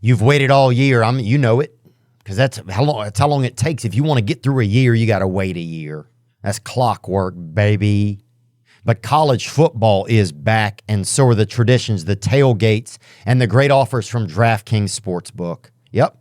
You've waited all year. You know it, because that's how long it takes. If you want to get through a year, you got to wait a year. That's clockwork, baby. But college football is back, and so are the traditions, the tailgates, and the great offers from DraftKings Sportsbook. Yep.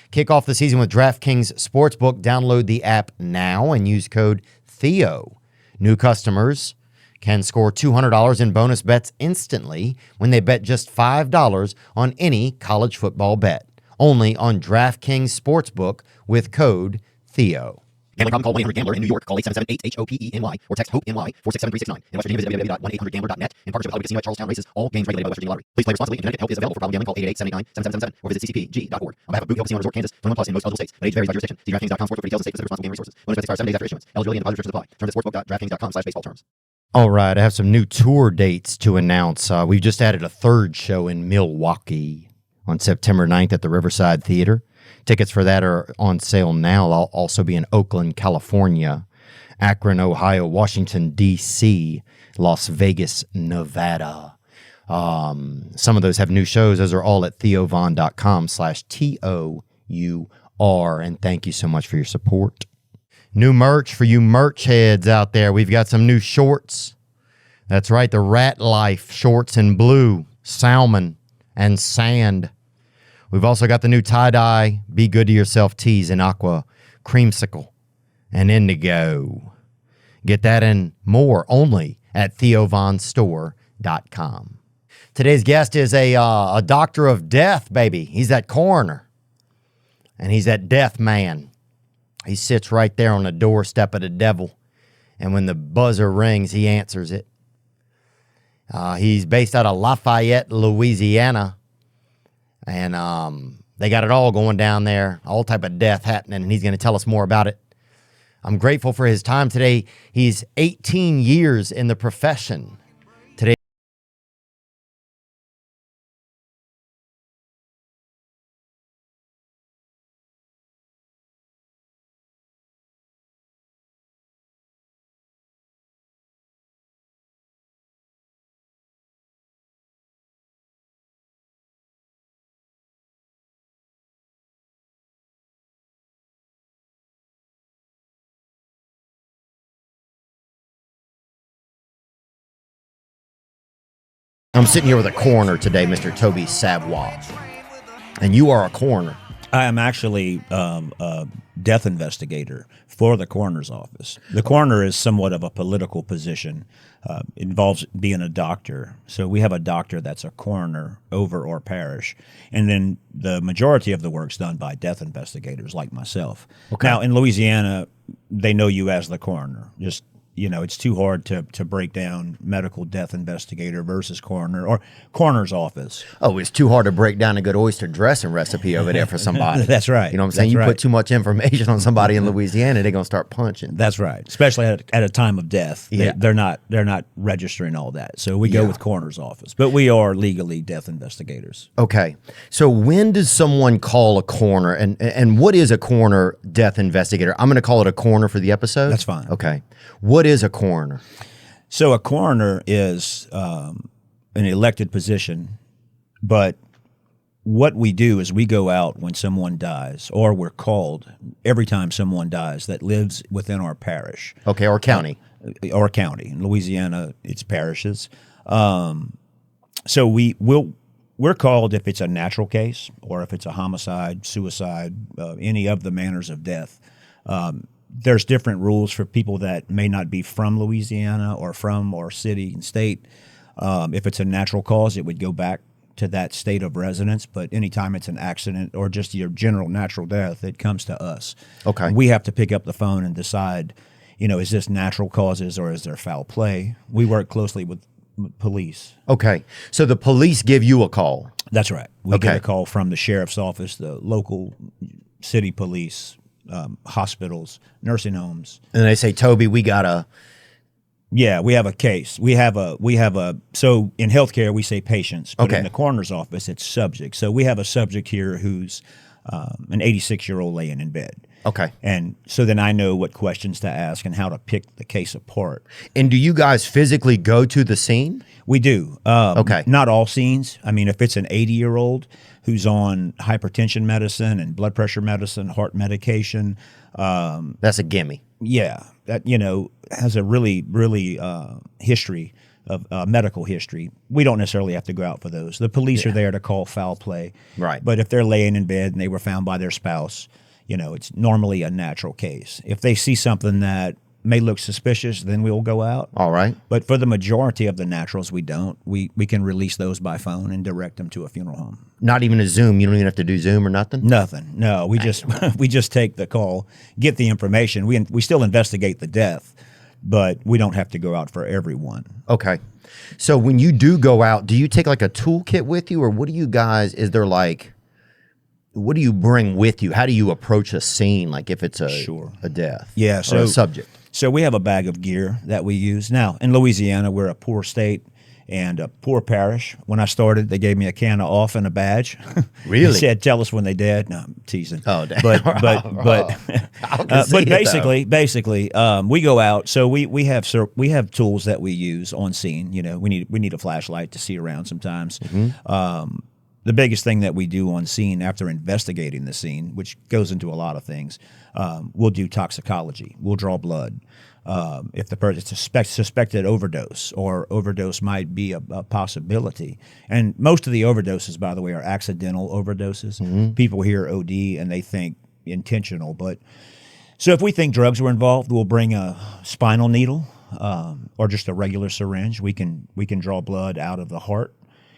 Kick off the season with DraftKings Sportsbook. Download the app now and use code Theo. New customers can score $200 in bonus bets instantly when they bet just $5 on any college football bet. Only on DraftKings Sportsbook with code Theo. Gambling problem? Call 1-800-GAMBLER. In New York, call 877-8-HOPENY or text HOPE-NY 467-369. In West Virginia, visit www.1800gambler.net. In partnership with Hollywood Casino at Charlestown Races, all games regulated by West Virginia Lottery. Please play responsibly. Internet help is available for problem gambling. Call 888-789-7777 or visit ccpg.org. On behalf of Boot Hill Casino Resort, Kansas, 21 plus in most eligible states, but age varies by jurisdiction. See DraftKings.com for details and state-specific responsible gaming resources. Bonus bets expire 7 days after issuance. Eligibility and deposit restrictions apply. Terms at sportsbook.draftkings.com/baseball terms. All right, I have some new tour dates to announce. We've just added a third show in Milwaukee on September 9th at the Riverside Theater. Tickets for that are on sale now. I'll also be in Oakland, California, Akron, Ohio, Washington, D.C., Las Vegas, Nevada. Some of those have new shows. Those are all at theovon.com/TOUR. And thank you so much for your support. New merch for you merch heads out there. We've got some new shorts. That's right, the Rat Life shorts in blue, salmon, and sand. We've also got the new tie-dye Be Good to Yourself tees in aqua, creamsicle, and indigo. Get that and more only at theovonstore.com. Today's guest is a doctor of death, baby. He's that coroner, and he's that death man. He sits right there on the doorstep of the devil, and when the buzzer rings, he answers it. He's based out of Lafayette, Louisiana, and they got it all going down there, all type of death happening, and he's going to tell us more about it. I'm grateful for his time today. He's 18 years in the profession. Today. I'm sitting here with a coroner today, Mr. Toby Savoie, and you are a coroner. I am actually a death investigator for the coroner's office. The coroner is somewhat of a political position. It involves being a doctor. So we have a doctor that's a coroner over our parish. And then the majority of the work's done by death investigators like myself. Okay. Now, in Louisiana, they know you as the coroner. Just, you know, it's too hard to break down medical death investigator versus coroner or coroner's office. Oh, it's too hard to break down a good oyster dressing recipe over there for somebody. That's right. You know what I'm saying? You put too much information on somebody in Louisiana, they're going to start punching. That's right. Especially at a time of death. Yeah. They're not registering all that. So we go with coroner's office. But we are legally death investigators. Okay. So when does someone call a coroner? And what is a coroner death investigator? I'm going to call it a coroner for the episode? That's fine. Okay. What is a coroner? So a coroner is an elected position, but what we do is we go out when someone dies, or we're called every time someone dies that lives within our parish. Okay, or county. Or county. In Louisiana, it's parishes. So we're called if it's a natural case or if it's a homicide, suicide, any of the manners of death. There's different rules for people that may not be from Louisiana or from our city and state. If it's a natural cause, it would go back to that state of residence. But anytime it's an accident or just your general natural death, it comes to us. Okay. We have to pick up the phone and decide, you know, is this natural causes or is there foul play? We work closely with police. Okay. So the police give you a call. That's right. We get a call from the sheriff's office, the local city police, hospitals, nursing homes. And they say, Toby, we got a... Yeah, we have a case. So in healthcare, we say patients, but in the coroner's office, it's subject. So we have a subject here who's an 86-year-old laying in bed. Okay. And so then I know what questions to ask and how to pick the case apart. And do you guys physically go to the scene? We do. Okay. Not all scenes. I mean, if it's an 80-year-old who's on hypertension medicine and blood pressure medicine, heart medication. That's a gimme. Yeah, that has a really history of medical history. We don't necessarily have to go out for those. The police are there to call foul play. Right. But if they're laying in bed and they were found by their spouse, it's normally a natural case. If they see something that may look suspicious, then we'll go out. All right. But for the majority of the naturals, we don't. We can release those by phone and direct them to a funeral home. Not even a Zoom. You don't even have to do Zoom or nothing? Nothing. No, we just take the call, get the information. We still investigate the death, but we don't have to go out for everyone. Okay. So when you do go out, do you take like a toolkit with you, or what do you guys, what do you bring with you? How do you approach a scene, like if it's a death? Yeah, or a subject? So we have a bag of gear that we use. Now, in Louisiana, we're a poor state and a poor parish. When I started, they gave me a can of off and a badge. Really? They said, "Tell us when they dead." No, I'm teasing. Oh, damn. But basically, we go out. So we have tools that we use on scene. We need a flashlight to see around sometimes. Mm-hmm. The biggest thing that we do on scene after investigating the scene, which goes into a lot of things, we'll do toxicology. We'll draw blood. If the person suspected overdose, or overdose might be a possibility. And most of the overdoses, by the way, are accidental overdoses. Mm-hmm. People hear OD and they think intentional. So if we think drugs were involved, we'll bring a spinal needle or just a regular syringe. We can draw blood out of the heart,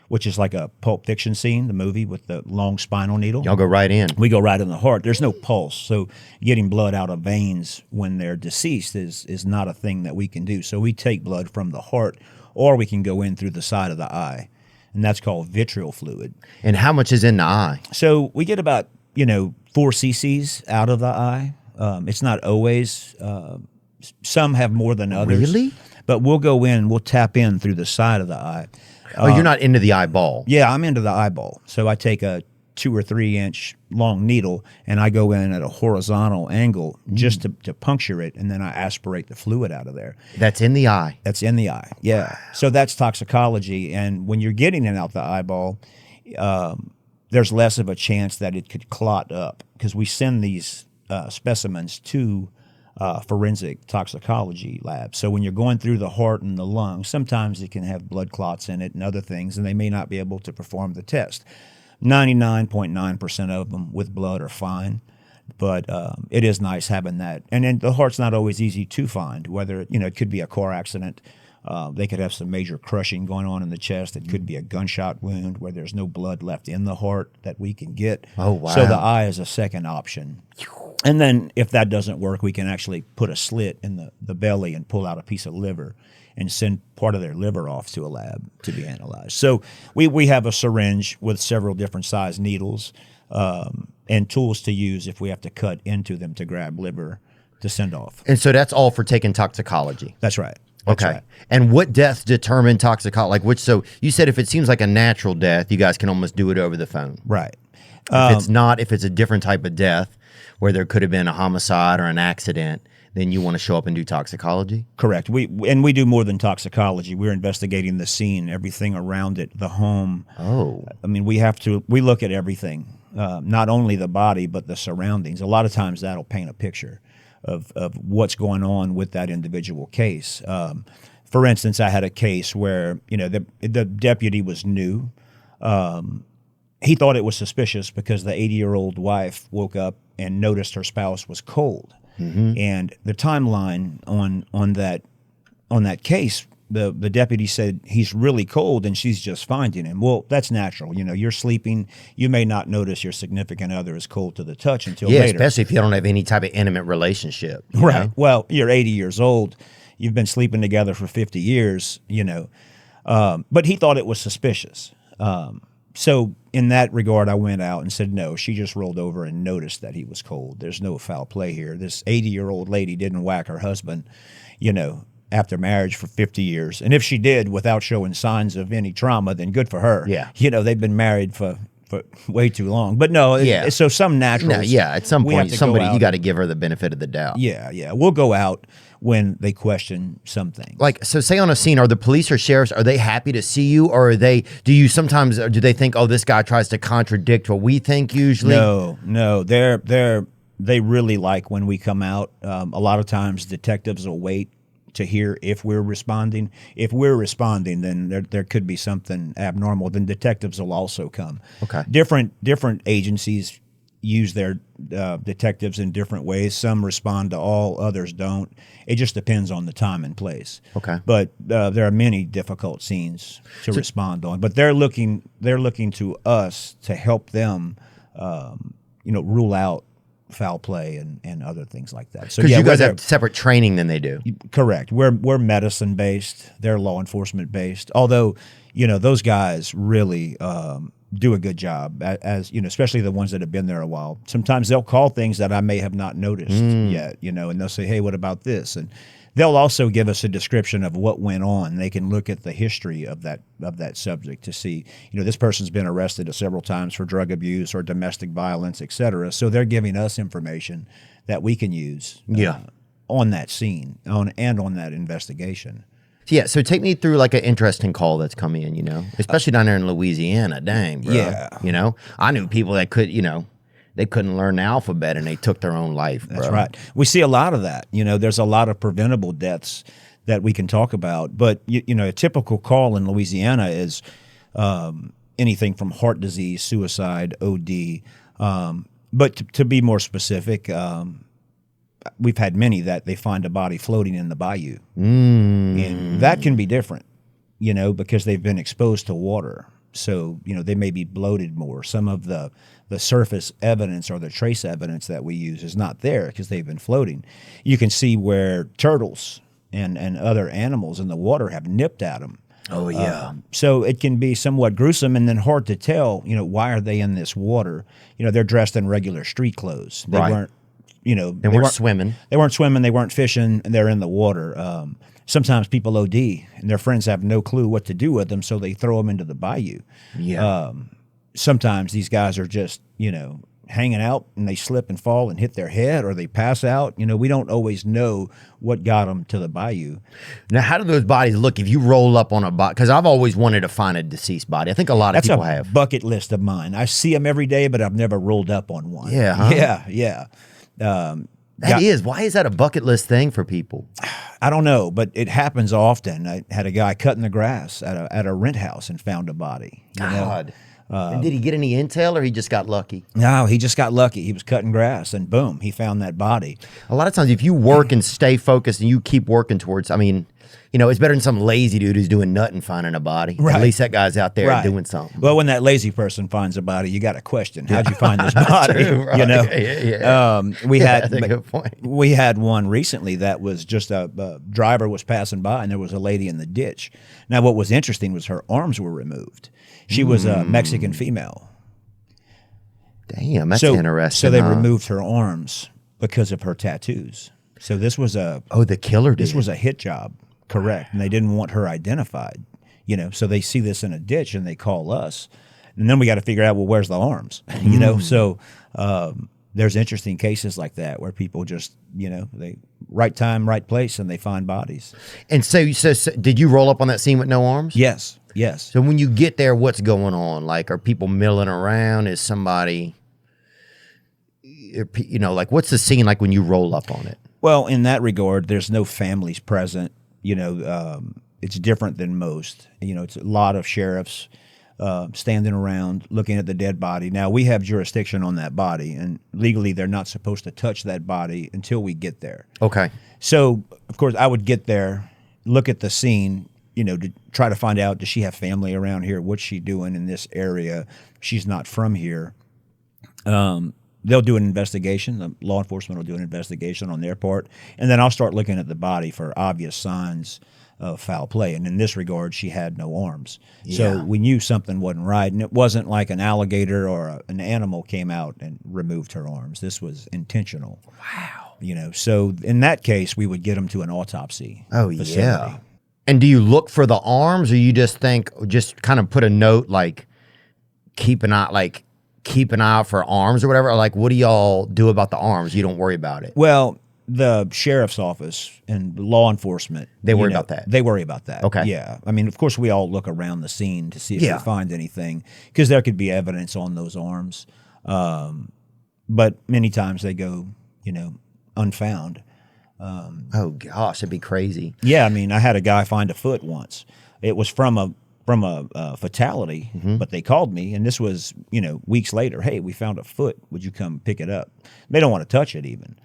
which is like a Pulp Fiction scene, the movie with the long spinal needle. Y'all go right in. We go right in the heart. There's no pulse, so getting blood out of veins when they're deceased is not a thing that we can do. So we take blood from the heart, or we can go in through the side of the eye, and that's called vitreal fluid. And how much is in the eye? So we get about 4 cc's out of the eye. It's not always. Some have more than others. Really? But we'll go in. We'll tap in through the side of the eye. Oh, you're not into the eyeball. Yeah, I'm into the eyeball. So I take a 2 or 3 inch long needle and I go in at a horizontal angle just to puncture it, and then I aspirate the fluid out of there. That's in the eye. That's in the eye. Yeah. Wow. So that's toxicology, and when you're getting it out the eyeball, there's less of a chance that it could clot up, because we send these specimens to forensic toxicology lab. So when you're going through the heart and the lungs, sometimes it can have blood clots in it and other things, and they may not be able to perform the test. 99.9% of them with blood are fine, but it is nice having that. And then the heart's not always easy to find, whether it could be a car accident. They could have some major crushing going on in the chest. It could be a gunshot wound where there's no blood left in the heart that we can get. Oh, wow. So the eye is a second option. And then if that doesn't work, we can actually put a slit in the belly and pull out a piece of liver and send part of their liver off to a lab to be analyzed. So we have a syringe with several different size needles and tools to use if we have to cut into them to grab liver to send off. And so that's all for taking toxicology. That's right. Okay. Right. And what deaths determine toxicology? So you said if it seems like a natural death, you guys can almost do it over the phone. Right. If it's a different type of death where there could have been a homicide or an accident, then you want to show up and do toxicology? Correct. We do more than toxicology. We're investigating the scene, everything around it, the home. Oh. I mean, we look at everything, not only the body, but the surroundings. A lot of times that'll paint a picture of what's going on with that individual case. For instance, I had a case where, the deputy was new. He thought it was suspicious because the 80-year-old wife woke up and noticed her spouse was cold. Mm-hmm. And the timeline on that case, the deputy said he's really cold and she's just finding him. Well, that's natural. You're sleeping. You may not notice your significant other is cold to the touch until later. Especially if you don't have any type of intimate relationship. Right. Know? Well, you're 80 years old. You've been sleeping together for 50 years, but he thought it was suspicious. So in that regard, I went out and said, no, she just rolled over and noticed that he was cold. There's no foul play here. This 80-year-old lady didn't whack her husband, after marriage for 50 years. And if she did without showing signs of any trauma, then good for her. Yeah. They've been married for way too long. But no, so some naturals. No, at some point, somebody, you got to give her the benefit of the doubt. Yeah. We'll go out. when they question some things. Like, so say on a scene, are the police or sheriffs, are they happy to see you, or do you sometimes, do they think, oh, this guy tries to contradict what we think usually? No, they really like when we come out. A lot of times detectives will wait to hear if we're responding. If we're responding, then there could be something abnormal. Then detectives will also come. Okay. Different agencies use their detectives in different ways. Some respond to all, others don't. It just depends on the time and place. Okay. But there are many difficult scenes to respond on. But they're looking to us to help them, rule out foul play and other things like that. So because you guys have separate training than they do. Correct. We're medicine based. They're law enforcement based. Although, those guys really do a good job, as especially the ones that have been there a while. Sometimes they'll call things that I may have not noticed yet, and they'll say, "Hey, what about this?" And they'll also give us a description of what went on. They can look at the history of that subject to see, this person's been arrested several times for drug abuse or domestic violence, et cetera. So they're giving us information that we can use on that scene, on that investigation. Yeah, so take me through like an interesting call that's come in, especially down there in Louisiana. Dang, bro. Yeah. I knew people that could, they couldn't learn the alphabet and they took their own life, bro. That's right. We see a lot of that. There's a lot of preventable deaths that we can talk about. But, a typical call in Louisiana is anything from heart disease, suicide, OD. But to be more specific, we've had many that they find a body floating in the bayou. And that can be different, because they've been exposed to water. So, they may be bloated more. Some of the surface evidence or the trace evidence that we use is not there because they've been floating. You can see where turtles and other animals in the water have nipped at them. Oh, yeah. So it can be somewhat gruesome and then hard to tell, why are they in this water? They're dressed in regular street clothes. They weren't, they weren't swimming. They weren't swimming. They weren't fishing. And they're in the water. Sometimes people OD and their friends have no clue what to do with them, so they throw them into the bayou. Yeah. Sometimes these guys are just, hanging out and they slip and fall and hit their head or they pass out. We don't always know what got them to the bayou. Now, how do those bodies look if you roll up on a body? Because I've always wanted to find a deceased body. I think a lot of people have. That's a bucket list of mine. I see them every day, but I've never rolled up on one. Yeah. Huh? Yeah. That is. Why is that a bucket list thing for people? I don't know, but it happens often. I had a guy cutting the grass at a rent house and found a body. God. And did he get any intel or he just got lucky? No, he just got lucky. He was cutting grass and boom, he found that body. A lot of times if you work and stay focused and you keep working towards, it's better than some lazy dude who's doing nothing finding a body. Right. At least that guy's out there doing something. Well, when that lazy person finds a body, you got to question, how'd you find this body? True, right. Yeah. That's a good point. We had one recently that was just a driver was passing by and there was a lady in the ditch. Now, what was interesting was her arms were removed. She was a Mexican female. Damn, that's interesting. So they removed her arms because of her tattoos. So this was the killer did. This was a hit job, correct? And they didn't want her identified, So they see this in a ditch and they call us, and then we got to figure out, well, where's the arms, So there's interesting cases like that where people just, they right time, right place, and they find bodies. And so did you roll up on that scene with no arms? Yes. So when you get there, what's going on? Like, are people milling around? Is somebody, what's the scene like when you roll up on it? Well, in that regard, there's no families present. It's different than most. It's a lot of sheriffs standing around looking at the dead body. Now, we have jurisdiction on that body, and legally they're not supposed to touch that body until we get there. Okay. So, of course, I would get there, look at the scene, to try to find out, does she have family around here? What's she doing in this area? She's not from here. They'll do an investigation. The law enforcement will do an investigation on their part. And then I'll start looking at the body for obvious signs of foul play. And in this regard, she had no arms. Yeah. So we knew something wasn't right. And it wasn't like an alligator or an animal came out and removed her arms. This was intentional. Wow. So in that case, we would get them to an autopsy facility. Yeah. And do you look for the arms, or you just kind of put a note like keep an eye out for arms or whatever? Or like, what do y'all do about the arms? You don't worry about it. Well, the sheriff's office and law enforcement, They worry about that. They worry about that. Okay. Yeah. I mean, of course, we all look around the scene to see if Yeah. we find anything, because there could be evidence on those arms. But many times they go, unfound. Oh gosh, it'd be crazy. Yeah, I mean, I had a guy find a foot once. It was from a fatality, but they called me, and this was weeks later. Hey, we found a foot. Would you come pick it up? They don't want to touch it even.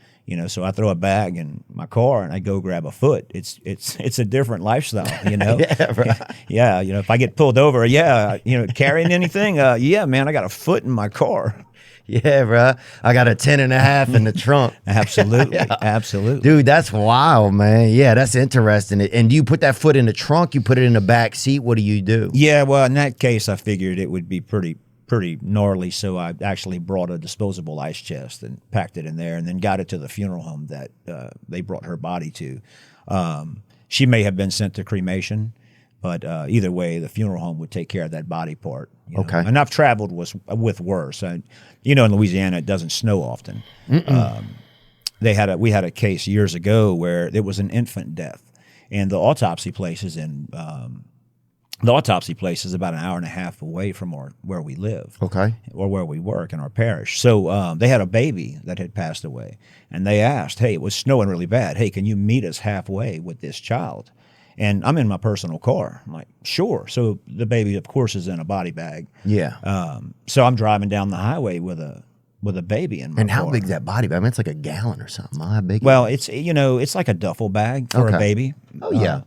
So I throw a bag in my car and I go grab a foot. It's a different lifestyle, Yeah, right. Yeah, if I get pulled over, carrying anything, yeah, man, I got a foot in my car. Yeah, bro. I got a 10.5 in the trunk. Absolutely, absolutely. Dude, that's wild, man. Yeah, that's interesting. And do you put that foot in the trunk? You put it in the back seat? What do you do? Yeah, well, in that case, I figured it would be pretty gnarly, so I actually brought a disposable ice chest and packed it in there, and then got it to the funeral home that they brought her body to. She may have been sent to cremation, but either way, the funeral home would take care of that body part. Okay. And I've traveled with worse. In Louisiana, it doesn't snow often. We had a case years ago where it was an infant death, and the autopsy place is about an hour and a half away from where we live, Okay. or where we work in our parish. So they had a baby that had passed away, and they asked, "Hey, it was snowing really bad. Hey, can you meet us halfway with this child?" And I'm in my personal car. I'm like, "Sure." So the baby, of course, is in a body bag. Yeah. So I'm driving down the highway with a baby in my And how car. big's that body bag? I mean, it's like a gallon or something. How big? Well, it's like a duffel bag for Okay. a baby. Oh, yeah.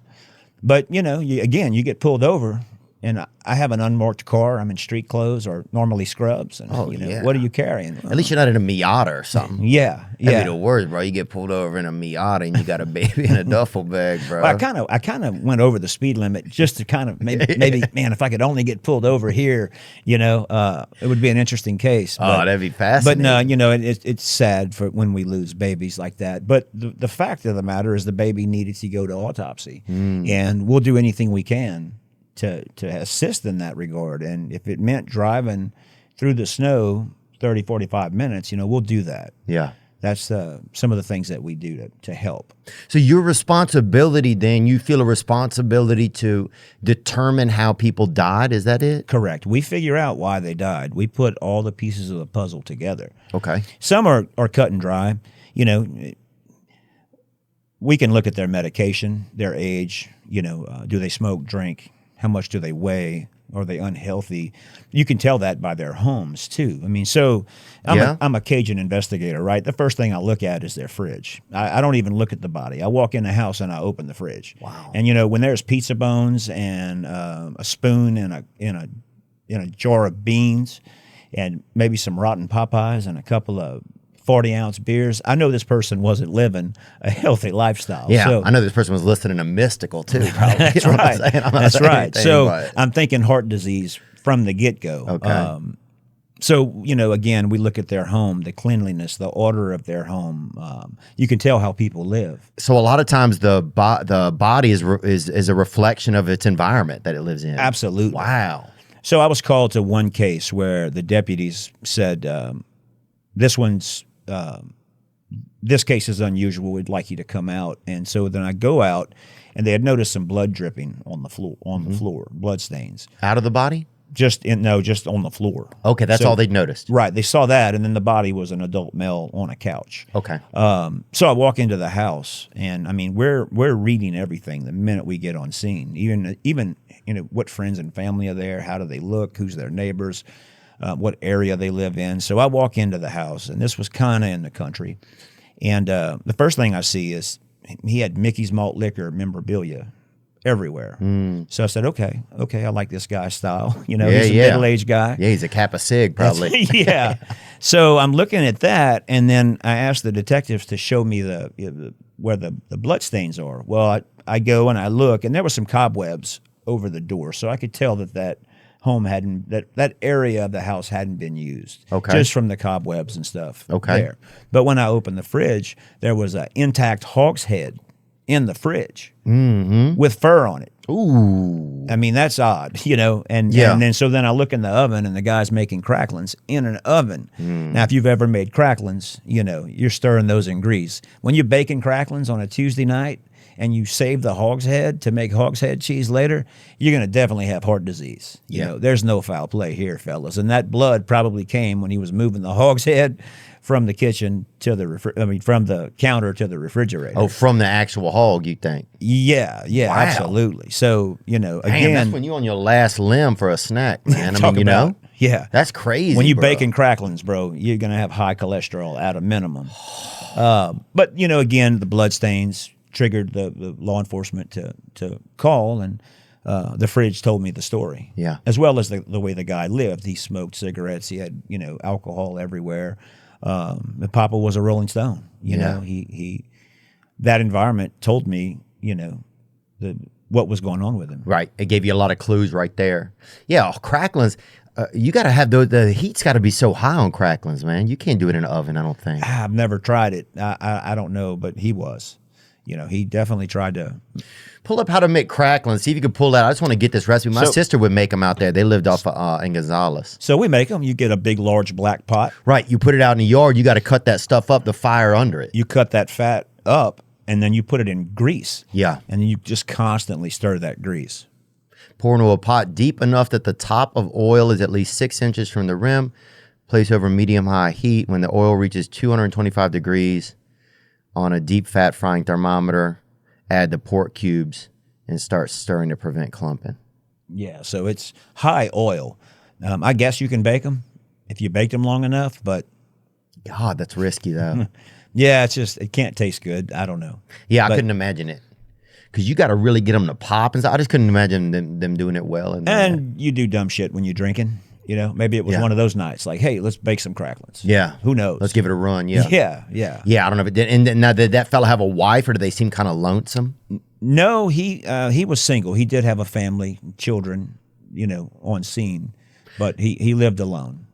But you get pulled over, and I have an unmarked car. I'm in street clothes or normally scrubs, and yeah. what are you carrying? At least you're not in a Miata or something. Yeah, That'd yeah. be the worst, bro. You get pulled over in a Miata and you got a baby in a duffel bag, bro. Well, I kind of went over the speed limit just to kind of maybe man, if I could only get pulled over here, it would be an interesting case. That'd be But fascinating. no, it's sad for when we lose babies like that. But the fact of the matter is, the baby needed to go to autopsy, and we'll do anything we can to assist in that regard. And if it meant driving through the snow 30, 45 minutes, we'll do that. Yeah. That's some of the things that we do to help. So your responsibility then, you feel a responsibility to determine how people died. Is that it? Correct. We figure out why they died. We put all the pieces of the puzzle together. Okay. Some are cut and dry. We can look at their medication, their age, do they smoke, drink, how much do they weigh, are they unhealthy? You can tell that by their homes too. I mean, so I'm a Cajun investigator, right? The first thing I look at is their fridge. I don't even look at the body. I walk in the house and I open the fridge. Wow. And when there's pizza bones and a spoon in a jar of beans and maybe some rotten Popeyes and a couple of 40-ounce beers, I know this person wasn't living a healthy lifestyle. Yeah. So, I know this person was listening to Mystical too, probably. that's You know what I'm right. saying? I'm not That's saying right. anything, So but- I'm thinking heart disease from the get-go. Okay. So, again, we look at their home, the cleanliness, the order of their home. You can tell how people live. So a lot of times the body is a reflection of its environment that it lives in. Absolutely. Wow. So I was called to one case where the deputies said, this case is unusual. We'd like you to come out. And so then I go out, and they had noticed some blood dripping on the floor, blood stains. Out of the body? Just on the floor. Okay, that's So- all they'd noticed. Right. They saw that, and then the body was an adult male on a couch. Okay. So I walk into the house, and I mean, we're reading everything the minute we get on scene. Even what friends and family are there, how do they look, who's their neighbors, what area they live in. So I walk into the house, and this was kind of in the country, and the first thing I see is he had Mickey's Malt Liquor memorabilia everywhere. So I said, okay, I like this guy's style. He's a middle-aged guy. Yeah, he's a Kappa Sig probably. Yeah. So I'm looking at that, and then I asked the detectives to show me where the blood stains are. Well, I go and I look, and there were some cobwebs over the door, so I could tell that home that area of the house hadn't been used. Okay. Just from the cobwebs and stuff. Okay. There. But when I opened the fridge, there was an intact hog's head in the fridge with fur on it. Ooh. I mean, that's odd, you know. And then I look in the oven, and the guy's making cracklings in an oven. Now, if you've ever made cracklings, you know, you're stirring those in grease. When you're baking cracklings on a Tuesday night and you save the hog's head to make hog's head cheese later, you're going to definitely have heart disease. You know, there's no foul play here, fellas. And that blood probably came when he was moving the hog's head from the kitchen to from the counter to the refrigerator. Oh, from the actual hog, you think? Yeah, Wow. absolutely. So, you know, Damn, again, that's when you're on your last limb for a snack, man. I mean, you know? Yeah. That's crazy, When you bro. baking cracklings, bro, you're going to have high cholesterol at a minimum. But, you know, again, the blood stains triggered the law enforcement to call, and the fridge told me the story. Yeah. As well as the way the guy lived. He smoked cigarettes. He had, you know, alcohol everywhere. And Papa was a Rolling Stone. You know, he that environment told me, you know, what was going on with him. Right. It gave you a lot of clues right there. Yeah, cracklings. You got to have the heat's got to be so high on cracklings, man. You can't do it in an oven, I don't think. I've never tried it. I don't know, but he was. You know, he definitely tried to pull up how to make cracklings. See if you could pull that. I just want to get this recipe. My sister would make them out there. They lived off in Gonzales. So we make them. You get a big, large black pot. Right. You put it out in the yard. You got to cut that stuff up, the fire under it. You cut that fat up, and then you put it in grease. Yeah. And you just constantly stir that grease. Pour into a pot deep enough that the top of oil is at least 6 inches from the rim. Place over medium-high heat. When the oil reaches 225 degrees on a deep fat frying thermometer, add the pork cubes and start stirring to prevent clumping. Yeah, so it's high oil. I guess you can bake them if you baked them long enough, but... God, that's risky, though. Yeah, it can't taste good. I don't know. Yeah, I couldn't imagine it. Because you got to really get them to pop. And so I just couldn't imagine them doing it well. And you do dumb shit when you're drinking. You know, maybe it was one of those nights. Like, hey, let's bake some cracklings. Yeah. Who knows? Let's give it a run. Yeah. Yeah. Yeah, I don't know if it did. And now, did that fella have a wife, or did they seem kind of lonesome? No, he was single. He did have a family, children, you know, on scene. But he lived alone.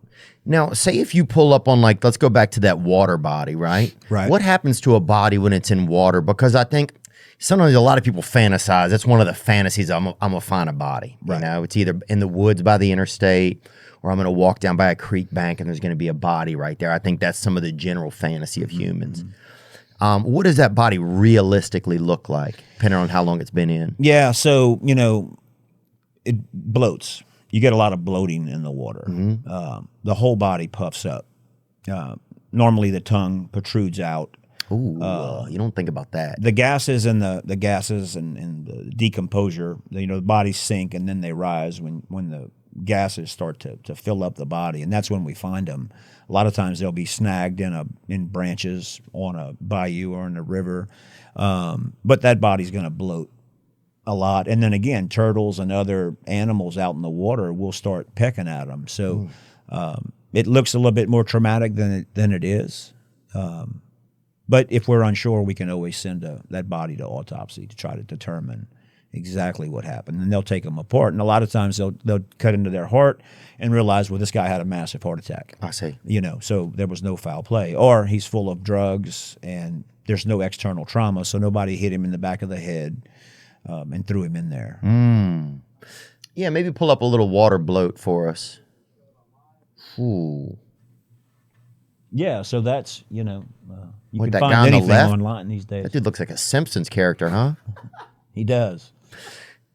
Now, say if you pull up on, like, let's go back to that water body, right? Right. What happens to a body when it's in water? Because I think sometimes a lot of people fantasize. That's one of the fantasies. I'm gonna find a body. Right. You know, it's either in the woods by the interstate, or I'm going to walk down by a creek bank and there's going to be a body right there. I think that's some of the general fantasy of humans. What does that body realistically look like, depending on how long it's been in? Yeah, so, you know, it bloats. You get a lot of bloating in the water. The whole body puffs up. Normally the tongue protrudes out. Ooh, you don't think about that. The gases and the gases and the decomposure, you know, the bodies sink and then they rise when the gases start to fill up the body, and that's when we find them. A lot of times they'll be snagged in branches on a bayou or in a river, but that body's going to bloat a lot. And then again, turtles and other animals out in the water will start pecking at them. So it looks a little bit more traumatic than it is. But if we're unsure, we can always send that body to autopsy to try to determine exactly what happened. And they'll take them apart. And a lot of times they'll cut into their heart and realize, well, this guy had a massive heart attack. I see. You know, so there was no foul play. Or he's full of drugs and there's no external trauma, so nobody hit him in the back of the head and threw him in there. Yeah, maybe pull up a little water bloat for us. Ooh. Yeah, so that's, you know, you What, can that find guy on the anything left? online these days. That dude looks like a Simpsons character, huh? He does.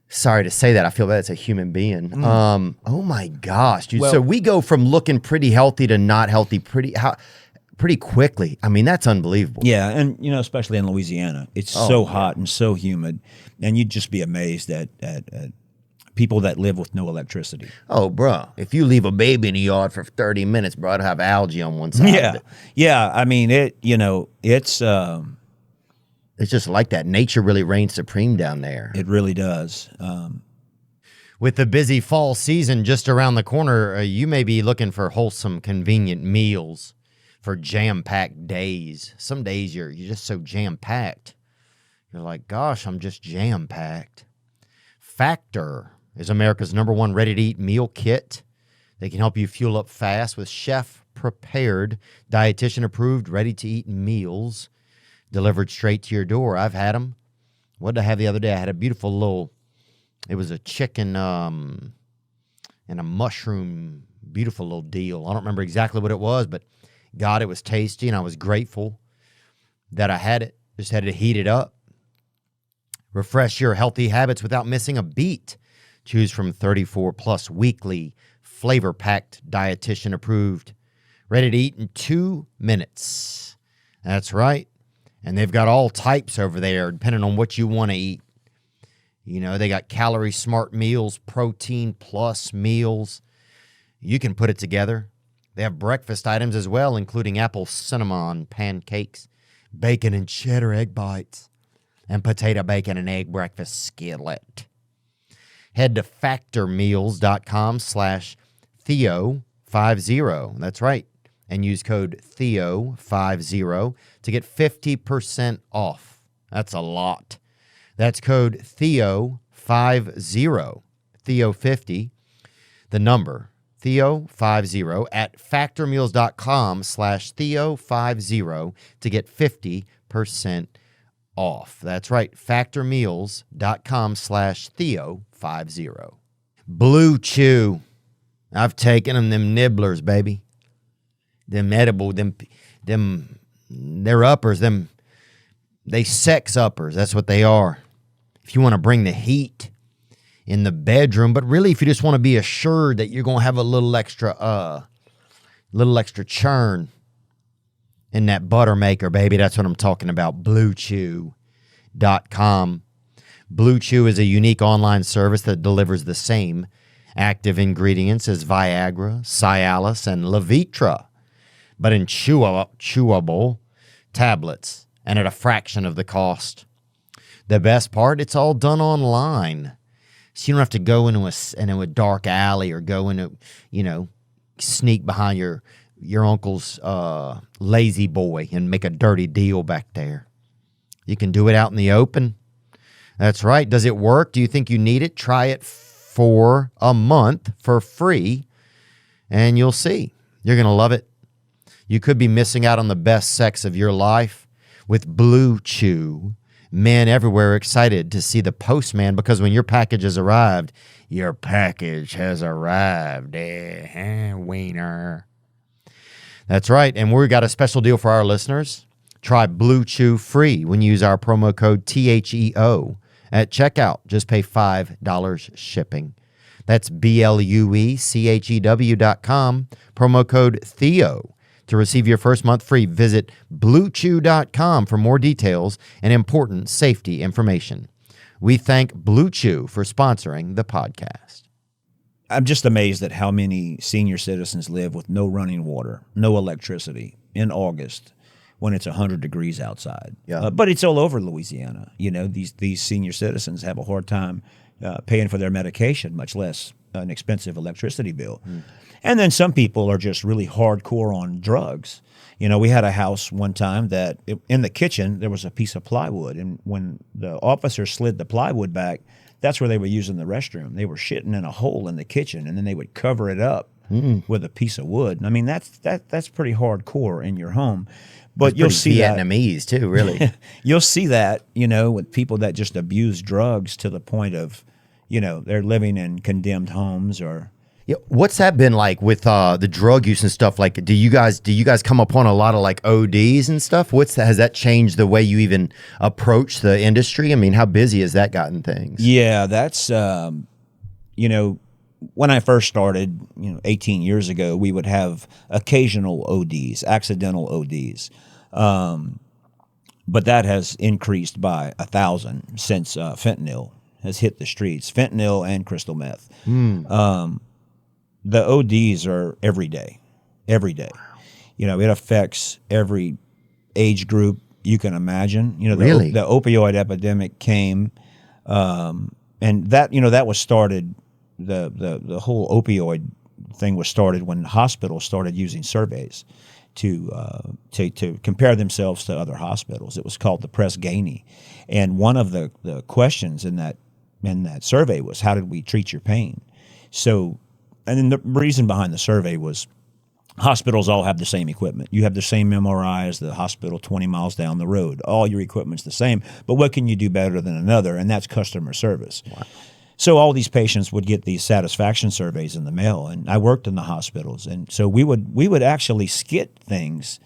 Sorry to say that. I feel bad. It's a human being. Oh my gosh, dude. Well- So we go from looking pretty healthy to not healthy pretty quickly. I mean, that's unbelievable. Yeah, and you know, especially in Louisiana, it's so hot and so humid, and you'd just be amazed at people that live with no electricity. Oh, bro, if you leave a baby in the yard for 30 minutes, bro, it'll have algae on one side of it. Yeah. I mean, it's It's just like that. Nature really reigns supreme down there. it really does. With the busy fall season just around the corner, you may be looking for wholesome, convenient meals for jam-packed days. Some days you're just so jam-packed. You're like, gosh, I'm just jam-packed. Factor is America's #1 ready-to-eat meal kit. They can help you fuel up fast with chef-prepared, dietitian-approved, ready-to-eat meals delivered straight to your door. I've had them. What did I have the other day? I had a beautiful little It was a chicken and a mushroom, beautiful little deal. I don't remember exactly what it was, but God, it was tasty, and I was grateful that I had it. Just had to heat it up. Refresh your healthy habits without missing a beat. Choose from 34 plus weekly, flavor-packed, dietitian-approved, ready to eat in 2 minutes. That's right. And they've got all types over there, depending on what you want to eat. You know, they got calorie smart meals, protein plus meals. You can put it together. They have breakfast items as well, including apple cinnamon pancakes, bacon and cheddar egg bites, and potato bacon and egg breakfast skillet. Head to factormeals.com/Theo50. That's right. And use code Theo50 to get 50% off. That's a lot. That's code Theo50, Theo50, the number, Theo50 at factormeals.com/Theo50 to get 50% off. That's right, factormeals.com/Theo50. Blue Chew. I've taken them nibblers, baby. Them edible, they're uppers, they sex uppers. That's what they are. If you want to bring the heat in the bedroom, but really if you just want to be assured that you're going to have a little extra churn in that butter maker, baby, that's what I'm talking about. BlueChew.com. Blue Chew is a unique online service that delivers the same active ingredients as Viagra, Cialis, and Levitra, but in chewable tablets and at a fraction of the cost. The best part, it's all done online. So you don't have to go into a dark alley or go into, sneak behind your uncle's lazy boy and make a dirty deal back there. You can do it out in the open. That's right. Does it work? Do you think you need it? Try it for a month for free, and you'll see. You're going to love it. You could be missing out on the best sex of your life with Blue Chew. Men everywhere are excited to see the postman because when your package has arrived, your package has arrived. Wiener. That's right. And we've got a special deal for our listeners. Try Blue Chew free when you use our promo code THEO at checkout. Just pay $5 shipping. That's BLUECHEW.com, promo code Theo. To receive your first month free, visit BlueChew.com for more details and important safety information. We thank Blue Chew for sponsoring the podcast. I'm just amazed at how many senior citizens live with no running water, no electricity in August when it's 100 degrees outside. Yeah. But it's all over Louisiana. These senior citizens have a hard time paying for their medication, much less an expensive electricity bill. And then some people are just really hardcore on drugs. We had a house one time that in the kitchen, there was a piece of plywood. And when the officer slid the plywood back, that's where they were using the restroom. They were shitting in a hole in the kitchen, and then they would cover it up with a piece of wood. I mean, that's pretty hardcore in your home. But you'll see Vietnamese too, really. You'll see that, with people that just abuse drugs to the point of, they're living in condemned homes or. Yeah, what's that been like with the drug use and stuff? Like, do you guys come upon a lot of like ODs and stuff? Has that changed the way you even approach the industry? I mean, how busy has that gotten things? Yeah, that's when I first started, 18 years ago, we would have occasional ODs, accidental ODs, but that has increased by 1,000 since fentanyl has hit the streets. Fentanyl and crystal meth. The ODs are every day. It affects every age group you can imagine. Really? The opioid epidemic came, and that was started. The whole opioid thing was started when hospitals started using surveys to compare themselves to other hospitals. It was called the Press Ganey, and one of the questions in that survey was, how did we treat your pain? So. And then the reason behind the survey was hospitals all have the same equipment. You have the same MRI as the hospital 20 miles down the road. All your equipment's the same. But what can you do better than another? And that's customer service. Wow. So all these patients would get these satisfaction surveys in the mail, and I worked in the hospitals, and so we would actually skit things.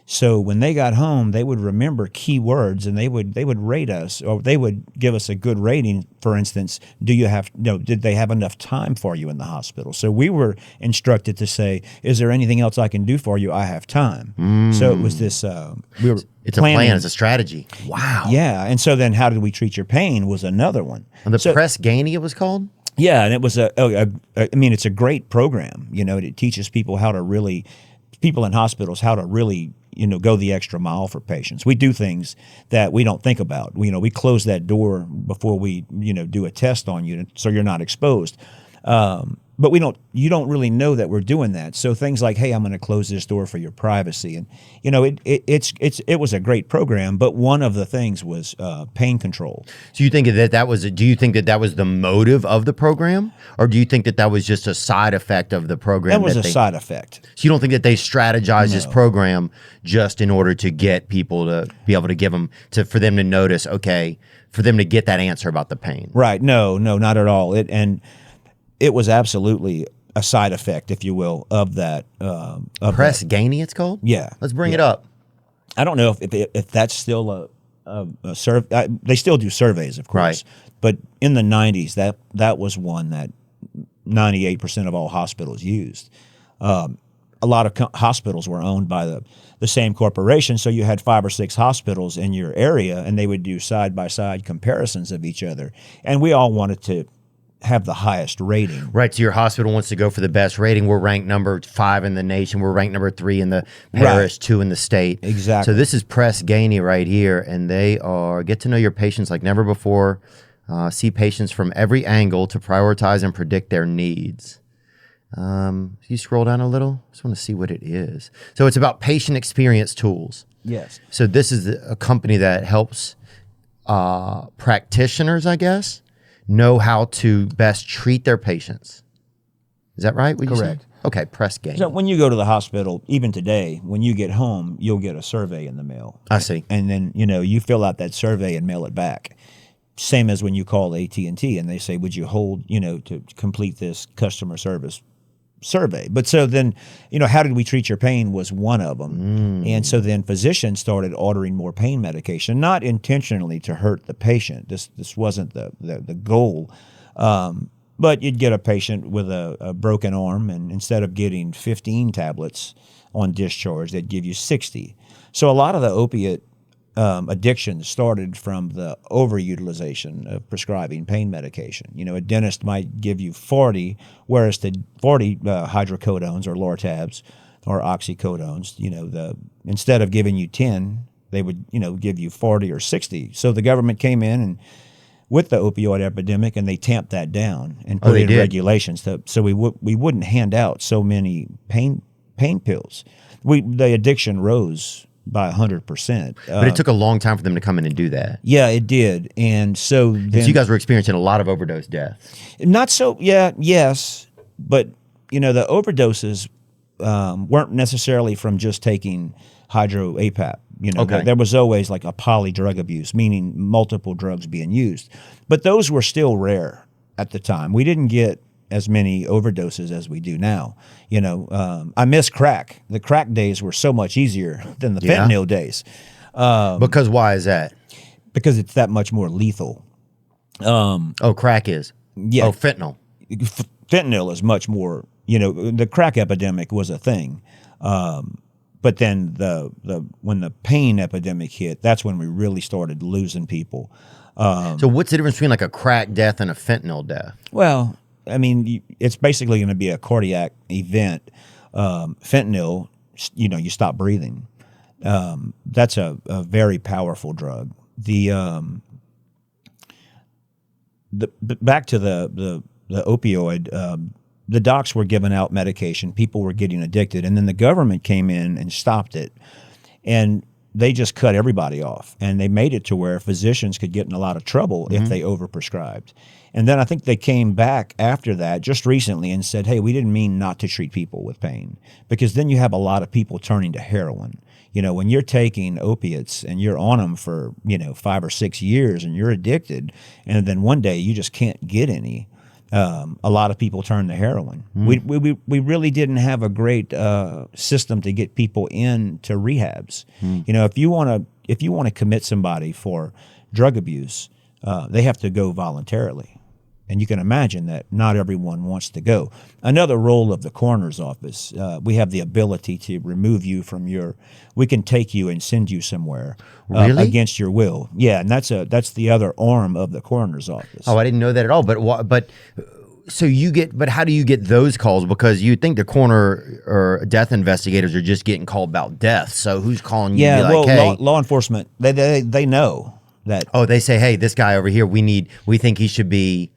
So when they got home, they would remember key words, and they would rate us, or they would give us a good rating. For instance, did they have enough time for you in the hospital? So we were instructed to say, is there anything else I can do for you? I have time. So it was this. We were. It's planning. A plan. It's a strategy. Wow. Yeah, and so then how did we treat your pain was another one. And the Press Ganey, it was called. Yeah, and it was it's a great program. It teaches people people in hospitals how to really go the extra mile for patients. We do things that we don't think about. We close that door before we do a test on you, so you're not exposed. But you don't really know that we're doing that. So things like, hey, I'm going to close this door for your privacy, and it was a great program. But one of the things was pain control. So you think that was? Do you think that was the motive of the program, or do you think that was just a side effect of the program? That was a side effect. So you don't think that they strategized this program just in order to get people to be able to give them for them to notice, okay, for them to get that answer about the pain? Right? No, not at all. It was absolutely a side effect, if you will, of that. Press Ganey, it's called? Yeah. Let's bring it up. I don't know if that's still a survey. They still do surveys, of course. Right. But in the 90s, that was one that 98% of all hospitals used. A lot of hospitals were owned by the same corporation, so you had 5 or 6 hospitals in your area, and they would do side-by-side comparisons of each other. And we all wanted to have the highest rating. Right, so your hospital wants to go for the best rating. We're ranked number 5 in the nation. We're ranked number 3 in the parish, 2 in the state. Exactly. So this is Press Ganey right here, and they are get to know your patients like never before. See patients from every angle to prioritize and predict their needs. You scroll down a little. Just want to see what it is. So it's about patient experience tools. Yes. So this is a company that helps practitioners, I guess, know how to best treat their patients. Is that right? Correct. Okay, Press Ganey. So when you go to the hospital, even today, when you get home, you'll get a survey in the mail. I see. And then, you fill out that survey and mail it back. Same as when you call AT&T and they say, would you hold, to complete this customer service survey? But so then, how did we treat your pain was one of them. And so then physicians started ordering more pain medication, not intentionally to hurt the patient. This wasn't the goal. But you'd get a patient with a broken arm, and instead of getting 15 tablets on discharge, they'd give you 60. So a lot of the opiate addiction started from the overutilization of prescribing pain medication. A dentist might give you 40, whereas the 40 hydrocodones or Lortabs or oxycodones, instead of giving you 10, they would, give you 40 or 60. So the government came in and with the opioid epidemic, and they tamped that down and put in regulations so we wouldn't hand out so many pain pills. The addiction rose by 100%. But it took a long time for them to come in and do that. Yeah, it did. And so then, so you guys were experiencing a lot of overdose deaths. Not so, yes, but the overdoses weren't necessarily from just taking hydro-APAP. Okay. There was always like a poly drug abuse, meaning multiple drugs being used. But those were still rare at the time. We didn't get as many overdoses as we do now. I miss crack. The crack days were so much easier than the fentanyl days. Because why is that? Because it's that much more lethal. Crack is? Yeah. Oh, fentanyl. Fentanyl is much more, the crack epidemic was a thing. But then when the pain epidemic hit, that's when we really started losing people. So what's the difference between like a crack death and a fentanyl death? Well, I mean, it's basically going to be a cardiac event. Fentanyl, you stop breathing. That's a very powerful drug. Back to the opioid, the docs were giving out medication. People were getting addicted, and then the government came in and stopped it. And they just cut everybody off, and they made it to where physicians could get in a lot of trouble if they overprescribed. And then I think they came back after that just recently and said, hey, we didn't mean not to treat people with pain, because then you have a lot of people turning to heroin. You know, when you're taking opiates and you're on them for, 5 or 6 years and you're addicted, and then one day you just can't get any, a lot of people turn to heroin. We really didn't have a great system to get people into rehabs. You know, if you want to commit somebody for drug abuse, they have to go voluntarily. And you can imagine that not everyone wants to go. Another role of the coroner's office, we have the ability to remove you from we can take you and send you somewhere Really? against your will. Yeah, and that's the other arm of the coroner's office. Oh, I didn't know that at all. But how do you get those calls? Because you think the coroner or death investigators are just getting called about death. So who's calling you? Yeah, to be like, hey, law enforcement, they know that. Oh, they say, hey, this guy over here, we think he should be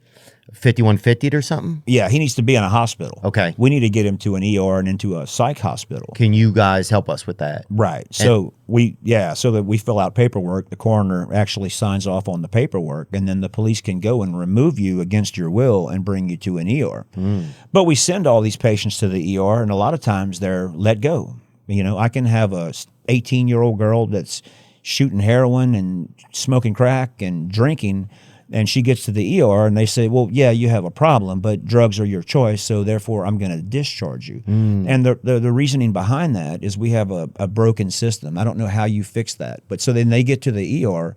5150 or something? Yeah, he needs to be in a hospital. Okay. We need to get him to an ER and into a psych hospital. Can you guys help us with that? Right. So so that we fill out paperwork, the coroner actually signs off on the paperwork, and then the police can go and remove you against your will and bring you to an ER. But we send all these patients to the ER, and a lot of times they're let go. You know, I can have a 18-year-old girl that's shooting heroin and smoking crack and drinking, and she gets to the ER and they say, well, yeah, you have a problem, but drugs are your choice, so therefore I'm going to discharge you. And the reasoning behind that is we have a broken system. I don't know how you fix that. But so then they get to the ER,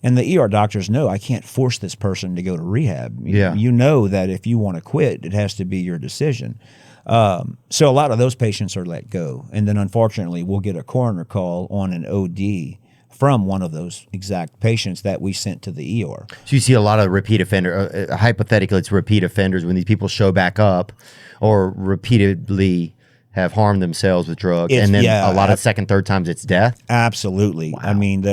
and the ER doctors know, I can't force this person to go to rehab. Yeah. You know that if you want to quit, it has to be your decision. So a lot of those patients are let go. And then unfortunately, we'll get a coroner call on an OD from one of those exact patients that we sent to the ER. So you see a lot of repeat offender, hypothetically it's repeat offenders when these people show back up or repeatedly have harmed themselves with drugs. And then a lot of second, third times it's death? Absolutely. Wow. I mean,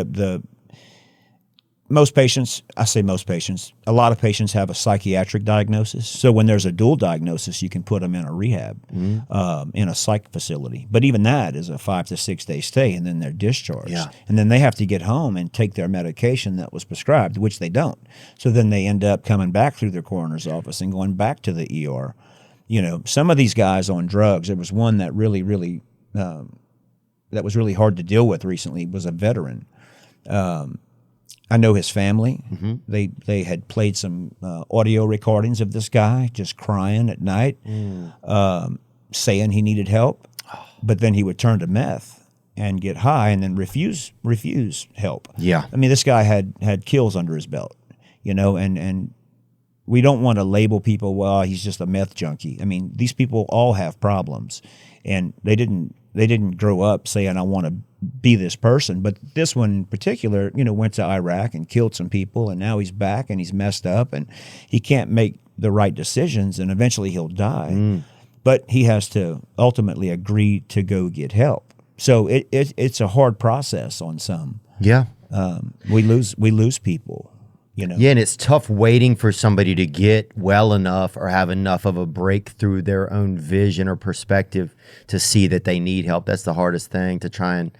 most patients, I say most patients, a lot of patients have a psychiatric diagnosis. So when there's a dual diagnosis, you can put them in a rehab, in a psych facility. But even that is a 5 to 6 day stay, and then they're discharged. Yeah. And then they have to get home and take their medication that was prescribed, which they don't. So then they end up coming back through their coroner's office and going back to the ER. You know, some of these guys on drugs, there was one that really that was really hard to deal with recently, was a veteran. I know his family. They had played some audio recordings of this guy just crying at night, saying he needed help, but then he would turn to meth and get high and then refuse help. Yeah, I mean, this guy had kills under his belt, you know, and we don't want to label people, well, he's just a meth junkie. I mean, these people all have problems, and they didn't grow up saying, I want to be this person. But this one in particular, you know, went to Iraq and killed some people, and now he's back and he's messed up and he can't make the right decisions, and eventually he'll die. But he has to ultimately agree to go get help. So it's a hard process on some. Yeah. We lose people. You know? Yeah, and it's tough waiting for somebody to get well enough or have enough of a breakthrough their own vision or perspective to see that they need help. That's the hardest thing to try, and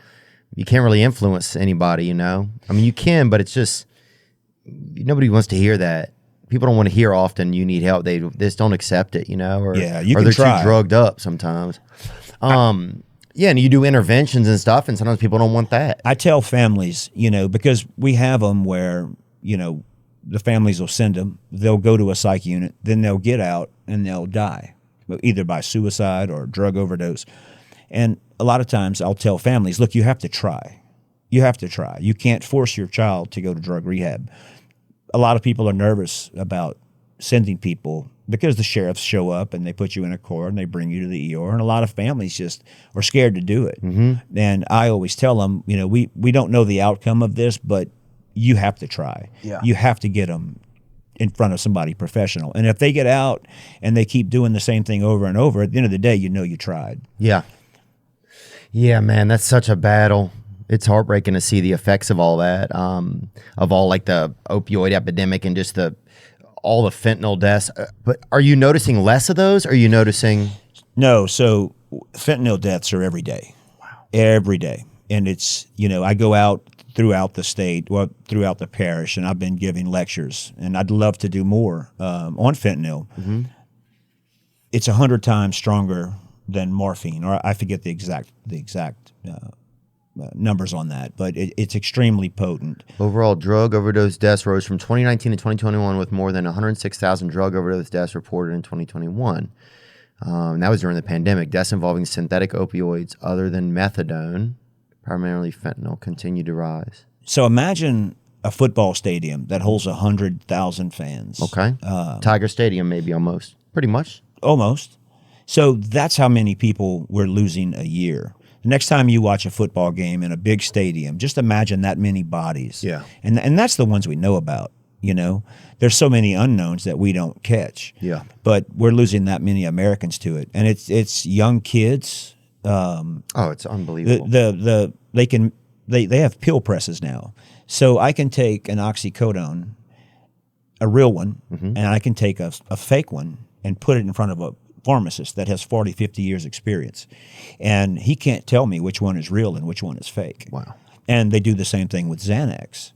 you can't really influence anybody, you know? I mean, you can, but it's just, nobody wants to hear that. People don't want to hear often you need help. They just don't accept it, you know? Or, yeah, you or can they're try. too drugged up sometimes. Yeah, and you do interventions and stuff, and sometimes people don't want that. I tell families, you know, because we have them where, you know, the families will send them, they'll go to a psych unit, then they'll get out and they'll die, either by suicide or drug overdose. And a lot of times I'll tell families, look, you have to try. You have to try. You can't force your child to go to drug rehab. A lot of people are nervous about sending people because the sheriffs show up and they put you in a court and they bring you to the ER, and a lot of families just are scared to do it. And I always tell them, you know, we don't know the outcome of this, but you have to try. Yeah. You have to get them in front of somebody professional. And if they get out and they keep doing the same thing over and over, at the end of the day, you know you tried. Yeah. Yeah, man, that's such a battle. It's heartbreaking to see the effects of all that, of all like the opioid epidemic and just all the fentanyl deaths. But are you noticing less of those? Or are you noticing? No, so fentanyl deaths are every day. Wow. Every day. and it's, I go out throughout the state, well, throughout the parish, and I've been giving lectures, and I'd love to do more on fentanyl. It's 100 times stronger than morphine, or I forget the exact numbers on that, but it's extremely potent. Overall drug overdose deaths rose from 2019 to 2021 with more than 106,000 drug overdose deaths reported in 2021. That was during the pandemic. Deaths involving synthetic opioids other than methadone, primarily fentanyl, continue to rise. So imagine a football stadium that holds 100,000 fans. Okay. Tiger Stadium, maybe almost. Pretty much. Almost. So that's how many people we're losing a year. The next time you watch a football game in a big stadium, just imagine that many bodies. Yeah. And that's the ones we know about, There's so many unknowns that we don't catch. Yeah. But we're losing that many Americans to it. And it's young kids. It's unbelievable. They have pill presses now. So I can take an oxycodone, a real one, and I can take a fake one and put it in front of a pharmacist that has 40, 50 years experience. And he can't tell me which one is real and which one is fake. Wow. And they do the same thing with Xanax,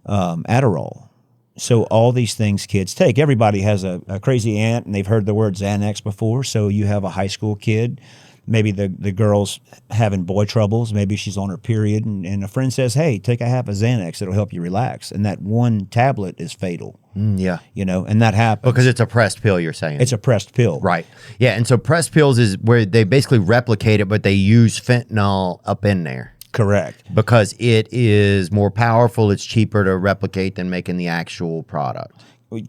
Adderall. So all these things kids take. Everybody has a crazy aunt, and they've heard the word Xanax before. So you have a high school kid, maybe the girl's having boy troubles, maybe she's on her period, and a friend says, hey, take a half of Xanax, it'll help you relax. And that one tablet is fatal. Yeah. And that happens. Because it's a pressed pill, you're saying. It's a pressed pill. Right. Yeah, and so pressed pills is where they basically replicate it, but they use fentanyl up in there. Correct. Because it is more powerful, it's cheaper to replicate than making the actual product.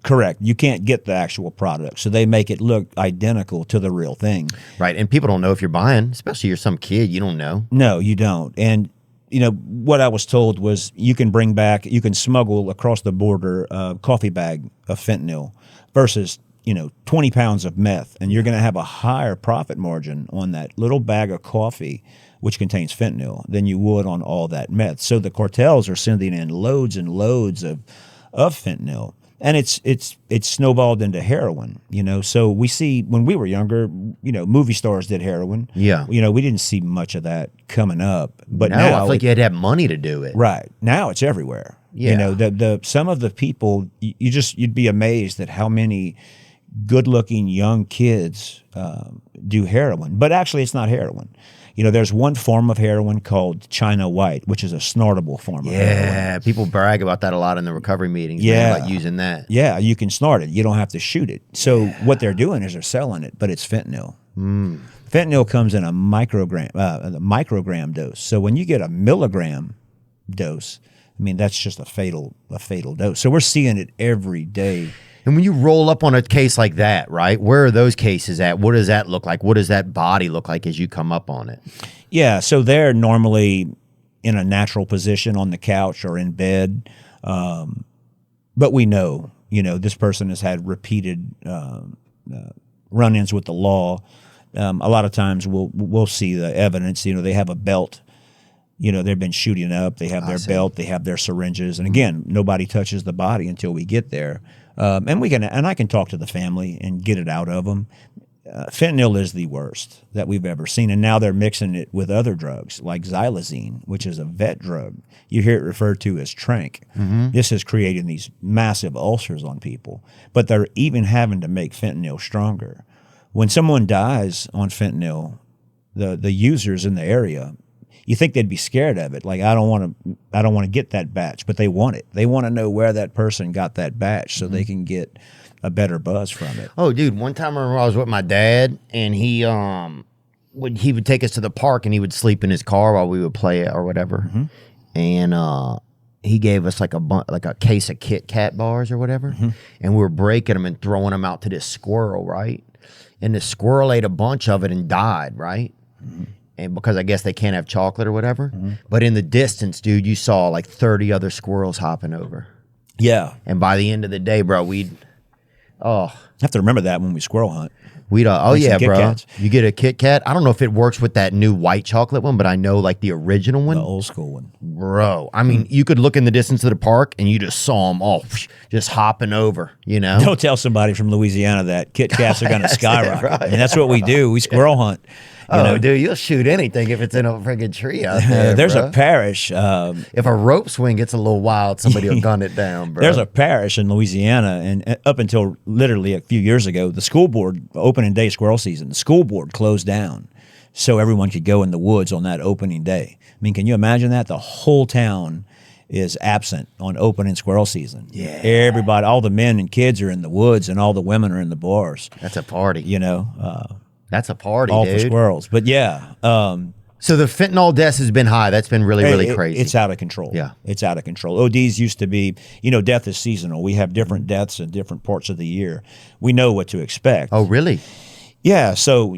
Correct. You can't get the actual product, so they make it look identical to the real thing. Right, and people don't know if you're buying, especially you're some kid, you don't know. No, you don't. And what I was told was you can smuggle across the border a coffee bag of fentanyl versus 20 pounds of meth, and you're going to have a higher profit margin on that little bag of coffee, which contains fentanyl, than you would on all that meth. So the cartels are sending in loads and loads of fentanyl. And it's snowballed into heroin, So we see when we were younger, movie stars did heroin. Yeah. We didn't see much of that coming up. But now now I feel like you had to have money to do it. Right. Now it's everywhere. Yeah. The some of the people you'd be amazed at how many good-looking young kids do heroin. But actually it's not heroin. There's one form of heroin called China White, which is a snortable form of heroin. Yeah, people brag about that a lot in the recovery meetings. Yeah. About using that. Yeah, you can snort it. You don't have to shoot it. So what they're doing is they're selling it, but it's fentanyl. Fentanyl comes in a microgram dose. So when you get a milligram dose, that's just a fatal dose. So we're seeing it every day. And when you roll up on a case like that, right, where are those cases at? What does that look like? What does that body look like as you come up on it? Yeah, so they're normally in a natural position on the couch or in bed. But we know, this person has had repeated run-ins with the law. A lot of times we'll see the evidence. They have a belt. They've been shooting up. They have their belt. They have their syringes. And again, nobody touches the body until we get there. And I can talk to the family and get it out of them. Fentanyl is the worst that we've ever seen, and now they're mixing it with other drugs like xylazine, which is a vet drug. You hear it referred to as trank. This is creating these massive ulcers on people, but they're even having to make fentanyl stronger. When someone dies on fentanyl, the users in the area, you think they'd be scared of it. Like, I don't want to get that batch, but they want it. They want to know where that person got that batch so they can get a better buzz from it. Oh, dude, one time I remember I was with my dad, and he would take us to the park, and he would sleep in his car while we would play it or whatever. And he gave us like a case of Kit Kat bars or whatever, and we were breaking them and throwing them out to this squirrel, right? And the squirrel ate a bunch of it and died, right? And because I guess they can't have chocolate or whatever. But in the distance, dude, you saw like 30 other squirrels hopping over. Yeah. And by the end of the day, bro, I have to remember that when we squirrel hunt. Yeah, Kit bro. Kats. You get a Kit Kat. I don't know if it works with that new white chocolate one, but I know like the original one. The old school one. Bro, I mean, you could look in the distance of the park and you just saw them all just hopping over, Don't tell somebody from Louisiana that Kit Kats are going to skyrocket. Right. And that's what we do. We squirrel hunt. Oh, dude, you'll shoot anything if it's in a friggin' tree out there. There's bro. a parish. If a rope swing gets a little wild, somebody will gun it down, bro. There's a parish in Louisiana, and up until literally a few years ago, the school board, opening day squirrel season, the school board closed down so everyone could go in the woods on that opening day. I mean, can you imagine that? The whole town is absent on opening squirrel season. Yeah. Everybody, all the men and kids are in the woods, and all the women are in the bars. That's a party. You know, That's a party, all dude. for squirrels. But yeah. So the fentanyl deaths has been high. That's been really, really crazy. It's out of control. Yeah. It's out of control. ODs used to be, death is seasonal. We have different deaths in different parts of the year. We know what to expect. Oh, really? Yeah. So,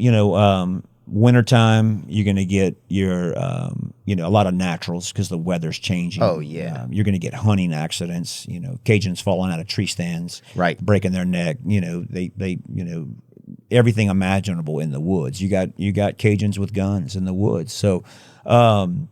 wintertime, you're going to get your, a lot of naturals because the weather's changing. Oh, yeah. You're going to get hunting accidents, Cajuns falling out of tree stands. Right. Breaking their neck. They everything imaginable in the woods. You got Cajuns with guns in the woods. So then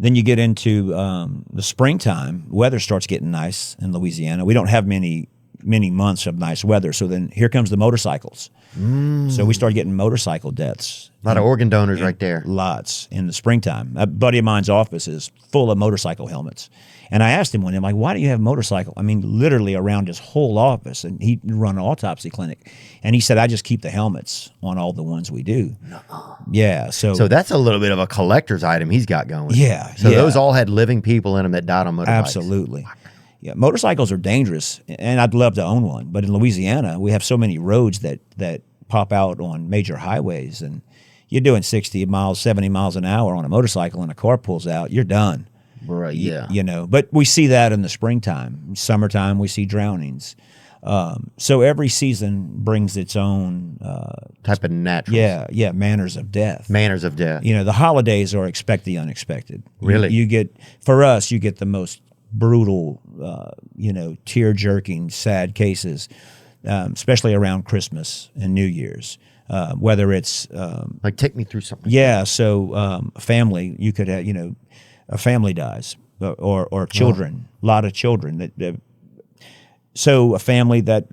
you get into the springtime. Weather starts getting nice in Louisiana. We don't have many months of nice weather. So then here comes the motorcycles. So we start getting motorcycle deaths. A lot of organ donors right there. Lots in the springtime. A buddy of mine's office is full of motorcycle helmets. And I asked him one day, I'm like, why do you have motorcycle? I mean, literally around his whole office. And he run an autopsy clinic. And he said, I just keep the helmets on all the ones we do. Yeah. So that's a little bit of a collector's item he's got going. Yeah. So those all had living people in them that died on motorbikes. Absolutely. Yeah, motorcycles are dangerous, and I'd love to own one. But in Louisiana, we have so many roads that pop out on major highways, and you're doing 60 miles, 70 miles an hour on a motorcycle, and a car pulls out, you're done. Right, yeah. But we see that in the springtime. Summertime, we see drownings. So every season brings its own type of natural. Yeah, manners of death. Manners of death. The holidays are expect the unexpected. Really? You get the most brutal, tear-jerking, sad cases, especially around Christmas and New Year's. Whether it's like, take me through something. Yeah, so a family, you could have, a family dies, or children, a lot of children. So a family that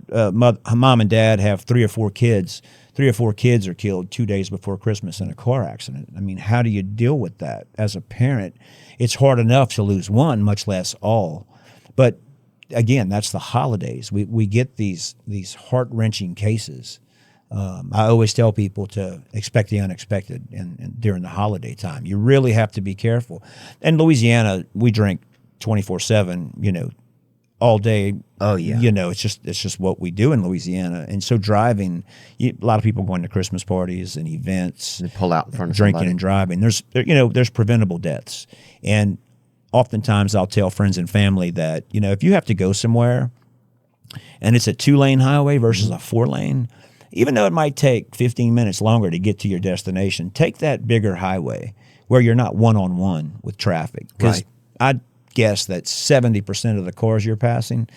mom and dad have 3 or 4 kids. 3 or 4 kids are killed 2 days before Christmas in a car accident. I mean, how do you deal with that as a parent? It's hard enough to lose one, much less all. But again, that's the holidays. We get these heart-wrenching cases. I always tell people to expect the unexpected and during the holiday time. You really have to be careful. In Louisiana, we drink 24/7, all day. Oh, yeah. It's just what we do in Louisiana. And so driving, a lot of people going to Christmas parties and events. They pull out in front of drinking somebody. and driving. There's preventable deaths. And oftentimes I'll tell friends and family that, if you have to go somewhere and it's a 2-lane highway versus a 4-lane, even though it might take 15 minutes longer to get to your destination, take that bigger highway where you're not one-on-one with traffic. Because I guess that 70% of the cars you're passing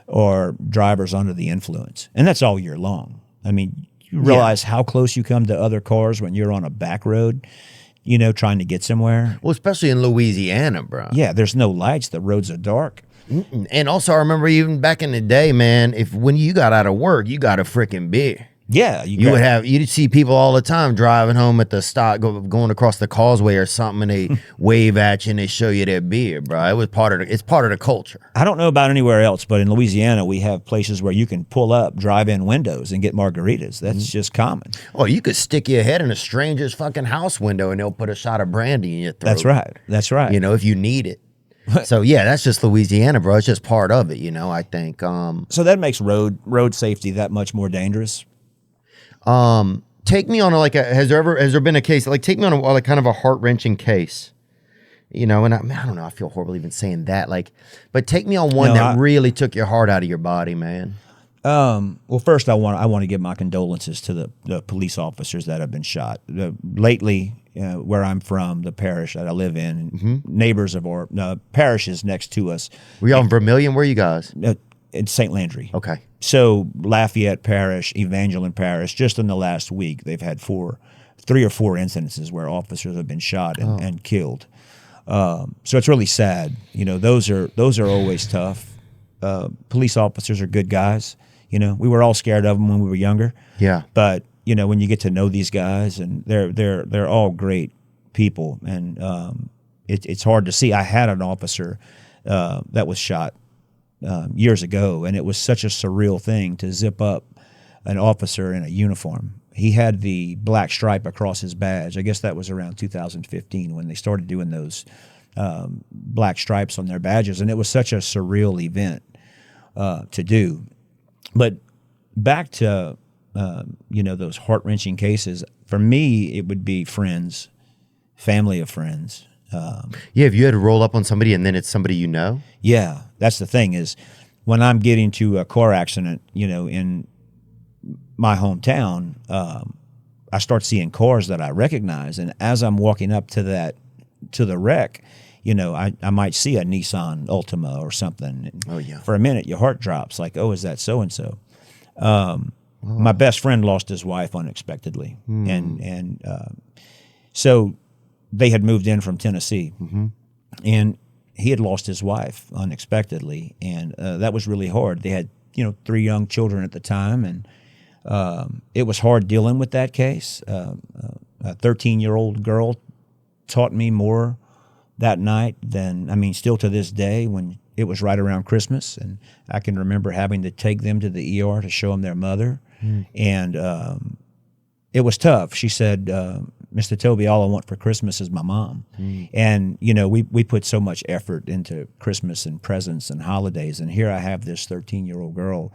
are drivers under the influence. And that's all year long. I mean, you realize how close you come to other cars when you're on a back road, trying to get somewhere. Well, especially in Louisiana, bro. Yeah, there's no lights. The roads are dark. And also, I remember even back in the day, man, when you got out of work, you got a freaking beer. Yeah, you'd see people all the time driving home at the stop, going across the causeway or something, and they wave at you and they show you their beer, bro. It's part of the culture. I don't know about anywhere else, but in Louisiana, we have places where you can pull up drive-in windows and get margaritas. That's just common. Oh, you could stick your head in a stranger's fucking house window and they'll put a shot of brandy in your throat. That's right. If you need it. So yeah, that's just Louisiana, bro. It's just part of it, I think. So that makes road safety that much more dangerous. Take me on has there been a case, take me on a kind of a heart-wrenching case, and I don't know, I feel horrible even saying that, but take me on one that really took your heart out of your body, man. Well, first I want to give my condolences to the police officers that have been shot. Lately, where I'm from, the parish that I live in, neighbors of our parishes next to us. Were you on Vermilion? Where are you guys? In St. Landry. Okay. So Lafayette Parish, Evangeline Parish, just in the last week, they've had 3 or 4 incidences where officers have been shot and killed. So it's really sad. Those are always tough. Police officers are good guys. We were all scared of them when we were younger. Yeah. But when you get to know these guys, and they're all great people, and it's hard to see. I had an officer that was shot years ago, and it was such a surreal thing to zip up an officer in a uniform. He had the black stripe across his badge. I guess that was around 2015 when they started doing those black stripes on their badges, and it was such a surreal event to do. But back to those heart-wrenching cases, for me, it would be friends, family of friends. If you had to roll up on somebody and then it's somebody you know? Yeah, that's the thing is when I'm getting to a car accident, in my hometown, I start seeing cars that I recognize. And as I'm walking up to the wreck, I might see a Nissan Altima or something. And oh, yeah. For a minute, your heart drops like, oh, is that so-and-so? My best friend lost his wife unexpectedly. And so they had moved in from Tennessee, and he had lost his wife unexpectedly. And that was really hard. They had, 3 young children at the time, and it was hard dealing with that case. A 13-year-old girl taught me more that night than, still to this day, when it was right around Christmas, and I can remember having to take them to the ER to show them their mother. And it was tough. She said, Mr. Toby, all I want for Christmas is my mom. And, we put so much effort into Christmas and presents and holidays, and here I have this 13-year-old girl.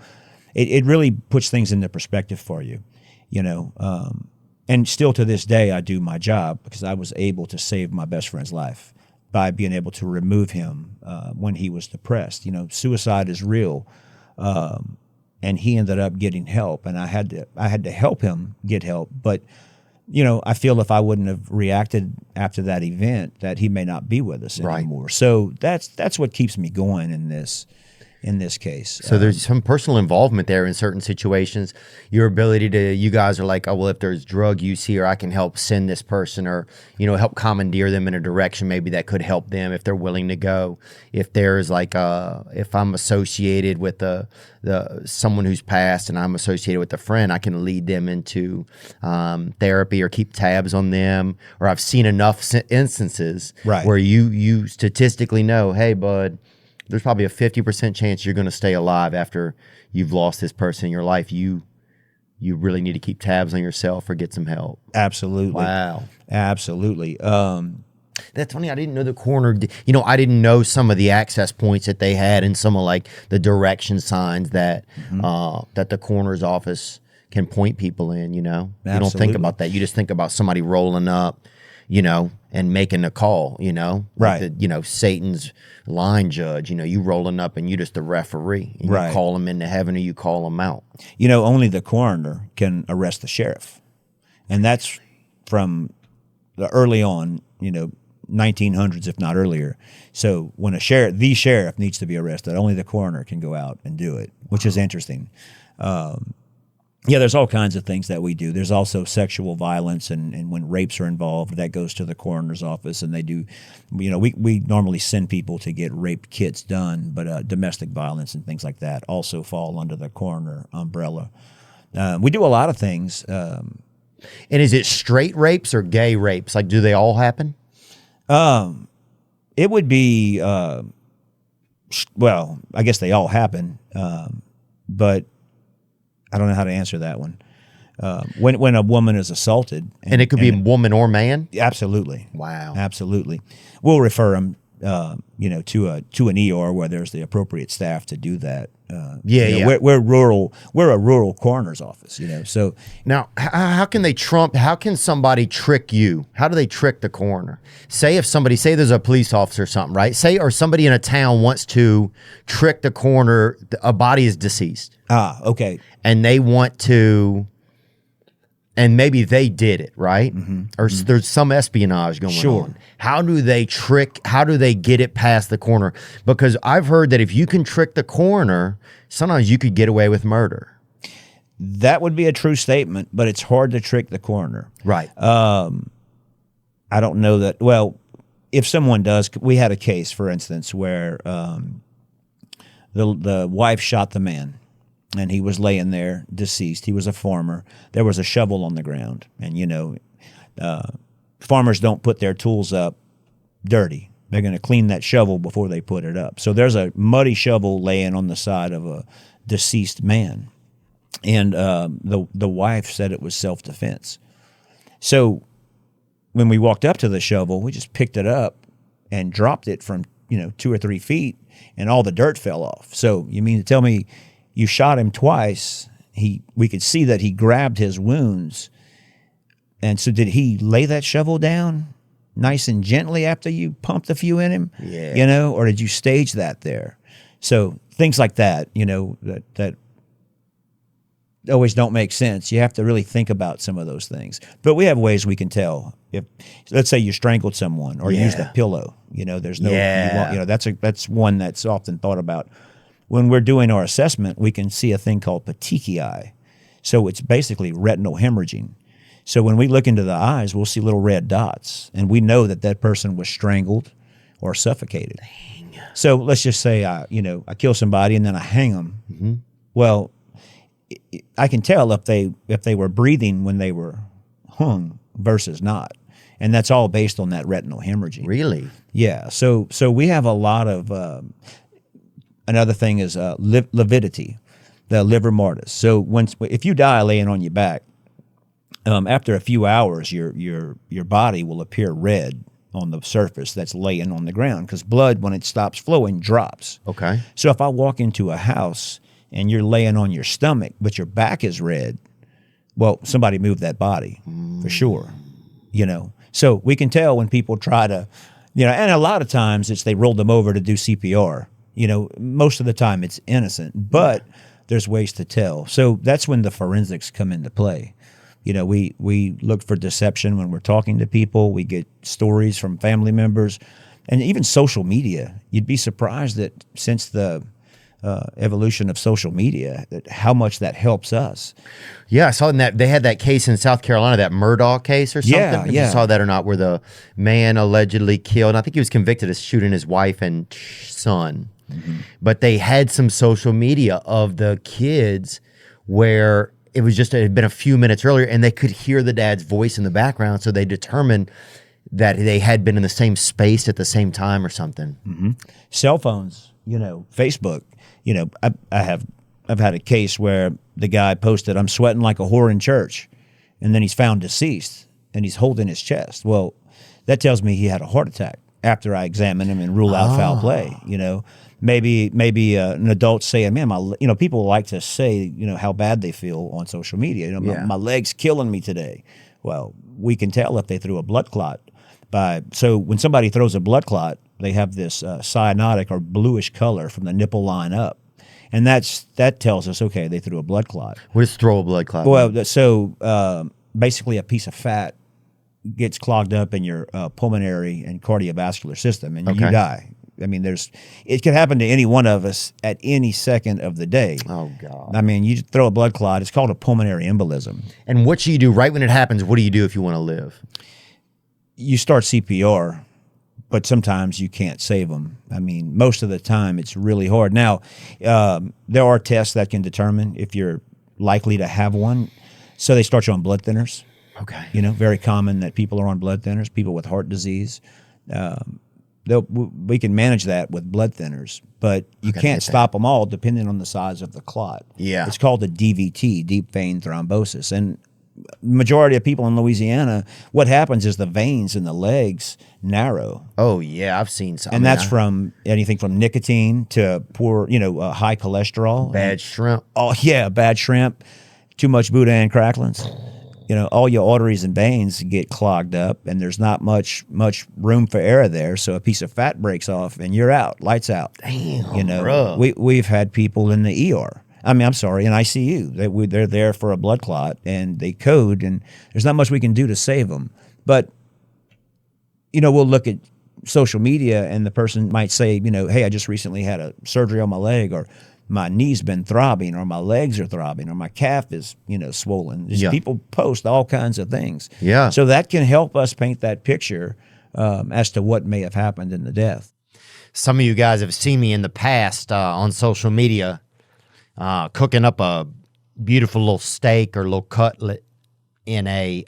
It really puts things into perspective for you, and still to this day, I do my job because I was able to save my best friend's life by being able to remove him when he was depressed. Suicide is real, and he ended up getting help, and I had to help him get help. But I feel if I wouldn't have reacted after that event, that he may not be with us anymore. So that's what keeps me going in this case. So there's some personal involvement there in certain situations. Your ability to, you guys are like, oh, well, if there's drug use here, I can help send this person, or, help commandeer them in a direction maybe that could help them if they're willing to go. If there's like, if I'm associated with the someone who's passed and I'm associated with a friend, I can lead them into therapy or keep tabs on them. Or I've seen enough instances where you statistically know, hey, bud, there's probably a 50% chance you're going to stay alive after you've lost this person in your life. You really need to keep tabs on yourself or get some help. Absolutely. Wow. Absolutely. That's funny. I didn't know the coroner. I didn't know some of the access points that they had and some of like the direction signs that that the coroner's office can point people in. You don't think about that. You just think about somebody rolling up, and making a call. Like Satan's line judge. You rolling up and you just the referee. And you call them into heaven or you call them out. Only the coroner can arrest the sheriff, and that's from the early on. 1900s, if not earlier. So when the sheriff needs to be arrested, only the coroner can go out and do it, which is interesting. There's all kinds of things that we do. There's also sexual violence, and when rapes are involved, that goes to the coroner's office, and they do, we normally send people to get rape kits done, but domestic violence and things like that also fall under the coroner umbrella. We do a lot of things. And is it straight rapes or gay rapes? Like, do they all happen? It would be, well, I guess they all happen, but I don't know how to answer that one. When a woman is assaulted, and it could be a woman or man. Absolutely. Wow. Absolutely. We'll refer them, to an ER where there's the appropriate staff to do that. We're rural. We're a rural coroner's office. So now, how can they trump? How can somebody trick you? How do they trick the coroner? Say there's a police officer or something, right? Or somebody in a town wants to trick the coroner. A body is deceased. Okay. And they want to, and maybe they did it, right? Or there's some espionage going on. How do they get it past the coroner? Because I've heard that if you can trick the coroner, sometimes you could get away with murder. That would be a true statement, but it's hard to trick the coroner. Right. I don't know that. Well, if someone does, we had a case, for instance, where the wife shot the man. and he was laying there deceased. He was a farmer. There was a shovel on the ground, and farmers don't put their tools up dirty. They're going to clean that shovel before they put it up. So there's a muddy shovel laying on the side of a deceased man, and the wife said it was self-defense. So when we walked up to the shovel, we just picked it up and dropped it from 2 or 3 feet, and all the dirt fell off. So you mean to tell me you shot him twice? We could see that he grabbed his wounds. And so did he lay that shovel down nice and gently after you pumped a few in him? Yeah. Or did you stage that there? So things like that, that always don't make sense. You have to really think about some of those things. But we have ways we can tell. If, let's say you strangled someone or used a pillow, there's no, that's one that's often thought about. When we're doing our assessment, we can see a thing called petechiae. So it's basically retinal hemorrhaging. So when we look into the eyes, we'll see little red dots, and we know that person was strangled or suffocated. Dang. So let's just say I kill somebody and then I hang them. Mm-hmm. Well, I can tell if they were breathing when they were hung versus not, and that's all based on that retinal hemorrhaging. Really? Yeah. So we have a lot of. Another thing is lividity, the livor mortis. So if you die laying on your back, after a few hours, your body will appear red on the surface that's laying on the ground, because blood, when it stops flowing, drops. Okay. So if I walk into a house and you're laying on your stomach, but your back is red, well, somebody moved that body for sure, So we can tell when people try to, and a lot of times it's they rolled them over to do CPR. Most of the time it's innocent, but there's ways to tell. So that's when the forensics come into play. We look for deception when we're talking to people. We get stories from family members, and even social media. You'd be surprised that since the evolution of social media, that how much that helps us. Yeah, I saw in that they had that case in South Carolina, that Murdaugh case or something. Yeah, If you saw that or not, where the man allegedly killed, I think he was convicted of shooting his wife and son. Mm-hmm. But they had some social media of the kids where it had been a few minutes earlier, and they could hear the dad's voice in the background, so they determined that they had been in the same space at the same time or something. Mm-hmm. Cell phones, Facebook. I've had a case where the guy posted, "I'm sweating like a whore in church," and then he's found deceased, and he's holding his chest. Well, that tells me he had a heart attack after I examine him and rule out foul play. Maybe an adult saying, "Man, people like to say, how bad they feel on social media. My leg's killing me today." Well, we can tell if they threw a blood clot. So when somebody throws a blood clot, they have this cyanotic or bluish color from the nipple line up, and that tells us, okay, they threw a blood clot. What does throw a blood clot? Well, so basically a piece of fat gets clogged up in your pulmonary and cardiovascular system, and you die. I mean, it could happen to any one of us at any second of the day. Oh, God. I mean, you throw a blood clot, it's called a pulmonary embolism. And what should you do right when it happens? What do you do if you want to live? You start CPR, but sometimes you can't save them. I mean, most of the time it's really hard. Now, there are tests that can determine if you're likely to have one. So they start you on blood thinners. Okay. Very common that people are on blood thinners, people with heart disease. We can manage that with blood thinners, but you can't stop them all depending on the size of the clot. Yeah. It's called a DVT, deep vein thrombosis. And majority of people in Louisiana, what happens is the veins in the legs narrow. Oh, yeah, I've seen some. And that's from anything from nicotine to poor, high cholesterol. Bad shrimp. Oh, yeah, bad shrimp, too much boudin cracklings. All your arteries and veins get clogged up, and there's not much room for air there. So a piece of fat breaks off, and you're out, lights out. Damn, bro. We've had people in the ER. In ICU. They're there for a blood clot, and they code, and there's not much we can do to save them. But we'll look at social media, and the person might say, hey, I just recently had a surgery on my leg, or my knee's been throbbing, or my legs are throbbing, or my calf is, swollen. People post all kinds of things. Yeah. So that can help us paint that picture as to what may have happened in the death. Some of you guys have seen me in the past on social media cooking up a beautiful little steak or little cutlet in a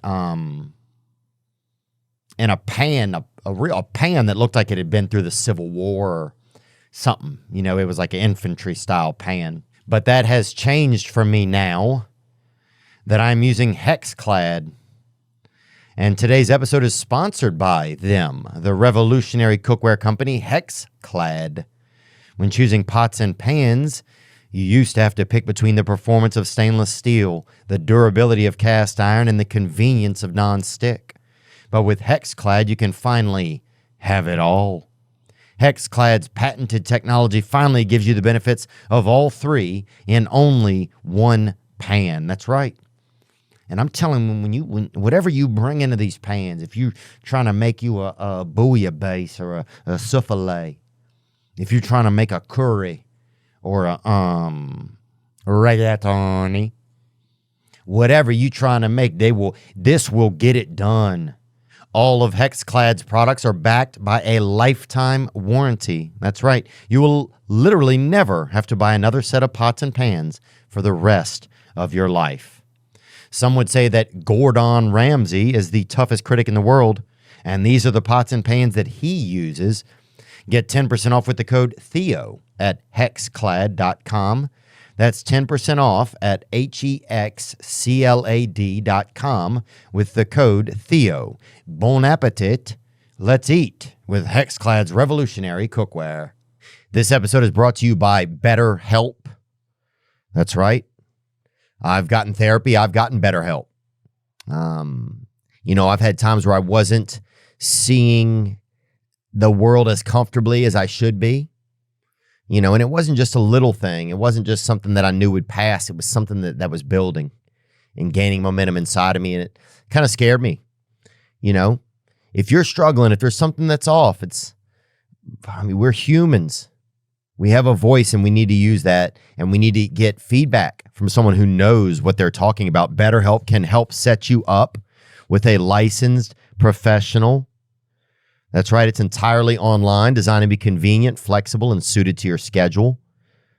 pan, a real pan that looked like it had been through the Civil War or something. It was like an infantry style pan. But that has changed for me now that I'm using Hexclad. And today's episode is sponsored by them, the revolutionary cookware company Hexclad. When choosing pots and pans, you used to have to pick between the performance of stainless steel, the durability of cast iron, and the convenience of nonstick. But with Hexclad, you can finally have it all. Hexclad's patented technology finally gives you the benefits of all three in only one pan. That's right. And I'm telling you, whatever you bring into these pans, if you're trying to make you a bouillabaisse or a souffle, if you're trying to make a curry or a rigatoni, whatever you're trying to make, this will get it done. All of Hexclad's products are backed by a lifetime warranty. That's right. You will literally never have to buy another set of pots and pans for the rest of your life. Some would say that Gordon Ramsay is the toughest critic in the world, and these are the pots and pans that he uses. Get 10% off with the code Theo at hexclad.com. That's 10% off at hexclad.com with the code Theo. Bon appetit. Let's eat with Hexclad's revolutionary cookware. This episode is brought to you by BetterHelp. That's right. I've gotten therapy. I've gotten BetterHelp. I've had times where I wasn't seeing the world as comfortably as I should be. And it wasn't just a little thing. It wasn't just something that I knew would pass. It was something that was building and gaining momentum inside of me. And it kind of scared me. If you're struggling, if there's something that's off, we're humans. We have a voice and we need to use that. And we need to get feedback from someone who knows what they're talking about. BetterHelp can help set you up with a licensed professional. That's right. It's entirely online, designed to be convenient, flexible, and suited to your schedule.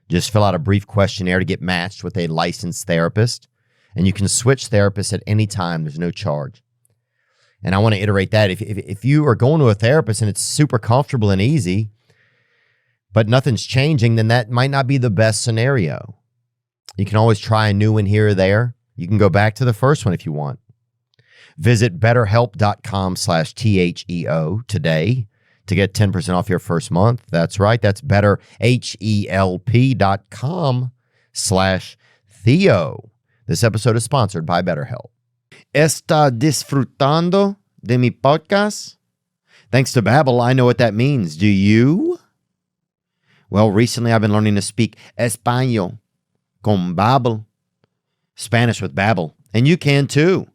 Just fill out a brief questionnaire to get matched with a licensed therapist. And you can switch therapists at any time. There's no charge. And I want to iterate that. If you are going to a therapist and it's super comfortable and easy, but nothing's changing, then that might not be the best scenario. You can always try a new one here or there. You can go back to the first one if you want. Visit betterhelp.com/THEO today to get 10% off your first month. That's right. That's betterhelp.com/Theo. This episode is sponsored by BetterHelp. ¿Está disfrutando de mi podcast? Thanks to Babbel, I know what that means. Do you? Well, recently I've been learning to speak Español con Babbel, Spanish with Babbel, and you can too.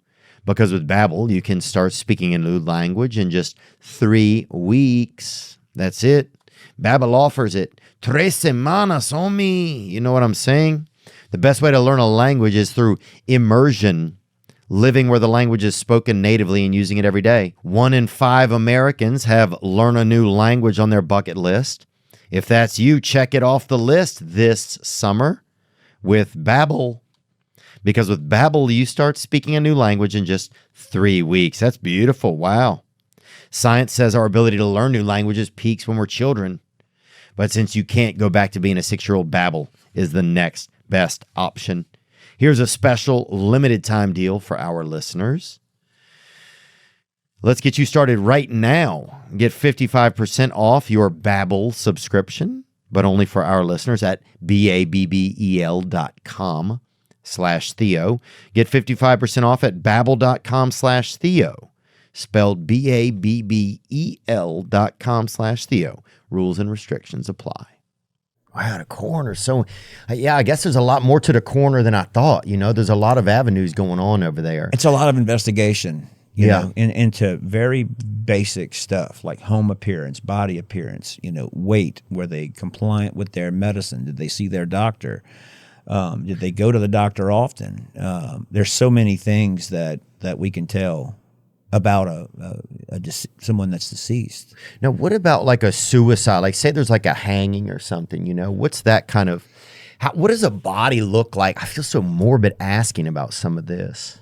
Because with Babbel, you can start speaking a new language in just 3 weeks. That's it. Babbel offers it. 3 semanas, homie. You know what I'm saying? The best way to learn a language is through immersion, living where the language is spoken natively and using it every day. 1 in 5 Americans have learn a new language on their bucket list. If that's you, check it off the list this summer with Babbel. Because with Babbel, you start speaking a new language in just 3 weeks. That's beautiful. Wow. Science says our ability to learn new languages peaks when we're children. But since you can't go back to being a 6-year-old, Babbel is the next best option. Here's a special limited time deal for our listeners. Let's get you started right now. Get 55% off your Babbel subscription, but only for our listeners at babbel.com/Theo. Get 55% off at babbel.com/Theo. Spelled babbel.com/Theo. Rules and restrictions apply. Wow, the coroner. So, yeah, I guess there's a lot more to the coroner than I thought. There's a lot of avenues going on over there. It's a lot of investigation, you know, into very basic stuff like home appearance, body appearance, weight. Were they compliant with their medicine? Did they see their doctor? Did they go to the doctor often? There's so many things that we can tell about someone that's deceased. Now, what about like a suicide? Like, say there's like a hanging or something. What's that kind of? What does a body look like? I feel so morbid asking about some of this.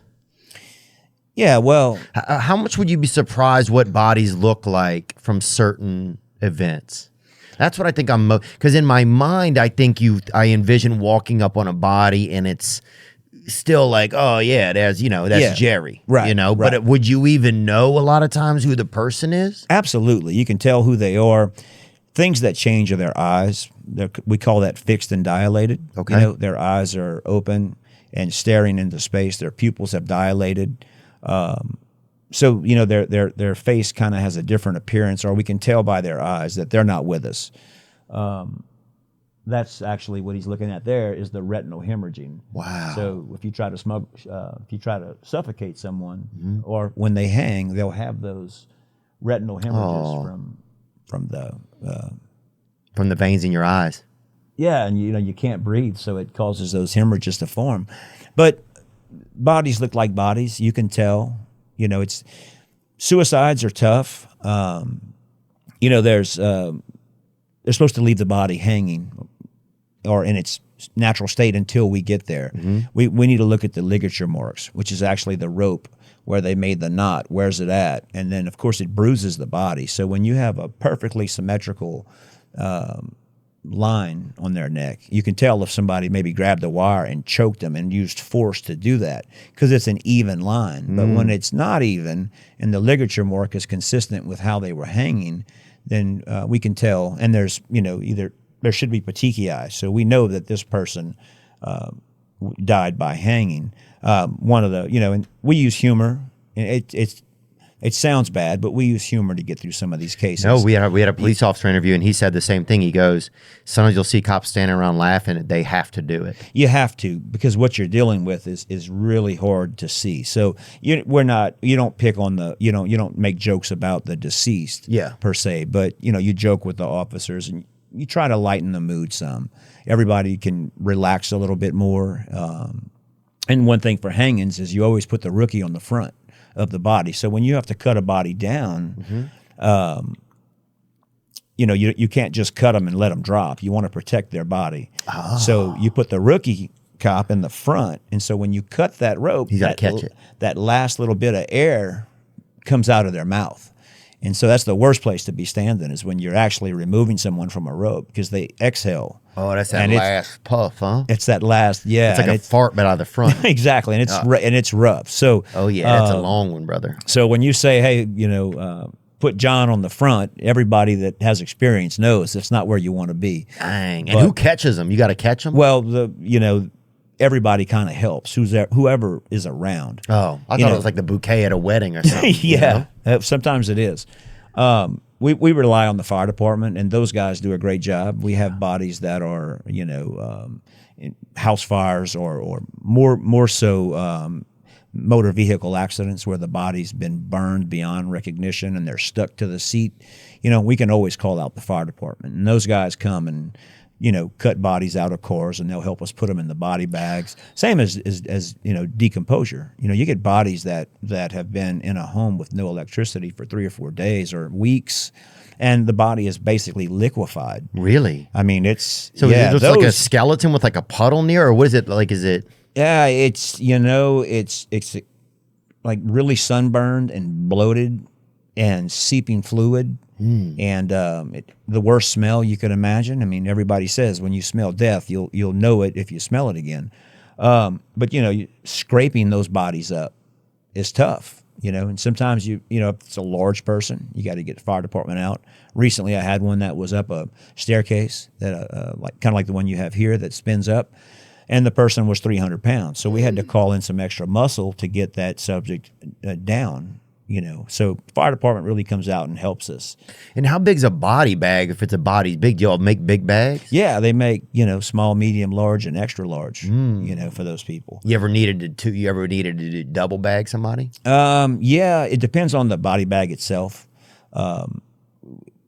Yeah, well, How much would you be surprised what bodies look like from certain events? That's what I think I'm because in my mind, I envision walking up on a body and it's still like, oh yeah, that's Jerry, right, right. But would you even know a lot of times who the person is? Absolutely. You can tell who they are. Things that change are their eyes. We call that fixed and dilated. Okay. Their eyes are open and staring into space. Their pupils have dilated. So their face kind of has a different appearance, or we can tell by their eyes that they're not with us. That's actually what he's looking at there is the retinal hemorrhaging. Wow. So if you try to suffocate someone, or when they hang, they'll have those retinal hemorrhages from the veins in your eyes. Yeah, and you can't breathe, so it causes those hemorrhages to form. But bodies look like bodies. You can tell. It's suicides are tough. They're supposed to leave the body hanging or in its natural state until we get there. We need to look at the ligature marks, which is actually the rope where they made the knot. Where's it at? And then, of course, it bruises the body. So when you have a perfectly symmetrical line on their neck, you can tell if somebody maybe grabbed the wire and choked them and used force to do that because it's an even line. But when it's not even and the ligature mark is consistent with how they were hanging, then we can tell. And there's, either there should be petechiae. So we know that this person died by hanging. One of the, and we use humor. It sounds bad, but we use humor to get through some of these cases. No, we had a police officer interview, and he said the same thing. He goes, sometimes you'll see cops standing around laughing, and they have to do it. You have to, because what you're dealing with is really hard to see. So you don't pick on you don't make jokes about the deceased, per se, but you joke with the officers and you try to lighten the mood some. Everybody can relax a little bit more. And one thing for hangings is you always put the rookie on the front of the body. So when you have to cut a body down, you can't just cut them and let them drop. You want to protect their body. So you put the rookie cop in the front, and so when you cut that rope, you got to catch it. That last little bit of air comes out of their mouth. And so that's the worst place to be standing is when you're actually removing someone from a rope because they exhale. Oh, that's that last puff, huh? It's that last, yeah. It's like a fart, but out of the front. Exactly, and it's rough. So, that's a long one, brother. So when you say, hey, put John on the front, everybody that has experience knows that's not where you want to be. Dang, and who catches them? You got to catch them. Well, everybody kind of helps. Whoever is around. Oh, I thought it was like the bouquet at a wedding or something. Yeah, sometimes it is. We rely on the fire department, and those guys do a great job. We have bodies that are, in house fires or more so motor vehicle accidents where the body's been burned beyond recognition and they're stuck to the seat. We can always call out the fire department, and those guys come and cut bodies out of cars, and they'll help us put them in the body bags. Same as decomposure. You get bodies that have been in a home with no electricity for 3 or 4 days or weeks, and the body is basically liquefied. Really? I mean, it's like a skeleton with like a puddle near, or what is it like? Is it? Yeah, it's like really sunburned and bloated and seeping fluid. And the worst smell you could imagine. I mean, everybody says when you smell death, you'll know it if you smell it again. But scraping those bodies up is tough. And sometimes if it's a large person, you got to get the fire department out. Recently, I had one that was up a staircase that kind of like the one you have here that spins up, and the person was 300 pounds. So we had to call in some extra muscle to get that subject down. So fire department really comes out and helps us. And how big's a body bag? If it's a body big, do y'all make big bags? Yeah, they make small, medium, large, and extra large. For those people. You ever needed to double bag somebody? Yeah, it depends on the body bag itself.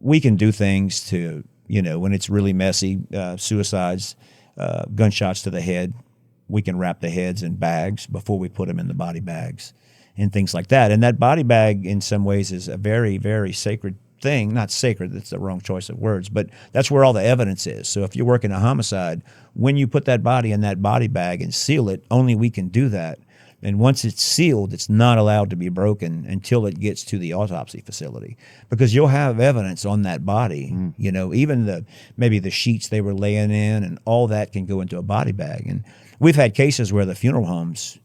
We can do things to when it's really messy, suicides, gunshots to the head. We can wrap the heads in bags before we put them in the body bags. And things like that. And that body bag, in some ways, is a very, very sacred thing, not sacred, that's the wrong choice of words, but that's where all the evidence is. So if you're working a homicide, when you put that body in that body bag and seal it, only we can do that. And once it's sealed, it's not allowed to be broken until it gets to the autopsy facility, because you'll have evidence on that body. You know, even maybe the sheets they were laying in and all that can go into a body bag. And we've had cases where the funeral homes,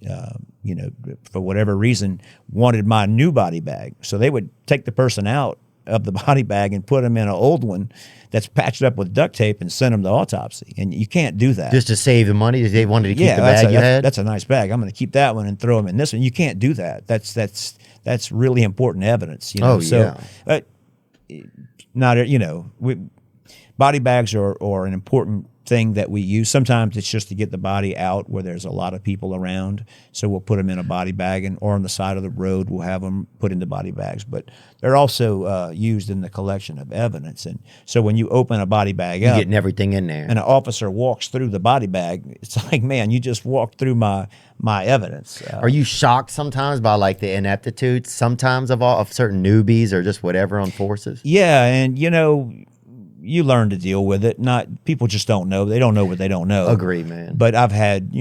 you know, for whatever reason, wanted my new body bag. So they would take the person out of the body bag and put them in an old one that's patched up with duct tape and send them to autopsy. And you can't do that. Just to save the money? They wanted to keep the bag you had? That's a nice bag. I'm going to keep that one and throw them in this one. You can't do that. That's really important evidence. You know? Oh, yeah. So, not, you know, body bags are an important thing that we use. Sometimes it's just to get the body out where there's a lot of people around. So we'll put them in a body bag, or on the side of the road, we'll have them put into body bags. But they're also used in the collection of evidence. And so when you open a body bag up, You're getting everything in there. and an officer walks through the body bag, it's like, man, you just walked through my evidence. Are you shocked sometimes by like the ineptitude sometimes of certain newbies or just whatever on forces? Yeah, and you know, you learn to deal with it. Not people just don't know. They don't know what they don't know. Agree, man. But I've had.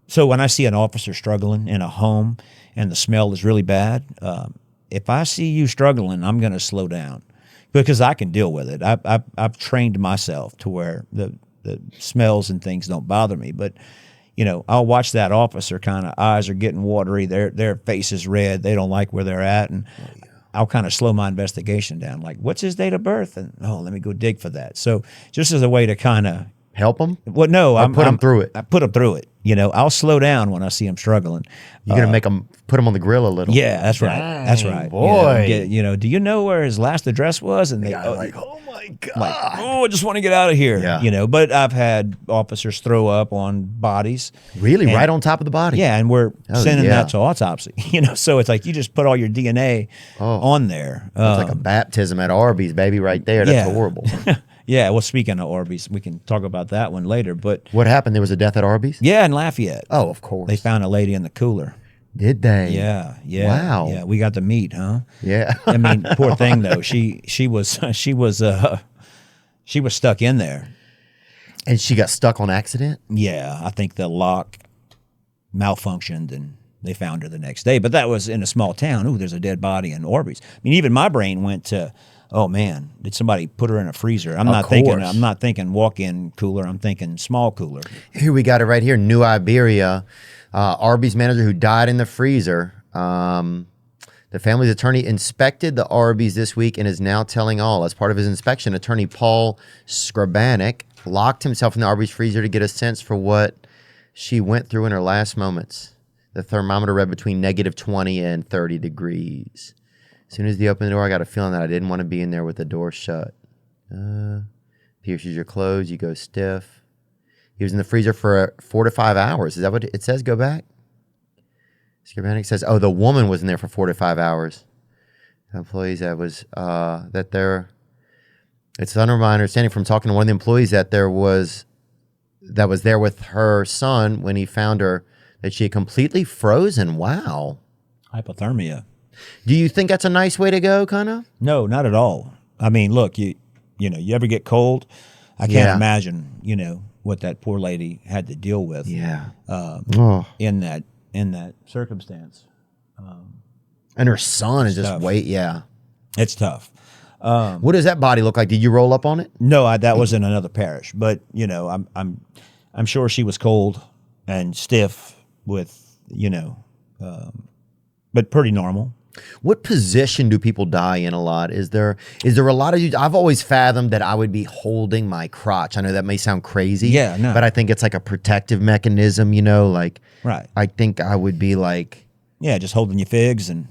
So when I see an officer struggling in a home and the smell is really bad, if I see you struggling, I'm going to slow down because I can deal with it. I've trained myself to where the smells and things don't bother me. But you know, I'll watch that officer kind of eyes are getting watery. Their face is red. They don't like where they're at, and I'll kind of slow my investigation down. Like, what's his date of birth? And let me go dig for that. So just as a way to kind of help them. Well, no, I put them through it. I put them through it. You know, I'll slow down when I see them struggling. You're gonna make them put them on the grill a little. Yeah, that's right. That's right. Boy, you know, do you know where his last address was? And they like, oh my god, like, I just want to get out of here. Yeah. You know, but I've had officers throw up on bodies. Really, right on top of the body. Yeah, and we're sending yeah. that to autopsy. You know, so it's like you just put all your DNA on there. It's like a baptism at Arby's, baby, right there. That's Yeah. horrible. Yeah, well, speaking of Arby's, we can talk about that one later. But What happened? There was a death at Arby's? yeah, in Lafayette. Oh, of course. They found a lady in the cooler. Did they? Yeah. Wow. Yeah, we got to meet, huh? Yeah. I mean, poor thing though. She was stuck in there. And she got stuck on accident? Yeah, I think the lock malfunctioned and they found her the next day. But that was in a small town. Ooh, there's a dead body in Arby's. I mean, even my brain went to, oh man, did somebody put her in a freezer? I'm not thinking walk-in cooler. I'm thinking small cooler. Here we got it right here. New Iberia. Arby's manager who died in the freezer. The family's attorney inspected the Arby's this week and is now telling all. As part of his inspection, attorney Paul Skrabanek locked himself in the Arby's freezer to get a sense for what she went through in her last moments. The thermometer read between -20 and 30 degrees. As soon as they opened the door, I got a feeling that I didn't want to be in there with the door shut. Pierces your clothes, you go stiff. He was in the freezer for 4 to 5 hours. Is that what it says? Go back. Skrabanek says, the woman was in there for 4 to 5 hours. The employees it's under my understanding from talking to one of the employees that was there with her son when he found her that she had completely frozen. Wow. Hypothermia. Do you think that's a nice way to go, kind of? No, not at all. I mean, look, you ever get cold? I can't imagine, what that poor lady had to deal with. Yeah. In that circumstance. And her son is just tough. It's tough. What does that body look like? Did you roll up on it? No, that was in another parish. But I'm sure she was cold and stiff with but pretty normal. What position do people die in a lot? Is there a lot of? I've always fathomed that I would be holding my crotch. I know that may sound crazy. Yeah, no. But I think it's like a protective mechanism. Like right. I think I would be like just holding your figs and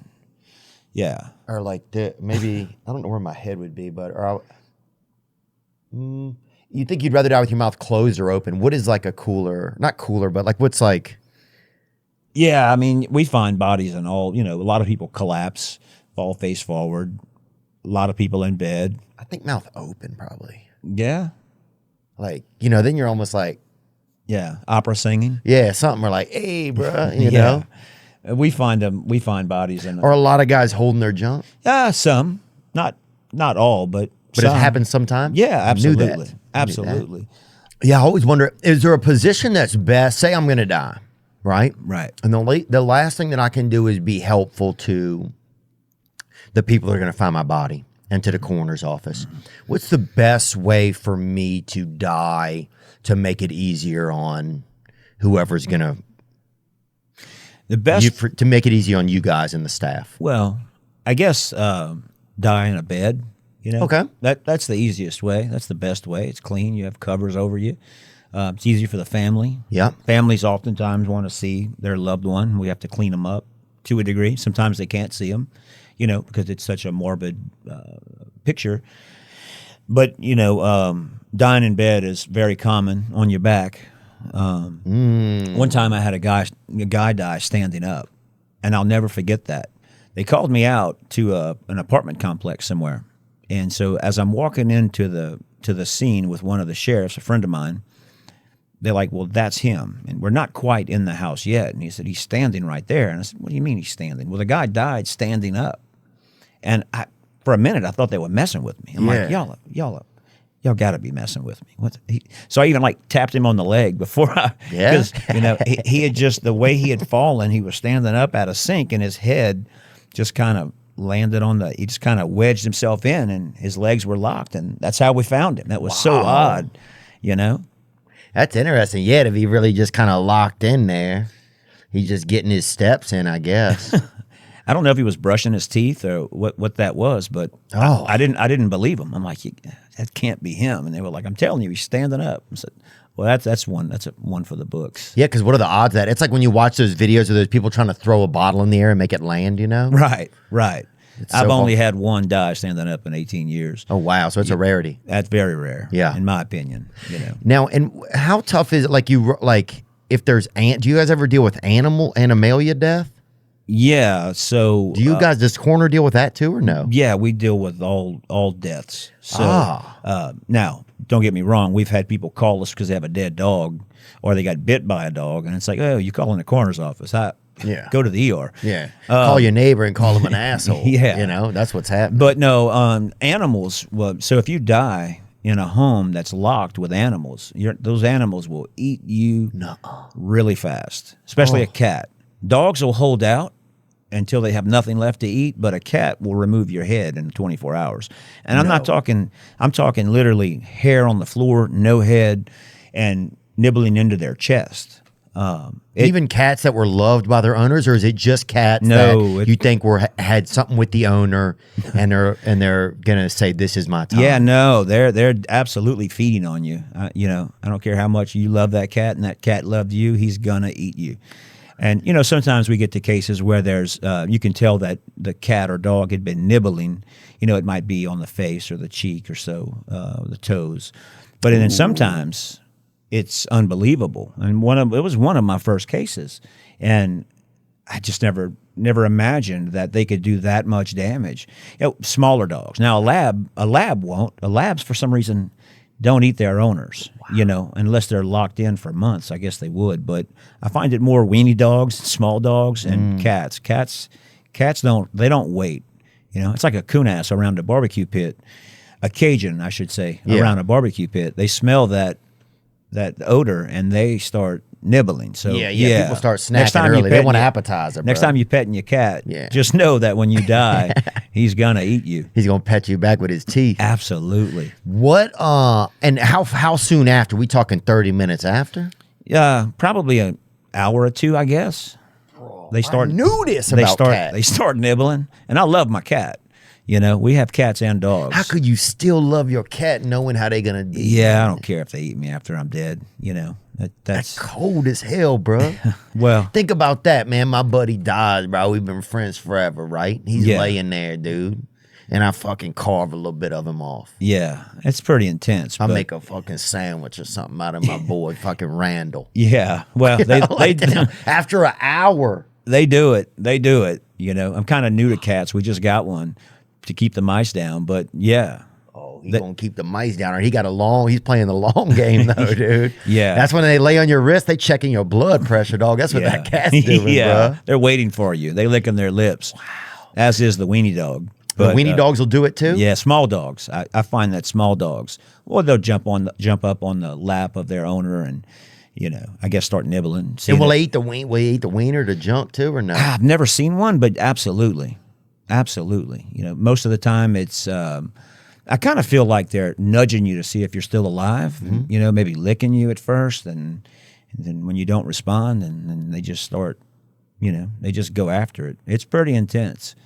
or like maybe I don't know where my head would be, but you think you'd rather die with your mouth closed or open? What is like a cooler? Not cooler, but like what's like. Yeah, I mean, we find bodies and all, a lot of people collapse, fall face forward, a lot of people in bed. I think mouth open probably. Yeah. Like, then you're almost like. Yeah, opera singing. Yeah, something we're like, hey, bro, you know. We find bodies. Or a lot of guys holding their junk. Some. Not all, but But it happens sometimes? Yeah, I knew that. absolutely. Absolutely. Yeah, I always wonder, is there a position that's best? Say I'm going to die, right? Right. And the last thing that I can do is be helpful to the people that are going to find my body and to the coroner's office. What's the best way for me to die to make it easier on whoever's going to... The best... to make it easy on you guys and the staff? Well, I guess die in a bed. You know, Okay. That's the easiest way. That's the best way. It's clean. You have covers over you. It's easy for the family. Yeah. Families oftentimes want to see their loved one. We have to clean them up to a degree. Sometimes they can't see them, you know, because it's such a morbid picture. But, you know, dying in bed is very common on your back. One time I had a guy die standing up, and I'll never forget that. They called me out to an apartment complex somewhere. And so as I'm walking into the scene with one of the sheriffs, a friend of mine, they're like, well, that's him. And we're not quite in the house yet. And he said, he's standing right there. And I said, what do you mean he's standing? Well, the guy died standing up. And for a minute, I thought they were messing with me. I'm like, y'all got to be messing with me. So I even like tapped him on the leg before because, you know, he had just, the way he had fallen, he was standing up at a sink and his head just kind of landed he just kind of wedged himself in and his legs were locked, and that's how we found him. That was so odd, you know? That's interesting. Yeah, to be really just kind of locked in there. He's just getting his steps in, I guess. I don't know if he was brushing his teeth or what that was, but I didn't believe him. I'm like, that can't be him. And they were like, I'm telling you, he's standing up. I said, well, that's one for the books. Yeah, because what are the odds of that? It's like when you watch those videos of those people trying to throw a bottle in the air and make it land, you know? Right. I've only hard. had one die standing up in 18 years. Oh, wow. So it's a rarity. That's very rare. Yeah. In my opinion, you know. Now, and how tough is it? If there's do you guys ever deal with animalia death? Yeah. So do you guys, does coroner deal with that too, or no? Yeah, we deal with all deaths. So now, don't get me wrong. We've had people call us because they have a dead dog or they got bit by a dog, and it's like, oh, you call in the coroner's office. Go to the ER. Yeah. Call your neighbor and call him an asshole. Yeah. You know, that's what's happening. But no, animals. Well, so if you die in a home that's locked with animals, those animals will eat you really fast, especially a cat. Dogs will hold out until they have nothing left to eat, but a cat will remove your head in 24 hours. And I'm talking literally hair on the floor, no head, and nibbling into their chest. Even cats that were loved by their owners, or is it just cats that you think had something with the owner and they're gonna say, this is my time? Yeah, no, they're absolutely feeding on you. You know, I don't care how much you love that cat and that cat loved you, he's gonna eat you. And you know, sometimes we get to cases where there's you can tell that the cat or dog had been nibbling. You know, it might be on the face or the cheek or so, the toes. But then sometimes it's unbelievable. And it was one of my first cases, and I just never imagined that they could do that much damage. You know, smaller dogs. Now a lab won't. A labs for some reason don't eat their owners. Wow. You know, unless they're locked in for months. I guess they would, but I find it more weenie dogs, small dogs, and cats. Cats don't wait. You know, it's like a coon ass around a barbecue pit, a Cajun, I should say, around a barbecue pit. They smell that odor and they start nibbling. So yeah, people start snacking early. They want an appetizer. Next time you're petting your cat, just know that when you die, he's gonna eat you. He's gonna pet you back with his teeth. Absolutely. What? And how soon after? We talking 30 minutes after? Yeah, probably an hour or two, I guess. I knew this about cats. They start nibbling, and I love my cat. You know, we have cats and dogs. How could you still love your cat knowing how they're gonna do? Yeah, I don't care if they eat me after I'm dead. You know, that's cold as hell, bro. Well, think about that, man. My buddy died, bro. We've been friends forever, right? He's laying there, dude, and I fucking carve a little bit of him off. Yeah, it's pretty intense. I make a fucking sandwich or something out of my boy, fucking Randall. Yeah, well, they after an hour. They do it. You know, I'm kind of new to cats. We just got one to keep the mice down, but yeah. Oh, he's gonna keep the mice down, or he's playing the long game though, dude. Yeah. That's when they lay on your wrist, they checking your blood pressure, dog. That's what that cat's doing, bro. They're waiting for you. They licking their lips. Wow. As is the weenie dog. The weenie dogs will do it too? Yeah, small dogs. I find that small dogs, well, they'll jump up on the lap of their owner and, I guess start nibbling. And will they eat the wiener to jump too, or no? I've never seen one, but absolutely. Absolutely. Most of the time it's, I kind of feel like they're nudging you to see if you're still alive, maybe licking you at first, and then when you don't respond, and then they just start, they just go after it. It's pretty intense.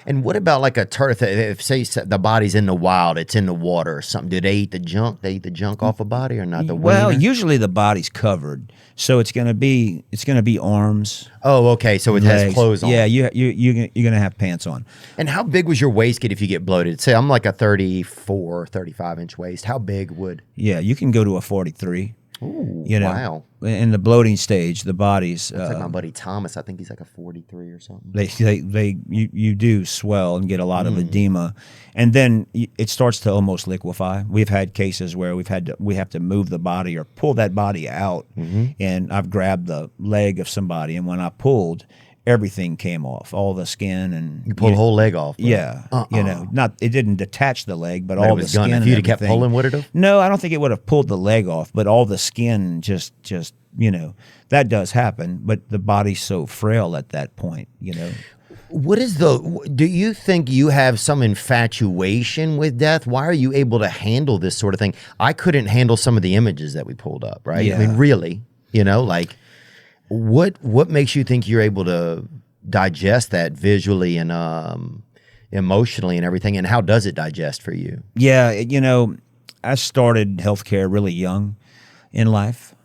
And what about like a turtle? If say the body's in the wild, it's in the water or something, do they eat the junk? They eat the junk off a body or not? Well, usually the body's covered, so it's gonna be arms. Oh, okay. So it legs. Has clothes on. Yeah, you're gonna have pants on. And how big was your waist get if you get bloated? Say I'm like a 34, 35-inch waist. How big would? Yeah, you can go to a 43. Ooh, wow. In the bloating stage, the body's it's like my buddy Thomas. I think he's like a 43 or something. You do swell and get a lot of edema, and then it starts to almost liquefy. We've had cases where we have to move the body or pull that body out, and I've grabbed the leg of somebody, and when I pulled, everything came off, all the skin, and you pulled the whole leg off. Bro. Yeah, it didn't detach the leg, but all the skin. If you'd have kept pulling, would it have? No, I don't think it would have pulled the leg off, but all the skin just that does happen. But the body's so frail at that point, What is do you think you have some infatuation with death? Why are you able to handle this sort of thing? I couldn't handle some of the images that we pulled up, right? Yeah. I mean, really, like. What makes you think you're able to digest that visually and emotionally and everything, and how does it digest for you? Yeah, I started healthcare really young in life,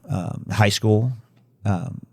high school.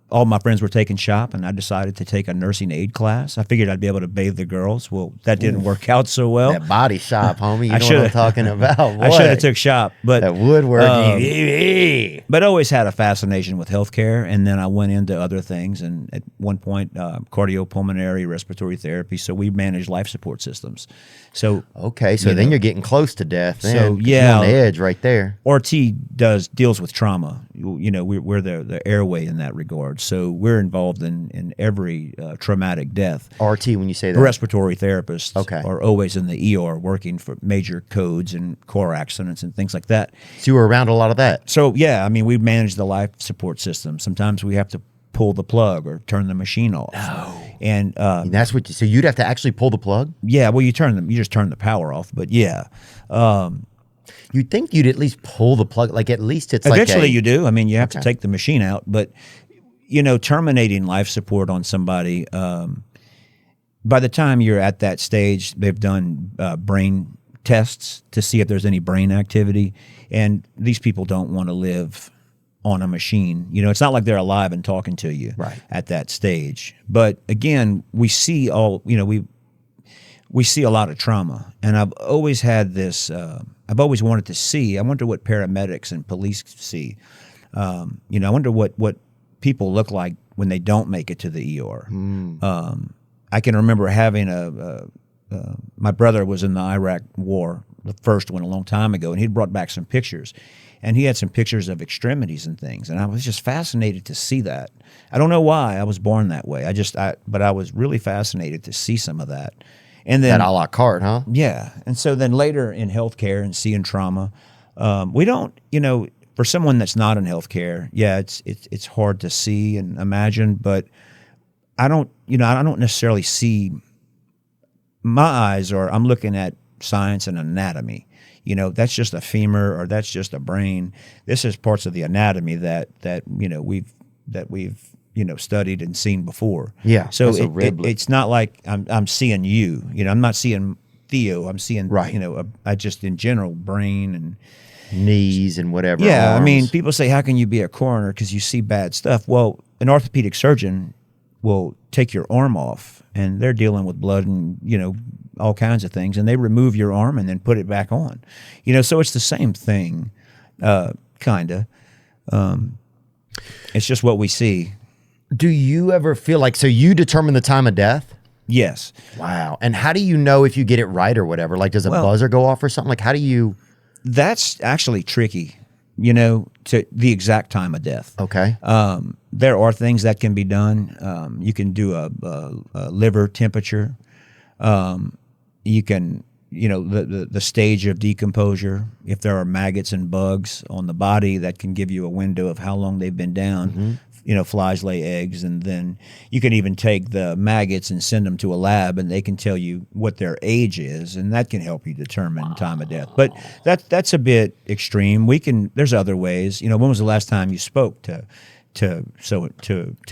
All my friends were taking shop, and I decided to take a nursing aid class. I figured I'd be able to bathe the girls. Well, that didn't work out so well. That body shop, homie. You know what I'm talking about. Boy. I should have took shop, but that woodworking. But I always had a fascination with healthcare, and then I went into other things. And at one point, cardiopulmonary respiratory therapy. So we manage life support systems. So okay, so then you're getting close to death. Then, so yeah, you're on the edge right there. RT deals with trauma. We're the airway in that regard. So we're involved in every traumatic death. RT, when you say that? Respiratory therapists are always in the ER working for major codes and car accidents and things like that. So you were around a lot of that? So, yeah, I mean, we manage the life support system. Sometimes we have to pull the plug or turn the machine off. No. And that's what. So you'd have to actually pull the plug? Yeah, well, you just turn the power off. But, yeah. You'd think you'd at least pull the plug, like at least it's eventually you do. I mean, you have to take the machine out, but terminating life support on somebody, by the time you're at that stage, they've done brain tests to see if there's any brain activity, and these people don't want to live on a machine. It's not like they're alive and talking to you at that stage. But again, we see we see a lot of trauma, and I've always had this. I've always wanted to see. I wonder what paramedics and police see. I wonder what people look like when they don't make it to the ER. I can remember having my brother was in the Iraq War, the first one a long time ago, and he'd brought back some pictures, and he had some pictures of extremities and things, and I was just fascinated to see that. I don't know why I was born that way. But I was really fascinated to see some of that. And then that a la carte, huh? Yeah. And so then later in healthcare and seeing trauma, we don't, for someone that's not in healthcare, yeah, it's hard to see and imagine, but I don't necessarily see my eyes, or I'm looking at science and anatomy. That's just a femur or that's just a brain. This is parts of the anatomy that we've studied and seen before. Yeah. So it's not like I'm seeing you. I'm not seeing Theo. I'm seeing I just in general brain and knees and whatever. Yeah. arms. I mean, people say, how can you be a coroner because you see bad stuff? Well, an orthopedic surgeon will take your arm off, and they're dealing with blood and all kinds of things, and they remove your arm and then put it back on. So it's the same thing, kinda. It's just what we see. Do you ever feel like, so you determine the time of death? Yes. Wow. And how do you know if you get it right or whatever? Like, does a buzzer go off or something? Like, how do you? That's actually tricky, to the exact time of death. Okay. There are things that can be done. You can do a liver temperature. you can, the stage of decomposure. If there are maggots and bugs on the body, that can give you a window of how long they've been down. Flies lay eggs, and then you can even take the maggots and send them to a lab, and they can tell you what their age is, and that can help you determine time of death. But that's a bit extreme. There's other ways. When was the last time you spoke to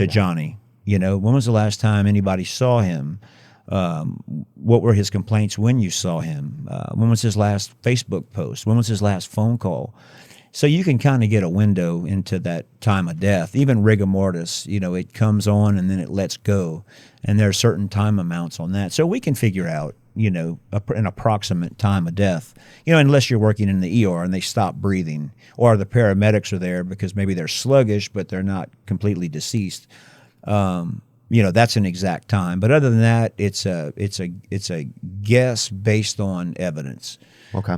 Johnny? When was the last time anybody saw him? What were his complaints when you saw him? When was his last Facebook post? When was his last phone call? So you can kind of get a window into that time of death. Even rigor mortis, it comes on and then it lets go. And there are certain time amounts on that. So we can figure out, an approximate time of death, unless you're working in the ER and they stop breathing, or the paramedics are there because maybe they're sluggish, but they're not completely deceased. That's an exact time. But other than that, it's a guess based on evidence. Okay.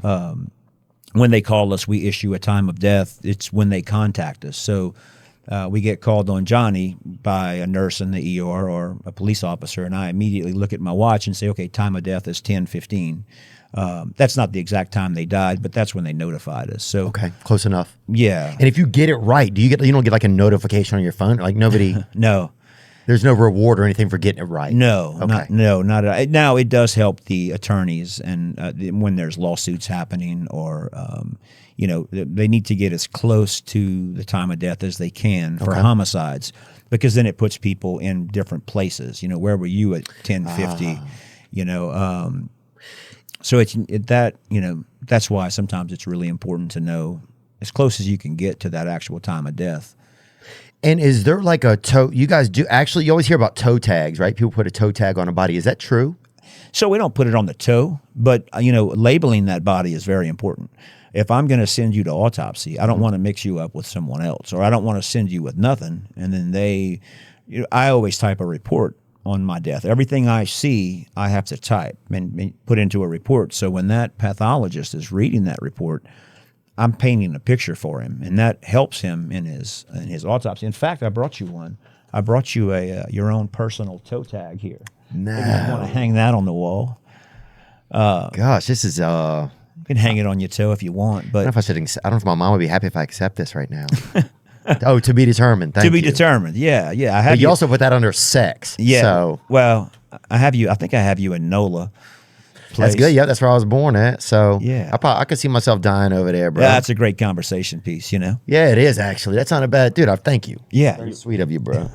When they call us, we issue a time of death. It's when they contact us. So we get called on Johnny by a nurse in the ER or a police officer, and I immediately look at my watch and say, okay, time of death is 10:15. That's not the exact time they died, but that's when they notified us. So okay, close enough. Yeah. And if you get it right, you don't get like a notification on your phone? Like nobody... No. There's no reward or anything for getting it right? No. Okay. Not at all. Now, it does help the attorneys, and when there's lawsuits happening, or they need to get as close to the time of death as they can for homicides, because then it puts people in different places. Where were you at 10:50? So that's why sometimes it's really important to know as close as you can get to that actual time of death. And is there like a toe? You guys do actually. You always hear about toe tags, right? People put a toe tag on a body. Is that true? So we don't put it on the toe, but labeling that body is very important. If I'm going to send you to autopsy, I don't want to mix you up with someone else, or I don't want to send you with nothing. And then I always type a report on my death. Everything I see, I have to type and put into a report. So when that pathologist is reading that report, I'm painting a picture for him, and that helps him in his autopsy. In fact, I brought you one. I brought you your own personal toe tag here. No. If you want to hang that on the wall. Gosh, this is... You can hang it on your toe if you want, but... I don't know if my mom would be happy if I accept this right now. Oh, to be determined. Thank you. To be determined, yeah. But you also put that under sex. Yeah. So. Well, I think I have you in NOLA. Place. That's good. Yeah, that's where I was born at. So yeah, I could see myself dying over there, bro. Yeah, that's a great conversation piece, Yeah, it is actually. That's not a bad dude. Thank you. Yeah, very sweet of you, bro.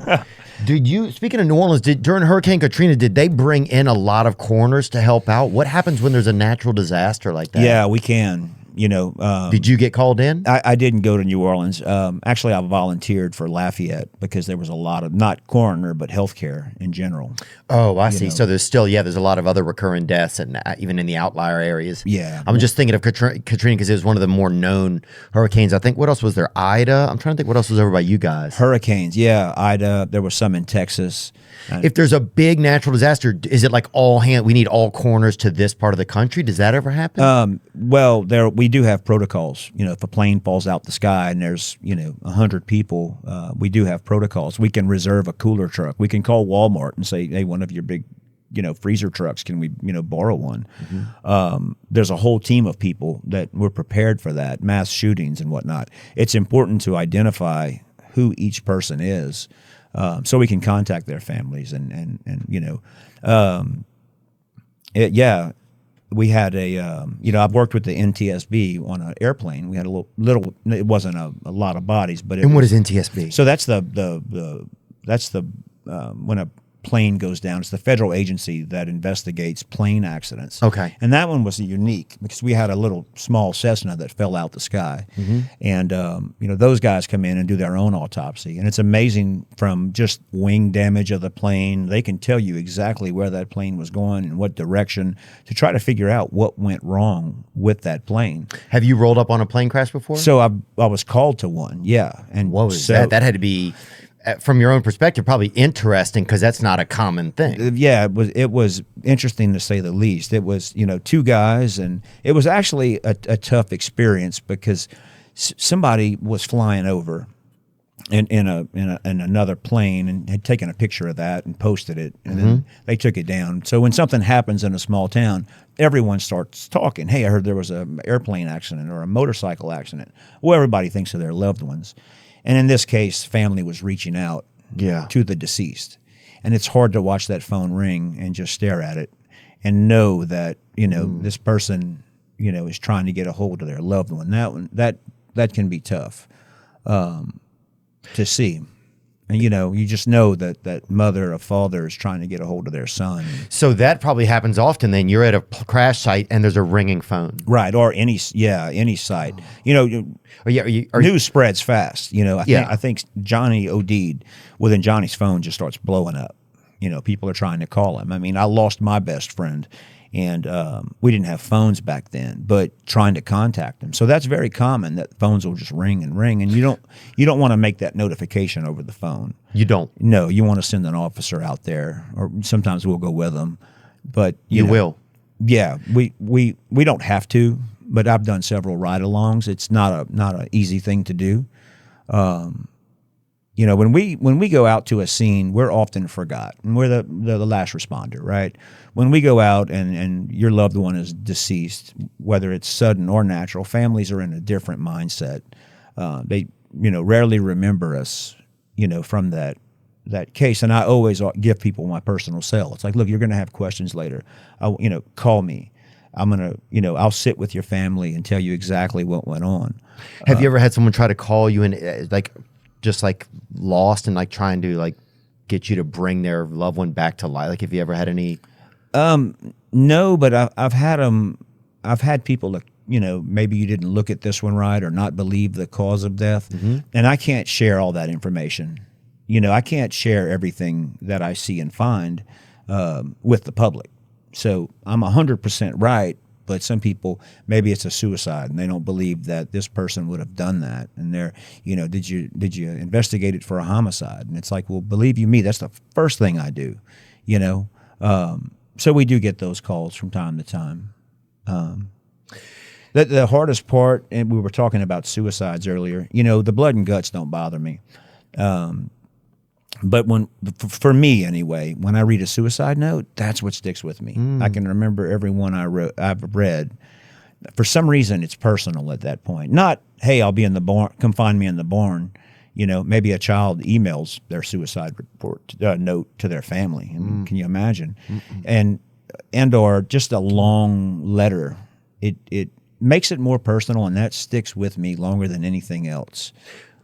Speaking of New Orleans, during Hurricane Katrina, did they bring in a lot of coroners to help out? What happens when there's a natural disaster like that? Yeah, we can. Did you get called in? I didn't go to New Orleans. Actually, I volunteered for Lafayette because there was a lot of, not coroner, but healthcare in general. Oh, I see. So there's a lot of other recurring deaths, and even in the outlier areas. Yeah. I'm just thinking of Katrina because it was one of the more known hurricanes. I think, what else was there? Ida? I'm trying to think what else was over by you guys. Hurricanes, yeah. Ida. There was some in Texas. If there's a big natural disaster, is it like we need all coroners to this part of the country? Does that ever happen? Well, we do have protocols. If a plane falls out the sky and there's 100 people, we do have protocols. We can reserve a cooler truck. We can call Walmart and say, hey, one of your big freezer trucks, can we borrow one? Mm-hmm. There's a whole team of people that we're prepared for that, mass shootings and whatnot. It's important to identify who each person is. So we can contact their families we had I've worked with the NTSB on an airplane. We had a little it wasn't a lot of bodies, but what is NTSB? So that's when a plane goes down. It's the federal agency that investigates plane accidents. Okay. And that one was unique because we had a little small Cessna that fell out the sky. Mm-hmm. And, those guys come in and do their own autopsy. And it's amazing, from just wing damage of the plane, they can tell you exactly where that plane was going and what direction to try to figure out what went wrong with that plane. Have you rolled up on a plane crash before? So I was called to one, yeah. And what was that? That had to be... from your own perspective, probably interesting because that's not a common thing. Yeah, it was interesting to say the least. It was, two guys, and it was actually a tough experience because somebody was flying over, in another plane and had taken a picture of that and posted it, and then they took it down. So when something happens in a small town, everyone starts talking. Hey, I heard there was an airplane accident or a motorcycle accident. Well, everybody thinks of their loved ones, and in this case, family was reaching out to the deceased, and it's hard to watch that phone ring and just stare at it and know that this person is trying to get a hold of their loved one. That can be tough. To see. And, you just know that mother or father is trying to get a hold of their son. So that probably happens often then. You're at a crash site and there's a ringing phone. Right, or any site. News spreads fast. I think Johnny OD'd. Well, then Johnny's phone just starts blowing up. People are trying to call him. I mean, I lost my best friend, and we didn't have phones back then, but trying to contact him. So that's very common, that phones will just ring and ring, and you don't want to make that notification over the phone. You don't? No, you want to send an officer out there, or sometimes we'll go with them. But you will? Yeah, we don't have to, but I've done several ride-alongs. It's not a easy thing to do. When we go out to a scene, we're often forgotten. We're the last responder, right? When we go out and your loved one is deceased, whether it's sudden or natural, families are in a different mindset. They rarely remember us, from that case. And I always give people my personal cell. It's like, look, you're going to have questions later. Call me. I'm going to, I'll sit with your family and tell you exactly what went on. Have you ever had someone try to call you and just lost and trying to get you to bring their loved one back to life? Have you ever had any? No, but I've had them. I've had people that maybe you didn't look at this one right or not believe the cause of death, and I can't share all that information. I can't share everything that I see and find with the public. So I'm 100% right. But some people, maybe it's a suicide, and they don't believe that this person would have done that. And they're, did you investigate it for a homicide? And it's like, well, believe you me, that's the first thing I do, So we do get those calls from time to time. The hardest part, and we were talking about suicides earlier, the blood and guts don't bother me. But for me anyway, when I read a suicide note, that's what sticks with me. I can remember every one I've read. For some reason, it's personal at that point. Not, hey, I'll be in the barn, come find me in the barn. Maybe a child emails their suicide report note to their family. Can you imagine? And or just a long letter. It makes it more personal, and that sticks with me longer than anything else.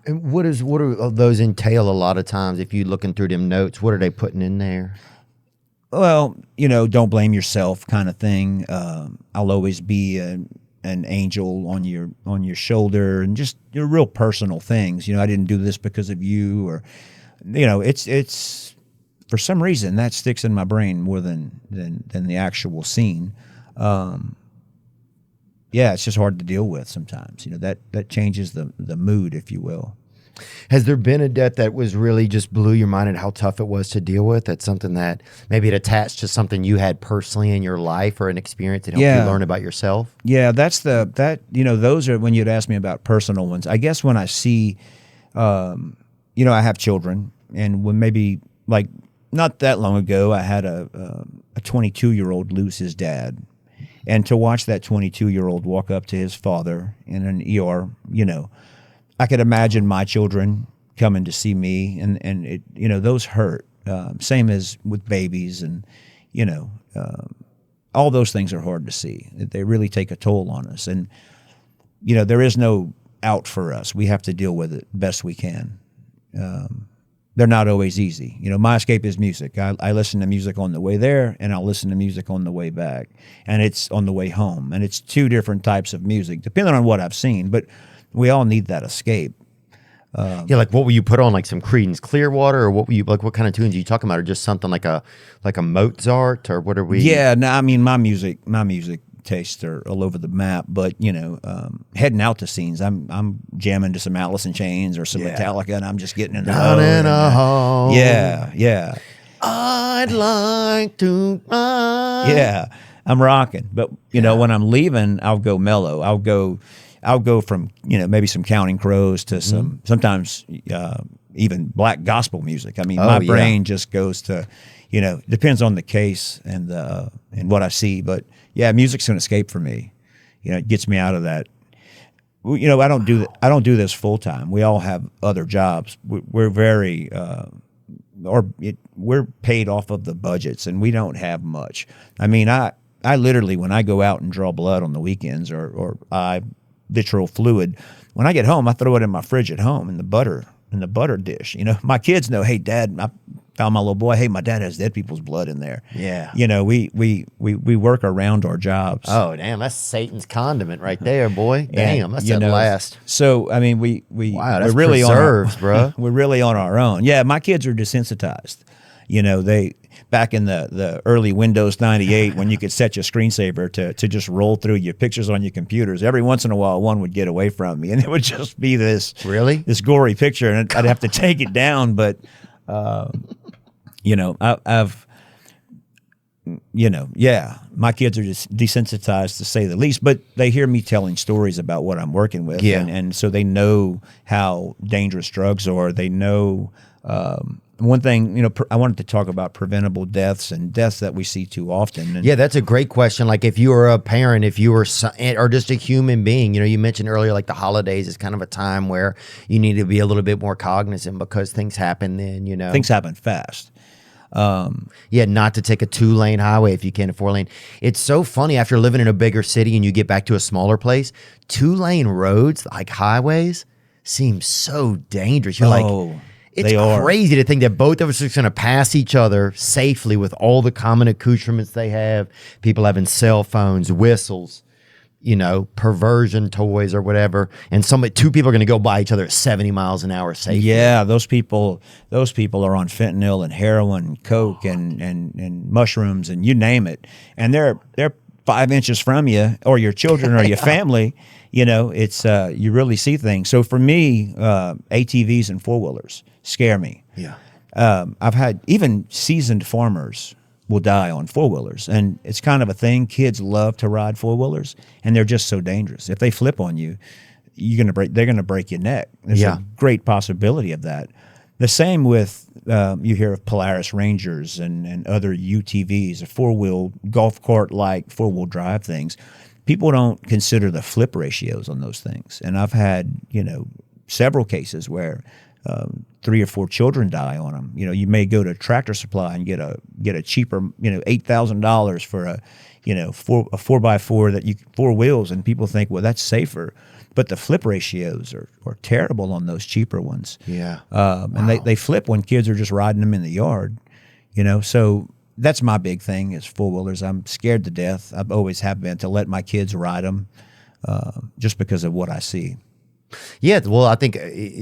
And what do those entail a lot of times? If you're looking through them notes, what are they putting in there? Well, don't blame yourself kind of thing. I'll always be an angel on your shoulder, and just real personal things. I didn't do this because of you, or it's for some reason that sticks in my brain more than the actual scene. Yeah, it's just hard to deal with sometimes. That changes the mood, if you will. Has there been a death that was really just blew your mind at how tough it was to deal with? That's something that maybe it attached to something you had personally in your life or an experience that helped you learn about yourself? Yeah, those are when you'd ask me about personal ones. I guess when I see, I have children, and when maybe not that long ago, I had a 22-year-old lose his dad. And to watch that 22-year-old walk up to his father in an ER, I could imagine my children coming to see me, and it, those hurt. Same as with babies, and all those things are hard to see. They really take a toll on us, and there is no out for us. We have to deal with it best we can. They're not always easy. My escape is music. I listen to music on the way there, and I'll listen to music on the way back, and it's on the way home. And it's two different types of music, depending on what I've seen. But we all need that escape. What will you put on, some Creedence Clearwater, or what will you what kind of tunes are you talking about, or just something like a Mozart, or what are we? Yeah, no, I mean my music tastes are all over the map, but heading out to scenes, I'm jamming to some Alice in Chains or some Metallica, and I'm just getting in the down in a hole. Yeah. I'd like to. Yeah, I'm rocking, but when I'm leaving, I'll go mellow. I'll go from, maybe some Counting Crows to some, sometimes even black gospel music. I mean, my brain just goes to, depends on the case and what I see. But yeah, music's an escape for me. It gets me out of that. I don't do this full time. We all have other jobs. We're very, we're paid off of the budgets, and we don't have much. I mean, I literally, when I go out and draw blood on the weekends or vitreal fluid, when I get home, I throw it in my fridge at home in the butter dish. My kids know, hey, Dad, I found my little boy. Hey, my dad has dead people's blood in there. Yeah. We work around our jobs. Oh, damn, that's Satan's condiment right there, boy. Damn, that's at last. So, I mean, wow, that's we're really preserves, bro. We're really on our own. Yeah, my kids are desensitized. They back in the early Windows 98 when you could set your screensaver to just roll through your pictures on your computers. Every once in a while, one would get away from me, and it would just be this gory picture, and I'd have to take it down. But my kids are just desensitized, to say the least, but they hear me telling stories about what I'm working with. And so they know how dangerous drugs are. They know, one thing, I wanted to talk about preventable deaths and deaths that we see too often. And that's a great question. Like, if you were a parent, if you were or just a human being, you mentioned earlier, like the holidays is kind of a time where you need to be a little bit more cognizant because things happen then, Things happen fast. Not to take a 2-lane highway if you can, a 4-lane. It's so funny, after living in a bigger city and you get back to a smaller place, 2-lane roads, like highways, seem so dangerous. You're like, it's crazy to think that both of us are going to pass each other safely with all the common accoutrements they have. People having cell phones, whistles, perversion toys or whatever, and two people are going to go by each other at 70 miles an hour safely. Yeah, those people are on fentanyl and heroin and coke and mushrooms and you name it, and they're 5 inches from you or your children or your family. It's you really see things. So for me, ATVs and 4-wheelers scare me. Yeah, I've had even seasoned farmers will die on 4-wheelers, and it's kind of a thing. Kids love to ride 4-wheelers, and they're just so dangerous. If they flip on you, they're gonna break your neck. There's a great possibility of that. The same with you hear of Polaris Rangers and other UTVs, 4-wheel golf cart like 4-wheel drive things. People don't consider the flip ratios on those things, and I've had several cases where 3 or 4 children die on them. You may go to Tractor Supply and get a cheaper, $8,000 for a 4x4 that 4 wheels, and people think, well, that's safer, but the flip ratios are terrible on those cheaper ones. Yeah, and they flip when kids are just riding them in the yard. So that's my big thing is 4-wheelers. I'm scared to death. I've always have been, to let my kids ride them, just because of what I see. Yeah, well, I think,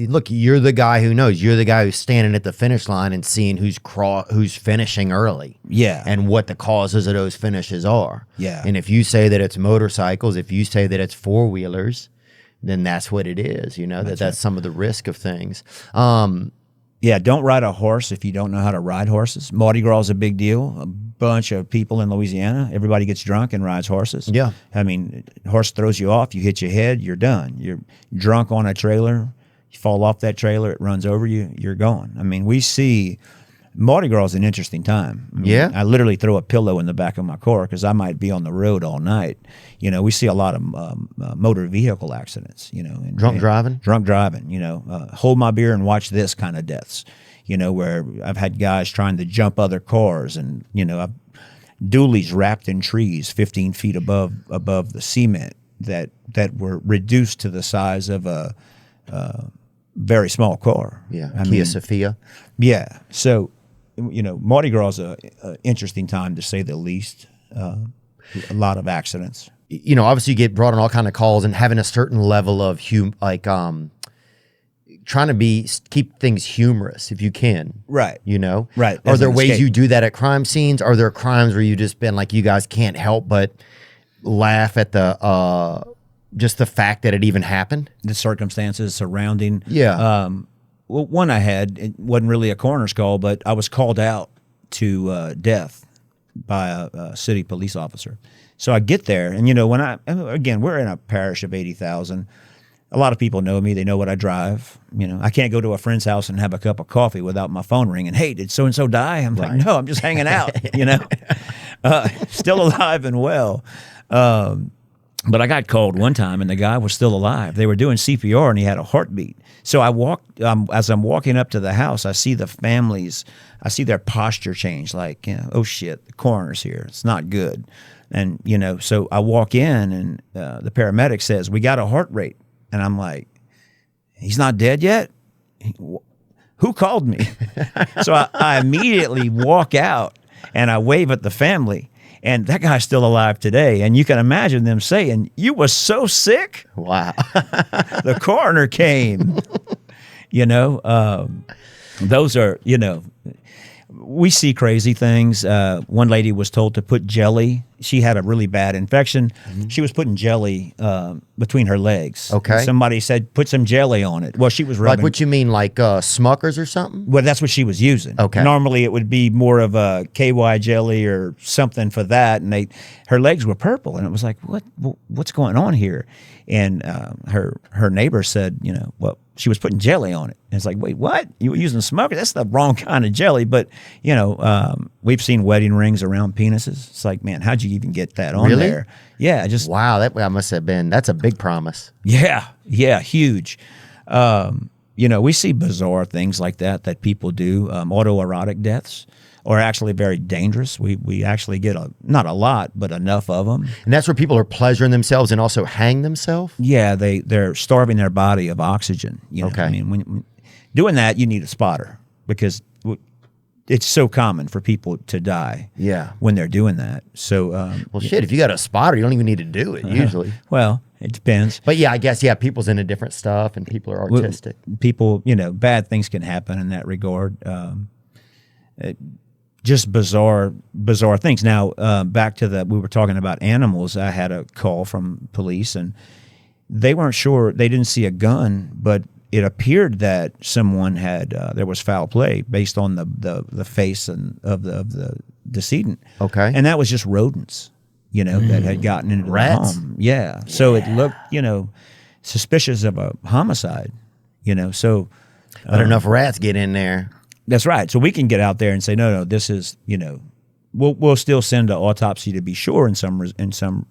look, you're the guy who knows. You're the guy who's standing at the finish line and seeing who's finishing early. Yeah. And what the causes of those finishes are. Yeah. And if you say that it's motorcycles, if you say that it's 4-wheelers, then that's what it is, that's some of the risk of things. Yeah, don't ride a horse if you don't know how to ride horses. Mardi Gras is a big deal. A bunch of people in Louisiana, everybody gets drunk and rides horses. Yeah. I mean, horse throws you off, you hit your head, you're done. You're drunk on a trailer, you fall off that trailer, it runs over you, you're gone. I mean, we see Mardi Gras is an interesting time. I mean, I literally throw a pillow in the back of my car because I might be on the road all night. We see a lot of motor vehicle accidents. Drunk driving, hold my beer and watch this kind of deaths. Where I've had guys trying to jump other cars, and dualies wrapped in trees 15 feet above the cement that were reduced to the size of a very small car. Yeah, Kia Sophia. Yeah, so. Mardi Gras is an interesting time, to say the least. A lot of accidents. Obviously you get brought on all kind of calls, and having a certain level of trying to keep things humorous if you can. Right. Right. Are there ways you do that at crime scenes? Are there crimes where you just been like, you guys can't help but laugh at the just the fact that it even happened? The circumstances surrounding. Yeah. Well, one I had, it wasn't really a coroner's call, but I was called out to death by a city police officer. So I get there, and again, we're in a parish of 80,000. A lot of people know me. They know what I drive. I can't go to a friend's house and have a cup of coffee without my phone ringing. Hey, did so-and-so die? I'm like, no, I'm just hanging out, still alive and well. But I got called one time, and the guy was still alive. They were doing CPR, and he had a heartbeat. So I walked, as I'm walking up to the house, I see the families, I see their posture change, like, oh shit, the coroner's here. It's not good. And, so I walk in, and the paramedic says, we got a heart rate. And I'm like, he's not dead yet? Who called me? So I immediately walk out, and I wave at the family. And that guy's still alive today. And you can imagine them saying, you were so sick. Wow. The coroner came. Those are, we see crazy things. One lady was told to put jelly. She had a really bad infection. Mm-hmm. She was putting jelly between her legs. Okay. Somebody said, put some jelly on it. Well, she was rubbing. Like what you mean, like Smuckers or something? Well, that's what she was using. Okay. Normally it would be more of a KY jelly or something for that. And her legs were purple. And it was like, what's going on here? And her neighbor said, well, she was putting jelly on it. And it's like, wait, what? You were using Smuckers? That's the wrong kind of jelly. But, we've seen wedding rings around penises. It's like, man, how'd you even get that on there? Yeah, just wow. That must have been. That's a big promise. Yeah, huge. We see bizarre things like that people do. Autoerotic deaths are actually very dangerous. We actually get not a lot, but enough of them. And that's where people are pleasuring themselves and also hang themselves? Yeah, they're starving their body of oxygen. Okay. I mean, when doing that, you need a spotter because it's so common for people to die when they're doing that. So, well, shit, if you got a spotter, you don't even need to do it usually. Well, it depends. But yeah, I guess, people's into different stuff and people are artistic. People, bad things can happen in that regard. Just bizarre things. Now, back to we were talking about animals. I had a call from police, and they weren't sure. They didn't see a gun, but it appeared that someone had there was foul play based on the face and of the decedent. Okay, and that was just rodents, that had gotten into rats. The home. Yeah, so it looked, suspicious of a homicide. So but enough rats get in there. That's right. So we can get out there and say, no, this is, we'll still send an autopsy to be sure in some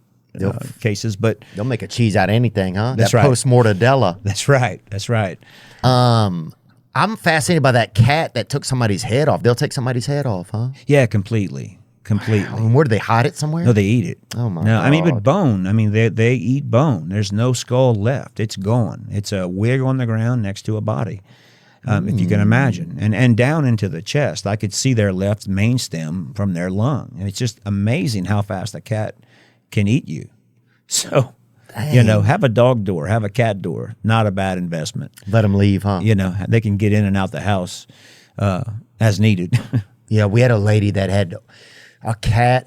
cases, but they'll make a cheese out of anything, huh? That's that right. Post-mortadella. That's right. I'm fascinated by that cat that took somebody's head off. They'll take somebody's head off, huh? Yeah, completely. Wow. And where do they hide it somewhere? No, they eat it. Oh my God. I mean, but but bone. I mean, they eat bone. There's no skull left. It's gone. It's a wig on the ground next to a body. If you can imagine, and down into the chest, I could see their left main stem from their lung, and it's just amazing how fast a cat can eat you. So, have a dog door, have a cat door, not a bad investment. Let them leave, huh? They can get in and out the house as needed. Yeah, we had a lady that had a cat,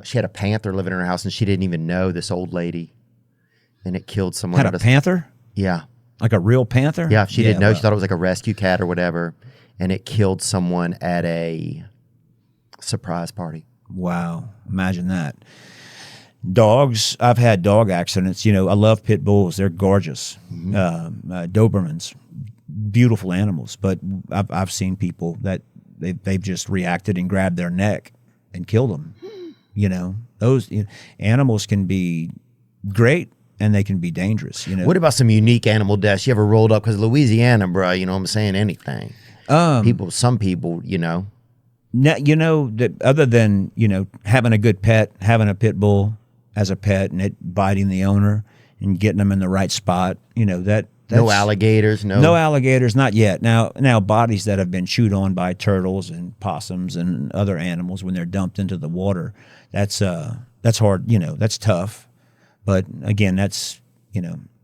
she had a panther living in her house, and she didn't even know, this old lady, and it killed someone. Had a panther? Yeah. Like a real panther? Yeah, she didn't know. She thought it was like a rescue cat or whatever, and it killed someone at a surprise party. Wow. Imagine that. Dogs, I've had dog accidents. I love pit bulls. They're gorgeous. Mm-hmm. Dobermans, beautiful animals. But I've seen people that they've just reacted and grabbed their neck and killed them. Those animals can be great. And they can be dangerous, What about some unique animal deaths you ever rolled up? Because Louisiana, bro, you know what I'm saying? Anything. Some people, that other than, having a good pet, having a pit bull as a pet and it biting the owner and getting them in the right spot, that's... No alligators, No alligators, not yet. Now bodies that have been chewed on by turtles and possums and other animals when they're dumped into the water, that's hard, that's tough. But again, that's,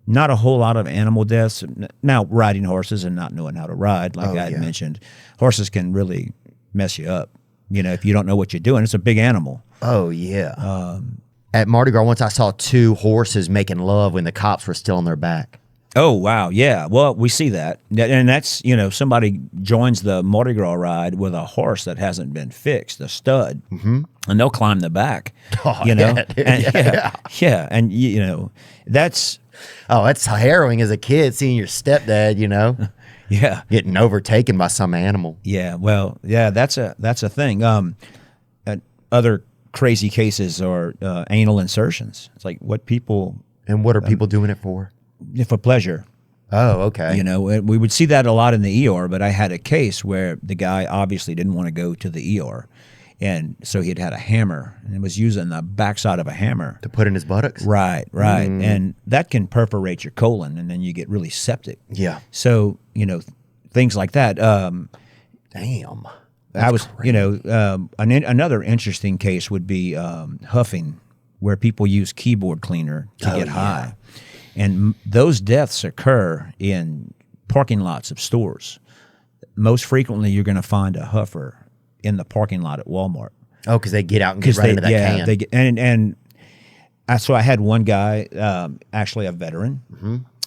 not a whole lot of animal deaths. Now, riding horses and not knowing how to ride, like I had mentioned, horses can really mess you up. If you don't know what you're doing, it's a big animal. Oh, yeah. At Mardi Gras, once I saw two horses making love when the cops were still on their back. Oh, wow. Yeah. Well, we see that. And that's, somebody joins the Mardi Gras ride with a horse that hasn't been fixed, a stud, and they'll climb the back, Oh, And yeah. And, that's, That's harrowing as a kid seeing your stepdad, yeah. getting overtaken by some animal. Yeah. Well, yeah, that's a thing. Other crazy cases are anal insertions. It's like what people, And what are people doing it for? for pleasure. Oh, okay. We would see that a lot in the ER, but I had a case where the guy obviously didn't want to go to the ER. And so he had a hammer and was using the backside of a hammer. To put in his buttocks? Right. And that can perforate your colon and then you get really septic. Yeah. So, things like that. Damn. I was, another interesting case would be huffing, where people use keyboard cleaner to get high. And those deaths occur in parking lots of stores. Most frequently, you're going to find a huffer in the parking lot at Walmart. Oh, because they get out and get right into that can. They get, so I had one guy, actually a veteran,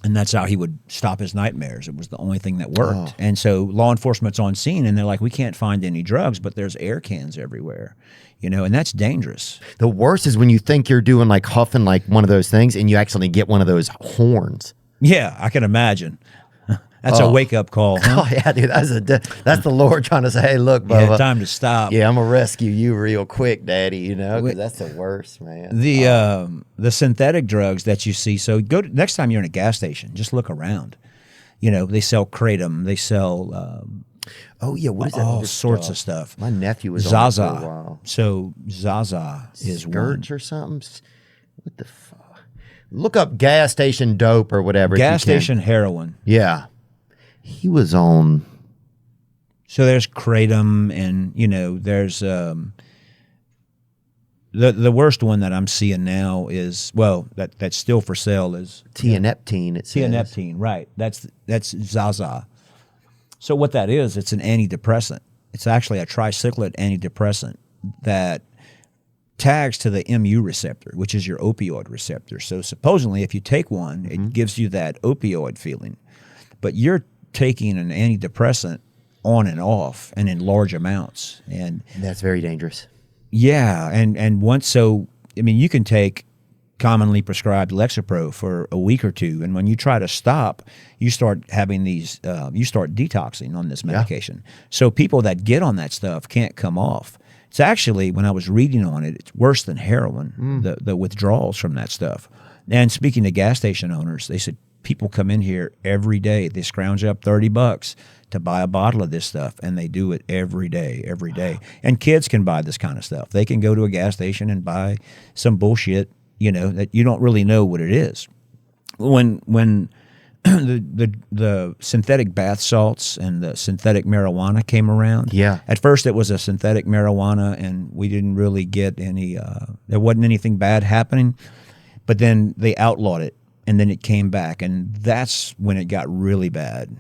and that's how he would stop his nightmares. It was the only thing that worked. And so law enforcement's on scene, and they're like, we can't find any drugs, but there's air cans everywhere, and that's dangerous. The worst is when you think you're doing like huffing like one of those things and you actually get one of those horns. Yeah, I can imagine. That's a wake-up call, huh? Oh, yeah, dude. That's the Lord trying to say, hey, look, Bubba. Yeah, time to stop. Yeah, I'm going to rescue you real quick, Daddy, because that's the worst, man. The synthetic drugs that you see, so next time you're in a gas station, just look around. They sell Kratom. They sell oh, yeah, what is that? all sorts of stuff. My nephew was on it for a Zaza. while. So Zaza is one. Scourge or something? What the fuck? Look up gas station dope or whatever. Gas station heroin. Yeah. He was on. So there's Kratom, and there's the worst one that I'm seeing now is that's still for sale is Tianeptine. It says Tianeptine, right? That's Zaza. So what that is, it's an antidepressant. It's actually a tricyclic antidepressant that tags to the mu receptor, which is your opioid receptor. So supposedly, if you take one, it gives you that opioid feeling, but you're taking an antidepressant on and off and in large amounts, and that's very dangerous. Yeah, and you can take commonly prescribed Lexapro for a week or two, and when you try to stop, you start having these you start detoxing on this medication. So people that get on that stuff can't come off. It's actually, when I was reading on it, it's worse than heroin, the withdrawals from that stuff. And speaking to gas station owners, they said people come in here every day. They scrounge up $30 to buy a bottle of this stuff, and they do it every day. And kids can buy this kind of stuff. They can go to a gas station and buy some bullshit, that you don't really know what it is. When the synthetic bath salts and the synthetic marijuana came around, at first it was a synthetic marijuana, and we didn't really get any. There wasn't anything bad happening, but then they outlawed it. And then it came back, and that's when it got really bad.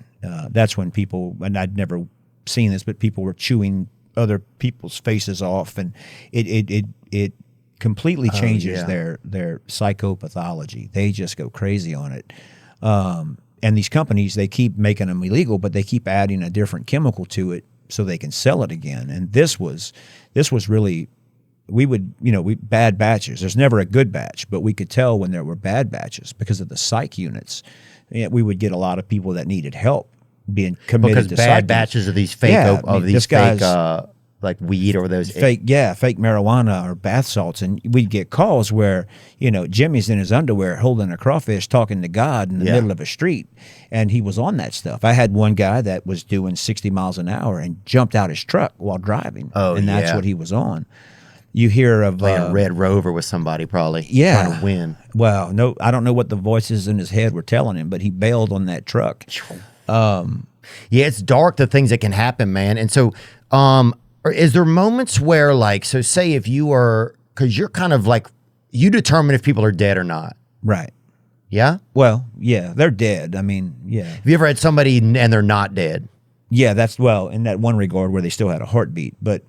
That's when people, and I'd never seen this, but people were chewing other people's faces off, and it completely changes their psychopathology. They just go crazy on it. And these companies, they keep making them illegal, but they keep adding a different chemical to it so they can sell it again. And this was really. We would, bad batches. There's never a good batch, but we could tell when there were bad batches because of the psych units. We would get a lot of people that needed help being committed to bad psych batches units. of these fake like weed or those fake marijuana or bath salts, and we'd get calls where Jimmy's in his underwear holding a crawfish talking to God in the middle of a street, and he was on that stuff. I had one guy that was doing 60 miles an hour and jumped out his truck while driving, and that's what he was on. You hear of playing Red Rover with somebody, probably trying to win. Well, no, I don't know what the voices in his head were telling him, but he bailed on that truck. It's dark, the things that can happen, man. And so, is there moments where, like, so say if you are, because you're kind of like, you determine if people are dead or not, right? Yeah. Well, yeah, they're dead. I mean, yeah. Have you ever had somebody and they're not dead? Yeah, that's in that one regard where they still had a heartbeat, but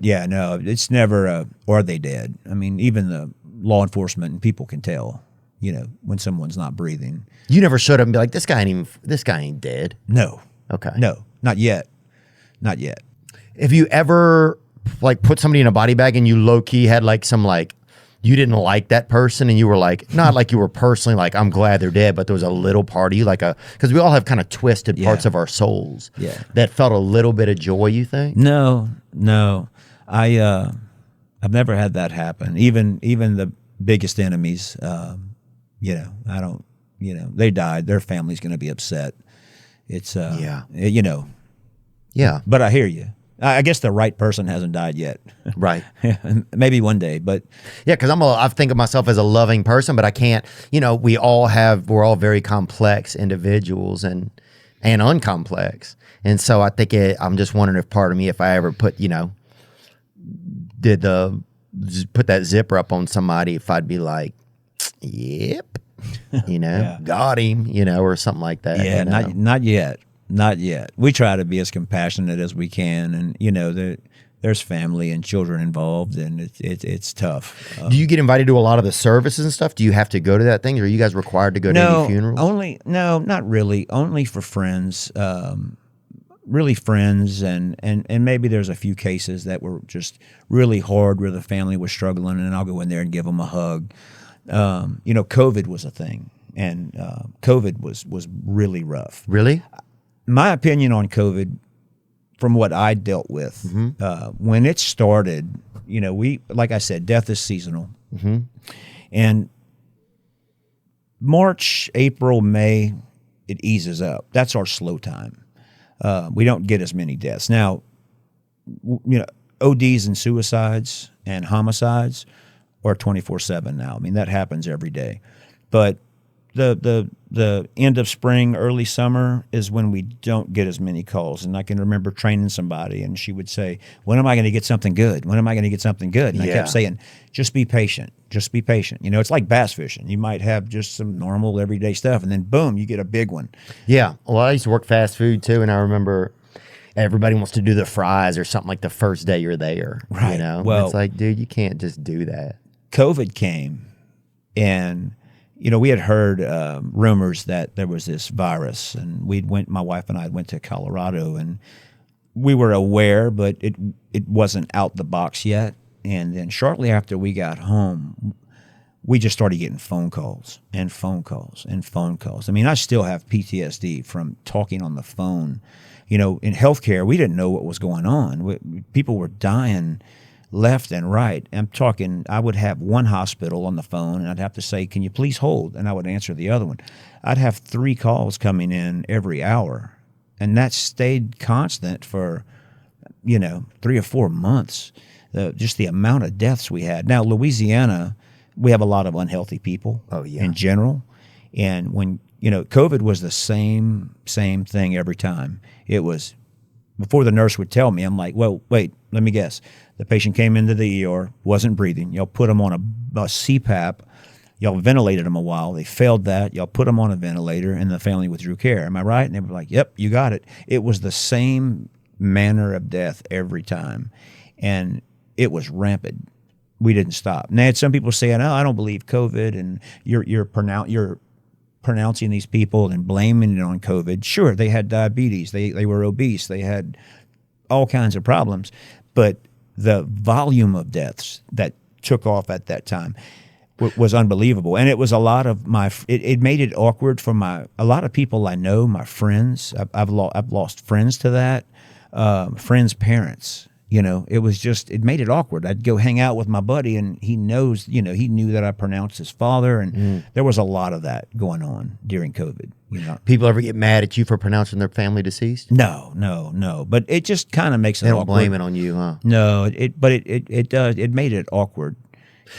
yeah, no, it's never are they dead? I mean, even the law enforcement and people can tell. when someone's not breathing. You never showed up and be like, this guy ain't dead. No. Okay. No, not yet. Not yet. Have you ever like put somebody in a body bag and you low key had like some like, you didn't like that person and you were like, not like you were personally like, I'm glad they're dead, but there was a little part of you like because we all have kind of twisted parts of our souls that felt a little bit of joy, you think? No. I've never had that happen. Even the biggest enemies, I don't, they died. Their family's going to be upset. It's, Yeah. But I hear you. I guess the right person hasn't died yet. Right. Maybe one day, but yeah, because I think of myself as a loving person, but I can't, we're all very complex individuals and uncomplex. And so I think I'm just wondering if part of me, if I ever put, put that zipper up on somebody, if I'd be like, yep, got him, or something like that. Yeah, not yet. Not yet. We try to be as compassionate as we can, and there's family and children involved, and it's tough. Do you get invited to a lot of the services and stuff? Do you have to go to that thing? Or are you guys required to go to any funerals? No, not really. Only for friends, really friends, and maybe there's a few cases that were just really hard where the family was struggling, and I'll go in there and give them a hug. COVID was a thing, and COVID was really rough. Really? My opinion on COVID, from what I dealt with, when it started, like I said, death is seasonal. And March, April, May, it eases up. That's our slow time. We don't get as many deaths. Now, ODs and suicides and homicides are 24/7 now. I mean, that happens every day. But the end of spring, early summer is when we don't get as many calls. And I can remember training somebody, and she would say, when am I going to get something good? When am I going to get something good? And I kept saying, just be patient. Just be patient. It's like bass fishing. You might have just some normal everyday stuff, and then boom, you get a big one. Yeah. Well, I used to work fast food too, and I remember everybody wants to do the fries or something like the first day you're there. Right. Well, it's like, dude, you can't just do that. COVID came, and we had heard rumors that there was this virus, and my wife and I went to Colorado, and we were aware, but it wasn't out the box yet. And then shortly after we got home, we just started getting phone calls and phone calls and phone calls. I mean, I still have PTSD from talking on the phone. In healthcare, we didn't know what was going on. People were dying left and right. I'm talking, I would have one hospital on the phone, and I'd have to say, can you please hold? And I would answer the other one. I'd have 3 calls coming in every hour, and that stayed constant for, 3 or 4 months. Just the amount of deaths we had. Now, Louisiana, we have a lot of unhealthy people in general. And when, COVID was the same thing every time. It was, before the nurse would tell me, I'm like, well, wait, let me guess. The patient came into the ER, wasn't breathing. Y'all put him on a CPAP. Y'all ventilated him a while. They failed that. Y'all put him on a ventilator, and the family withdrew care. Am I right? And they were like, yep, you got it. It was the same manner of death every time. And it was rampant. We didn't stop. And they had some people saying, oh, I don't believe COVID, and you're pronouncing these people and blaming it on COVID. Sure, they had diabetes. They were obese. They had all kinds of problems. But the volume of deaths that took off at that time was unbelievable. And it was a lot of it made it awkward for a lot of people I know, my friends. I've lost friends to that, friends' parents. It was just, it made it awkward. I'd go hang out with my buddy, and he knows, he knew that I pronounced his father, and there was a lot of that going on during COVID. People ever get mad at you for pronouncing their family deceased? No. But it just kind of makes it awkward. They don't blame it on you, huh? No, it does. It made it awkward.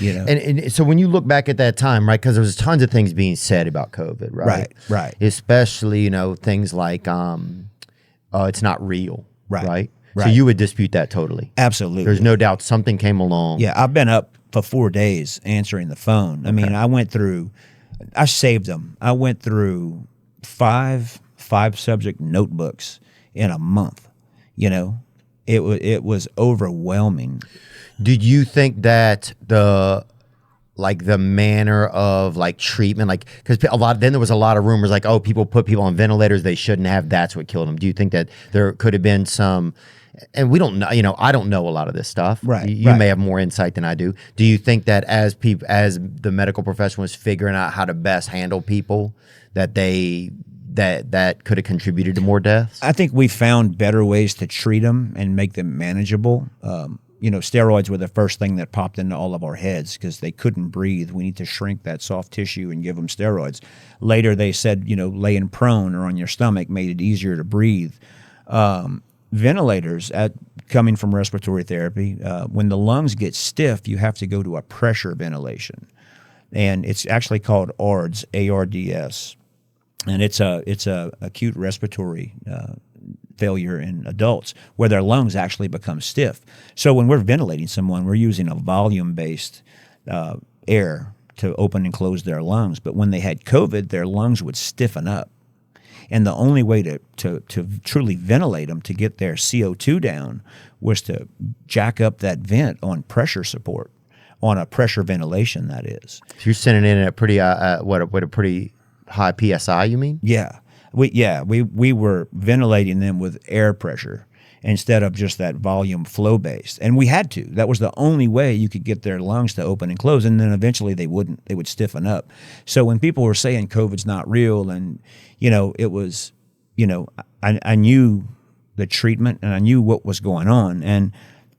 And so when you look back at that time, right, because there was tons of things being said about COVID, right? Right. Especially, things like it's not real, right? Right. So you would dispute that totally? Absolutely. There's no doubt something came along. Yeah, I've been up for 4 days answering the phone. I mean, I saved them. I went through five subject notebooks in a month. It was overwhelming. Did you think that like the manner of like treatment, like because then there was a lot of rumors like, oh, people put people on ventilators they shouldn't have, that's what killed them. Do you think that there could have been some, and we don't know, I don't know a lot of this stuff, Right, you right. may have more insight than I do. Do you think that as the medical profession was figuring out how to best handle people, that that could have contributed to more deaths? I think we found better ways to treat them and make them manageable. Steroids were the first thing that popped into all of our heads because they couldn't breathe. We need to shrink that soft tissue and give them steroids. Later, they said, laying prone or on your stomach made it easier to breathe. Ventilators, coming from respiratory therapy, when the lungs get stiff, you have to go to a pressure ventilation. And it's actually called ARDS, ARDS. And it's a acute respiratory failure in adults where their lungs actually become stiff. So when we're ventilating someone, we're using a volume-based air to open and close their lungs. But when they had COVID, their lungs would stiffen up. And the only way to truly ventilate them, to get their CO2 down, was to jack up that vent on pressure support, on a pressure ventilation, that is. So you're sending in a pretty, a pretty high PSI, you mean? Yeah. We were ventilating them with air pressure instead of just that volume flow based. And we had to. That was the only way you could get their lungs to open and close. And then eventually they would stiffen up. So when people were saying COVID's not real, and, it was, I knew the treatment and I knew what was going on. And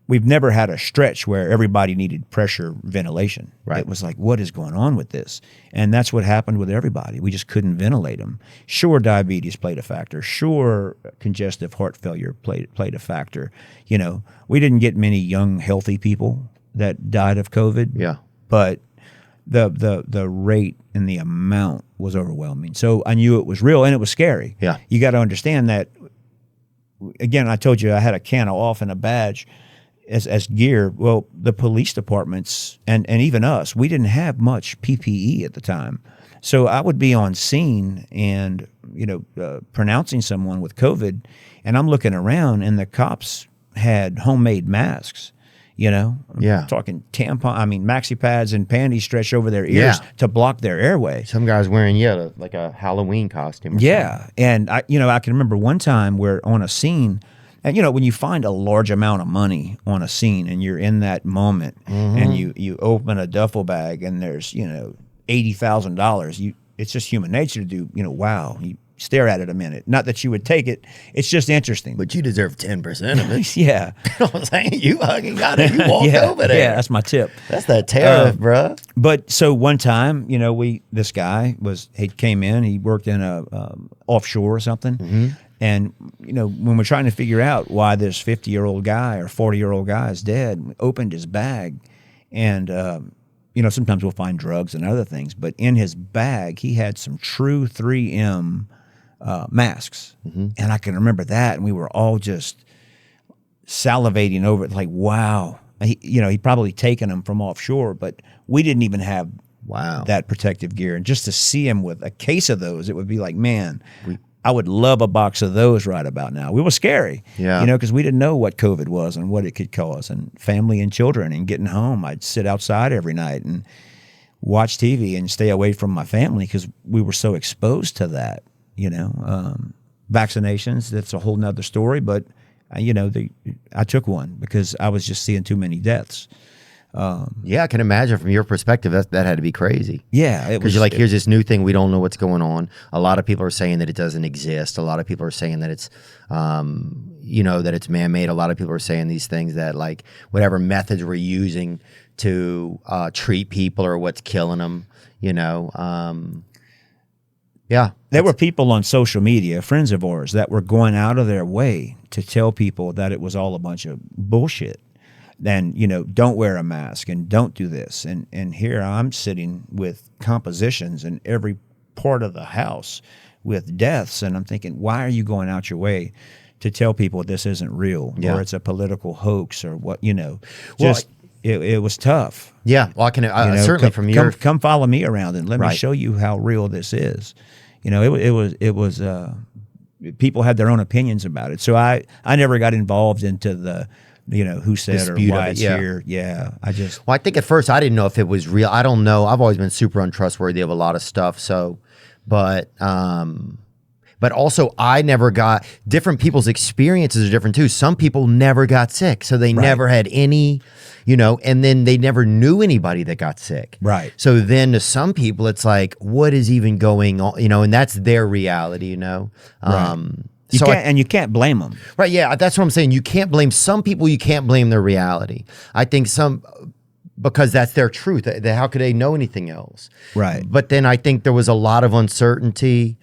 we've never had a stretch where everybody needed pressure ventilation. Right. It was like, what is going on with this? And that's what happened with everybody. We just couldn't ventilate them. Sure, diabetes played a factor. Sure, congestive heart failure played a factor. We didn't get many young, healthy people that died of COVID. Yeah. But the rate and the amount was overwhelming. So I knew it was real, and it was scary. Yeah. You got to understand that, again, I told you I had a can of off and a badge as gear. Well, the police departments and even us, we didn't have much PPE at the time. So I would be on scene and, pronouncing someone with COVID, and I'm looking around and the cops had homemade masks, Yeah. I'm talking maxi pads and panties stretched over their ears to block their airway. Some guys wearing, like a Halloween costume. Or something. And I can remember one time where on a scene, and when you find a large amount of money on a scene and you're in that moment, and you open a duffel bag and there's $80,000, it's just human nature to do wow. You stare at it a minute. Not that you would take it. It's just interesting. But you deserve 10% of it. Yeah. You know what I'm saying? You fucking got it. You walked over there. Yeah, that's my tip. That's that tariff, bruh. But so one time, this guy he came in. He worked in a offshore or something. Mm-hmm. And, when we're trying to figure out why this 50-year-old guy or 40-year-old guy is dead, we opened his bag, and, sometimes we'll find drugs and other things, but in his bag, he had some true 3M masks. Mm-hmm. And I can remember that, and we were all just salivating over it, like, wow. He'd probably taken them from offshore, but we didn't even have that protective gear. And just to see him with a case of those, it would be like, man, I would love a box of those right about now. We were scary, because we didn't know what COVID was and what it could cause, and family and children, and getting home. I'd sit outside every night and watch TV and stay away from my family because we were so exposed to that, vaccinations, that's a whole nother story. But, I took one because I was just seeing too many deaths. I can imagine from your perspective that had to be crazy. Yeah, because you're like, here's this new thing, we don't know what's going on. A lot of people are saying that it doesn't exist. A lot of people are saying that it's, that it's man-made. A lot of people are saying these things that like whatever methods we're using to treat people or what's killing them. There were people on social media, friends of ours, that were going out of their way to tell people that it was all a bunch of bullshit. And, don't wear a mask and don't do this. And here I'm sitting with compositions in every part of the house with deaths. And I'm thinking, why are you going out your way to tell people this isn't real or it's a political hoax or what, it was tough. Yeah. Well, I can certainly from your... Come follow me around and let me show you how real this is. It was people had their own opinions about it. So I never got involved into the who said Dispute or of why it, it's yeah. here. Yeah, Well, I think at first I didn't know if it was real. I don't know. I've always been super untrustworthy of a lot of stuff. So, but also I never got, different people's experiences are different too. Some people never got sick, so they never had any, and then they never knew anybody that got sick. Right. So then to some people, it's like, what is even going on? And that's their reality. Right. You can't blame them. Right, yeah, that's what I'm saying. You can't blame some people. You can't blame their reality. I think because that's their truth. How could they know anything else? Right. But then I think there was a lot of uncertainty,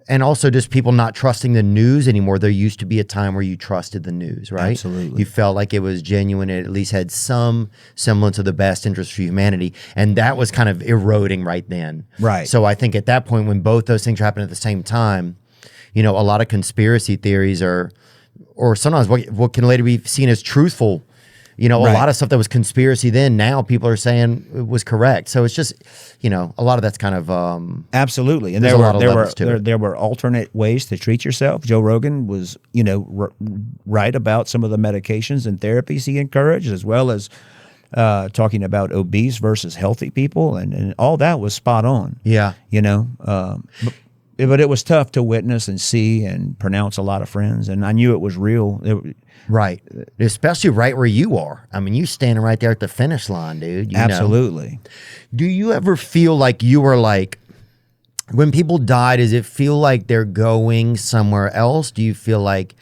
and also just people not trusting the news anymore. There used to be a time where you trusted the news, right? Absolutely. You felt like it was genuine. It at least had some semblance of the best interest for humanity, and that was kind of eroding right then. Right. So I think at that point, when both those things happen at the same time, a lot of conspiracy theories or sometimes what can later be seen as truthful, a lot of stuff that was conspiracy then, now people are saying it was correct. So it's just, a lot of that's kind of absolutely. And there's a lot of levels to it. There were alternate ways to treat yourself. Joe Rogan was, right about some of the medications and therapies he encouraged, as well as talking about obese versus healthy people, and all that was spot on. Yeah. But it was tough to witness and see and pronounce a lot of friends, and I knew it was real. Right. Especially right where you are. I mean, you standing right there at the finish line, dude. Absolutely. Do you ever feel like you were like, when people die, does it feel like they're going somewhere else? Do you think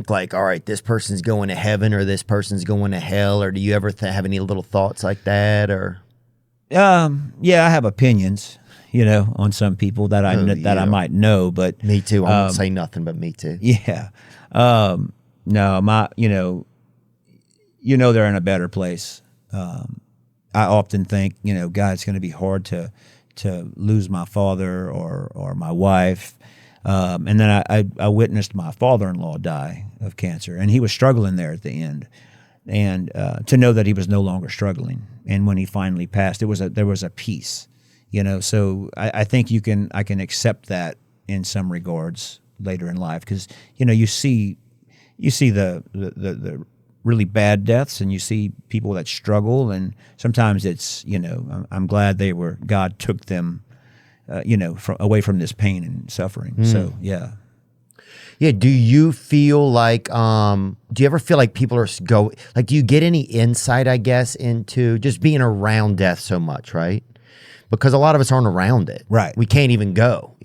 like, all right, this person's going to heaven or this person's going to hell? Or do you ever have any little thoughts like that? Or yeah, I have opinions, on some people that I might know, but me too. I won't say nothing, but me too. Yeah. No, they're in a better place. I often think, God, it's going to be hard to lose my father or my wife. And then I witnessed my father-in-law die of cancer, and he was struggling there at the end. And to know that he was no longer struggling, and when he finally passed, there was a peace, So I think I can accept that in some regards later in life, because you see the really bad deaths, and you see people that struggle, and sometimes it's I'm glad God took them away from this pain and suffering. So yeah. Do you feel like do you ever feel like people are do you get any insight, I guess, into just being around death so much, right? Because a lot of us aren't around it. Right. We can't even go,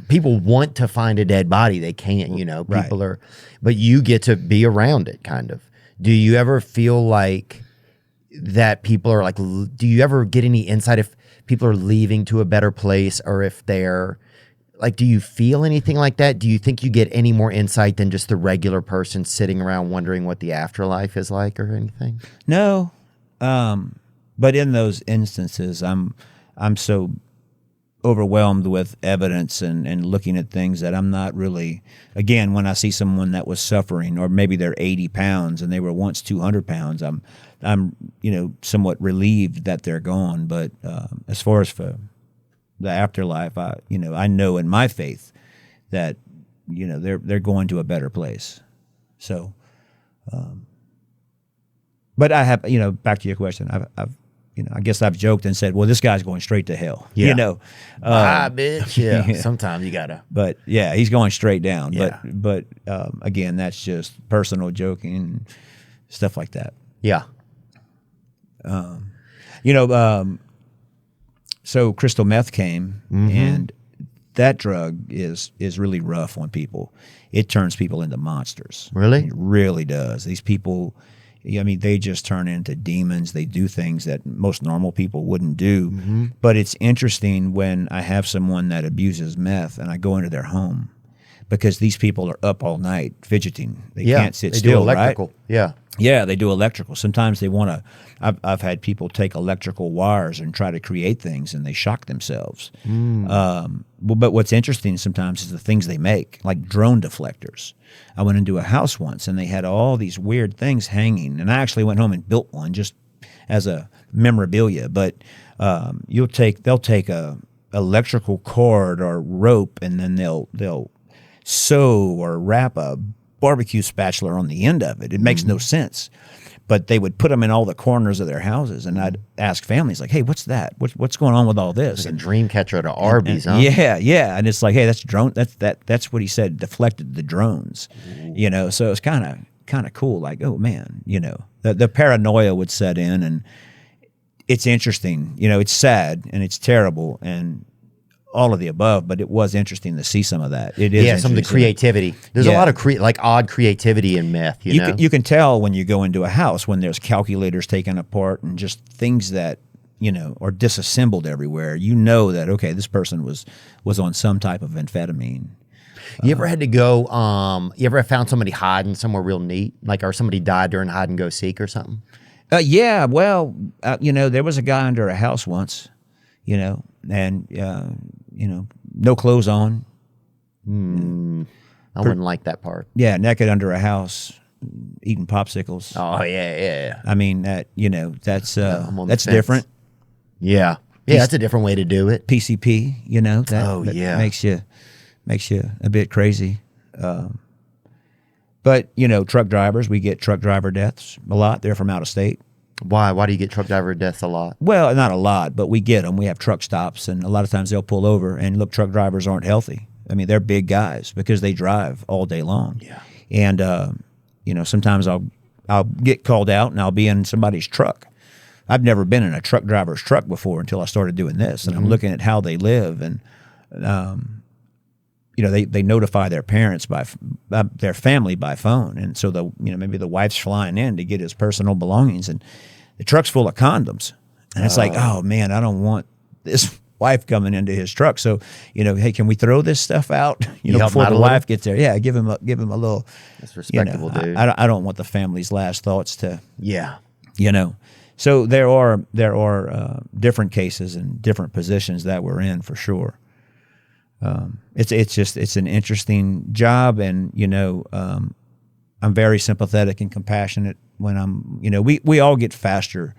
people want to find a dead body. They can't, people are, but you get to be around it kind of. Do you ever feel like that people are like, do you ever get any insight if people are leaving to a better place, or if they're like, do you feel anything like that? Do you think you get any more insight than just the regular person sitting around wondering what the afterlife is like or anything? No. But in those instances, I'm so overwhelmed with evidence and looking at things that I'm not really, again, when I see someone that was suffering, or maybe they're 80 pounds and they were once 200 pounds, I'm somewhat relieved that they're gone. But as far as for the afterlife, I know in my faith that, they're going to a better place. So, but I have, back to your question, I've I guess I've joked and said, well, this guy's going straight to hell. Yeah. Bitch. Yeah. Yeah. Sometimes you gotta. But yeah, he's going straight down. Yeah. But again, that's just personal joking and stuff like that. Yeah. So crystal meth came, and that drug is really rough on people. It turns people into monsters. Really? It really does. These people, they just turn into demons. They do things that most normal people wouldn't do. But it's interesting when I have someone that abuses meth and I go into their home, because these people are up all night fidgeting. They can't sit still, do electrical. right? Yeah. Yeah, they do electrical. Sometimes they want to. I've had people take electrical wires and try to create things, and they shock themselves. But what's interesting sometimes is the things they make, like drone deflectors. I went into a house once, and they had all these weird things hanging, and I actually went home and built one just as a memorabilia. But they'll take a electrical cord or rope, and then they'll sew or wrap a barbecue spatula on the end of it. It makes no sense. But they would put them in all the corners of their houses, and I'd ask families like, "Hey, what's that? What's going on with all this?" Like a dream catcher at Arby's, huh? Yeah, and it's like, "Hey, that's drone. That's what he said. Deflected the drones." You know, so it's kind of cool. Like, oh man, you know, the paranoia would set in, and it's interesting. You know, it's sad and it's terrible and all of the above, but it was interesting to see some of that. It is some of the creativity. There's a lot of like odd creativity in myth. You know, you can tell when you go into a house when there's calculators taken apart and just things that, you know, are disassembled everywhere. You know that, okay, this person was on some type of amphetamine. You ever had to go? You ever found somebody hiding somewhere real neat, like, or somebody died during hide and go seek or something? Yeah, well, you know, there was a guy under a house once, you know, and you know, no clothes on. I wouldn't like that part. Yeah, naked under a house, eating popsicles. Oh yeah. I mean, that, you know, that's different. Yeah, that's a different way to do it. PCP, you know, that makes you a bit crazy. But you know, truck drivers, we get truck driver deaths a lot. They're from out of state. Why? Why do you get truck driver deaths a lot? Well, not a lot, but we get them. We have truck stops, and a lot of times they'll pull over, and look, truck drivers aren't healthy. I mean, they're big guys because they drive all day long. Yeah. And you know, sometimes I'll get called out, and I'll be in somebody's truck. I've never been in a truck driver's truck before until I started doing this, and I'm looking at how they live, and you know, they notify their parents their family by phone, and so maybe the wife's flying in to get his personal belongings, and the truck's full of condoms, and it's like, oh man, I don't want this wife coming into his truck. So, you know, hey, can we throw this stuff out? You know, before the wife gets there. Yeah, give him a little. That's respectable, you know, dude. I don't want the family's last thoughts to. Yeah. You know, so there are different cases and different positions that we're in for sure. It's an interesting job, and you know, I'm very sympathetic and compassionate when I'm, you know, we all get faster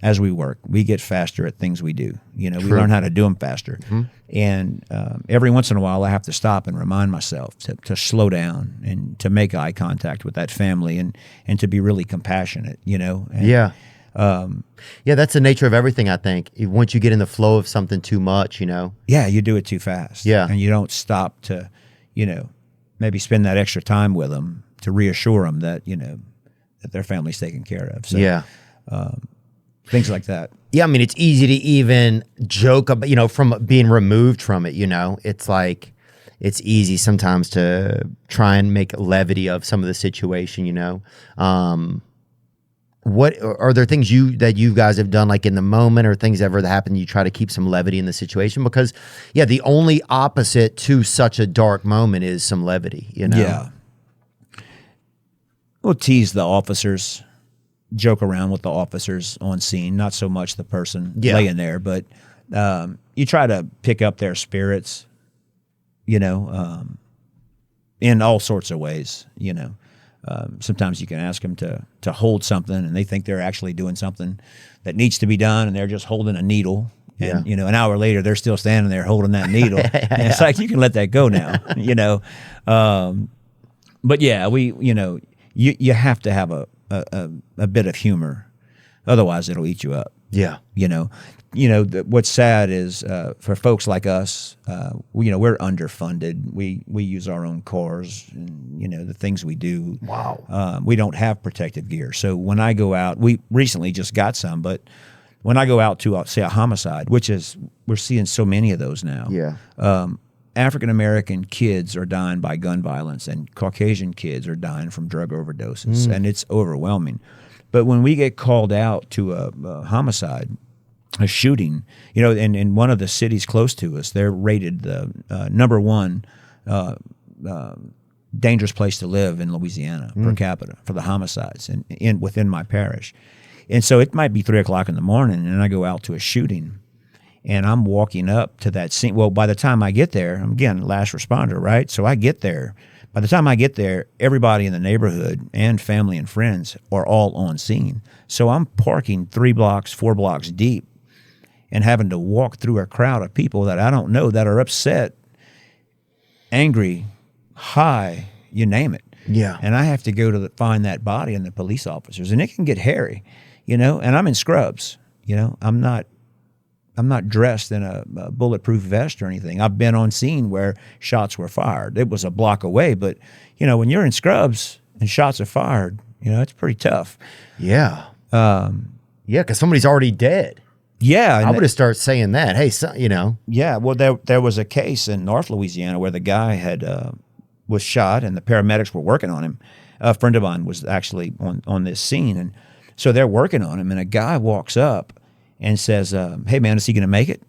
as we work. We get faster at things we do. You know, we learn how to do them faster. And every once in a while, I have to stop and remind myself to slow down and to make eye contact with that family and to be really compassionate. You know. And, yeah. Yeah, that's the nature of everything, I think. Once you get in the flow of something too much, you know. Yeah, you do it too fast. Yeah. And you don't stop to, you know, maybe spend that extra time with them to reassure them that, you know, that their family's taken care of. So, yeah. Things like that. Yeah, I mean, it's easy to even joke about, you know, from being removed from it, you know. It's like, it's easy sometimes to try and make levity of some of the situation, you know. What are there things that you guys have done, like in the moment, or things ever that happen, you try to keep some levity in the situation? Because yeah, the only opposite to such a dark moment is some levity, you know? Yeah. We'll tease the officers, joke around with the officers on scene, not so much the person laying there, but you try to pick up their spirits, you know, in all sorts of ways, you know. Sometimes you can ask them to hold something, and they think they're actually doing something that needs to be done, and they're just holding a needle. And, you know, an hour later, they're still standing there holding that needle. And it's like, you can let that go now, you know. But yeah, you know, you have to have a bit of humor. Otherwise, it'll eat you up. Yeah. You know, what's sad is for folks like us, you know, we're underfunded. We use our own cars, and you know the things we do. Wow. We don't have protective gear. So when I go out, we recently just got some, but when I go out to say a homicide, which is, we're seeing so many of those now. Yeah. African American kids are dying by gun violence, and Caucasian kids are dying from drug overdoses, and it's overwhelming. But when we get called out to a homicide, a shooting, you know, in one of the cities close to us, they're rated the number one dangerous place to live in Louisiana per capita for the homicides within my parish. And so it might be 3 o'clock in the morning, and I go out to a shooting, and I'm walking up to that scene. Well, by the time I get there, I'm, again, last responder, right? So I get there. By the time I get there, everybody in the neighborhood and family and friends are all on scene. So I'm parking 3 blocks, 4 blocks deep, and having to walk through a crowd of people that I don't know that are upset, angry, high, you name it. Yeah. And I have to go to find that body and the police officers, and it can get hairy, and I'm in scrubs, I'm not dressed in a bulletproof vest or anything. I've been on scene where shots were fired. It was a block away, but when you're in scrubs and shots are fired, it's pretty tough. Yeah. Yeah, because somebody's already dead. Yeah. I would have started saying that. Hey, Yeah, well, there was a case in North Louisiana where the guy was shot and the paramedics were working on him. A friend of mine was actually on this scene, and so they're working on him, and a guy walks up and says, hey, man, is he going to make it?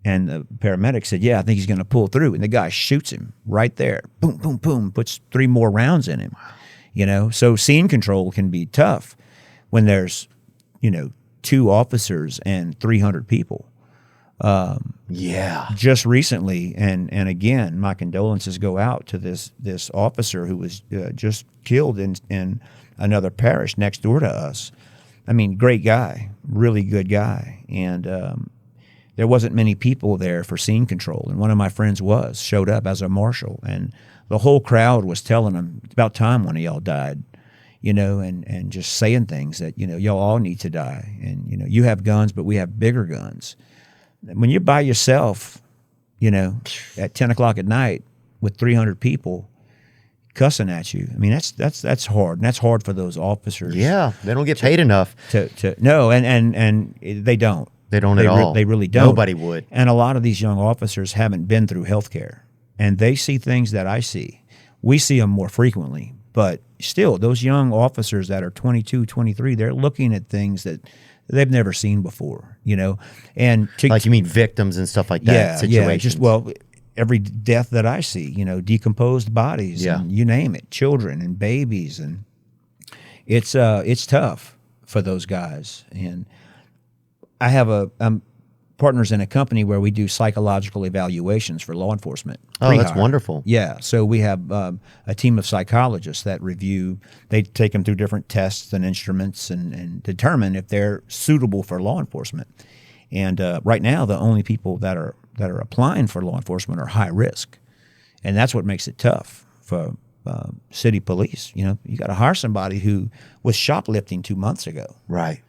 And the paramedic said, yeah, I think he's going to pull through. And the guy shoots him right there. Boom, boom, boom, puts 3 more rounds in him. So scene control can be tough when there's, 2 officers and 300 people. Yeah. Just recently, and again, my condolences go out to this officer who was just killed in another parish next door to us. I mean, great guy, really good guy, and there wasn't many people there for scene control, and one of my friends showed up as a marshal, and the whole crowd was telling him, it's about time one of y'all died, and just saying things that, y'all all need to die, and, you have guns, but we have bigger guns. When you're by yourself, at 10 o'clock at night with 300 people cussing at you, I mean, that's hard, and that's hard for those officers. Yeah, they don't get paid enough. No, and they don't. They don't at all. They really don't. Nobody would. And a lot of these young officers haven't been through healthcare, and they see things that I see. We see them more frequently, but still, those young officers that are 22, 23, they're looking at things that they've never seen before, and like you mean victims and stuff like that. Yeah, situations. Every death that I see, decomposed bodies, and you name it, children and babies, and it's tough for those guys. And I have I'm partners in a company where we do psychological evaluations for law enforcement. Oh, that's wonderful. Yeah, so we have a team of psychologists that review. They take them through different tests and instruments and determine if they're suitable for law enforcement. And right now, the only people that are applying for law enforcement are high risk, and that's what makes it tough for city police. You got to hire somebody who was shoplifting 2 months ago, Right.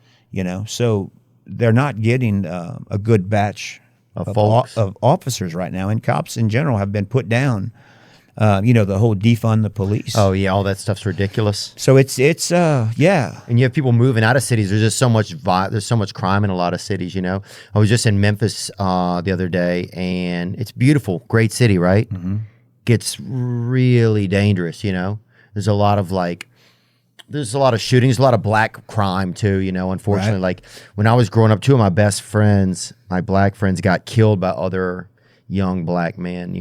So they're not getting a good batch of officers right now, and cops in general have been put down. The whole defund the police. Oh yeah, all that stuff's ridiculous. So it's yeah. And you have people moving out of cities. There's just so much there's so much crime in a lot of cities. I was just in Memphis the other day, and it's beautiful, great city, right? Mm-hmm. Gets really dangerous. There's a lot of there's a lot of shootings, a lot of black crime too. Unfortunately, Right. like when I was growing up, 2 of my best friends, my black friends, got killed by other young black men.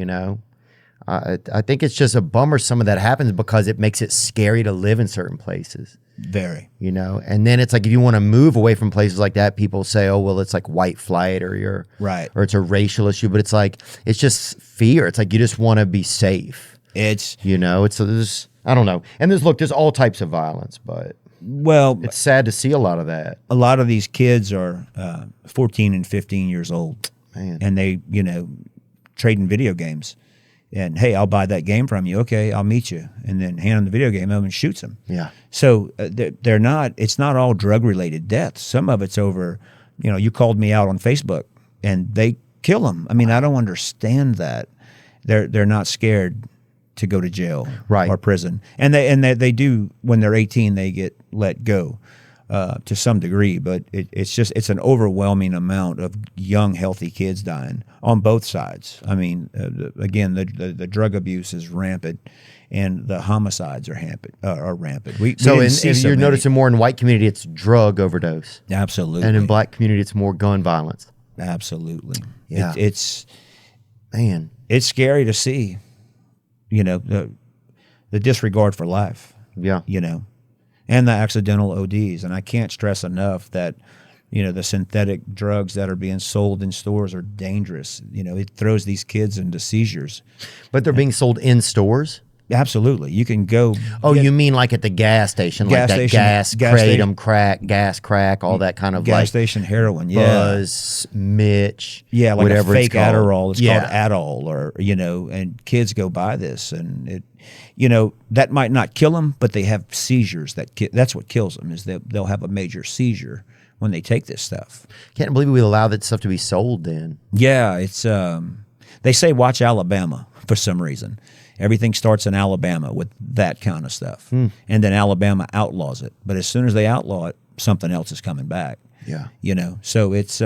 I think it's just a bummer some of that happens because it makes it scary to live in certain places. Very. And then it's like if you want to move away from places like that, people say, oh, well, it's like white flight or Right. It's a racial issue. But it's like, it's just fear. It's like you just want to be safe. It's There's, I don't know. And there's all types of violence, but it's sad to see a lot of that. A lot of these kids are 14 and 15 years old. Man. And they, trading video games. And, hey, I'll buy that game from you. Okay, I'll meet you. And then hand them the video game over and shoots them. Yeah. So it's not all drug-related deaths. Some of it's over, you called me out on Facebook, and they kill them. I mean, I don't understand that. They're not scared to go to jail or prison. And they do, when they're 18, they get let go to some degree. But it's an overwhelming amount of young, healthy kids dying on both sides. I mean, again, the drug abuse is rampant, and the homicides are rampant. You're noticing more in white community, it's drug overdose. Absolutely. And in black community, it's more gun violence. Absolutely. Yeah. It's scary to see, the disregard for life. Yeah. And the accidental ODs. And I can't stress enough that, the synthetic drugs that are being sold in stores are dangerous. It throws these kids into seizures. But they're being sold in stores? Absolutely. You can go. Oh, you mean like at the gas station, like that gas kratom crack, gas crack, all that kind of gas like station heroin, Buzz, Mitch, like whatever a fake it's called. Adderall. It's called Adderall, or and kids go buy this, and it, that might not kill them, but they have seizures. That's what kills them. Is they'll have a major seizure when they take this stuff. Can't believe we allow that stuff to be sold. Then it's they say watch Alabama for some reason. Everything starts in Alabama with that kind of stuff. And then Alabama outlaws it. But as soon as they outlaw it, something else is coming back. Yeah. So it's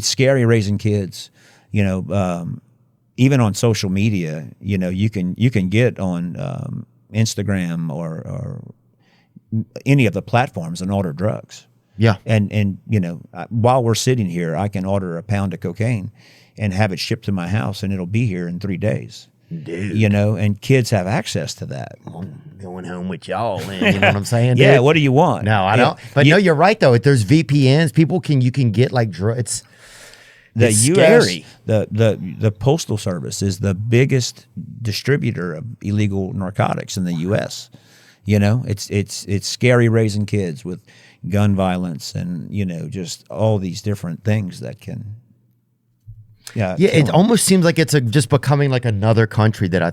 scary raising kids. Even on social media, you can get on Instagram or any of the platforms and order drugs. Yeah. And while we're sitting here, I can order a pound of cocaine and have it shipped to my house, and it'll be here in 3 days. Dude. And kids have access to that. I'm going home with y'all, man. You know what I'm saying? Yeah, dude? what do you want? No, I don't. But no, you're right though. If there's VPNs, you can get like drugs. The It's U.S. scary. The Postal Service is the biggest distributor of illegal narcotics in the U.S. It's scary raising kids with gun violence and just all these different things that can. Yeah, it almost seems like it's just becoming like another country than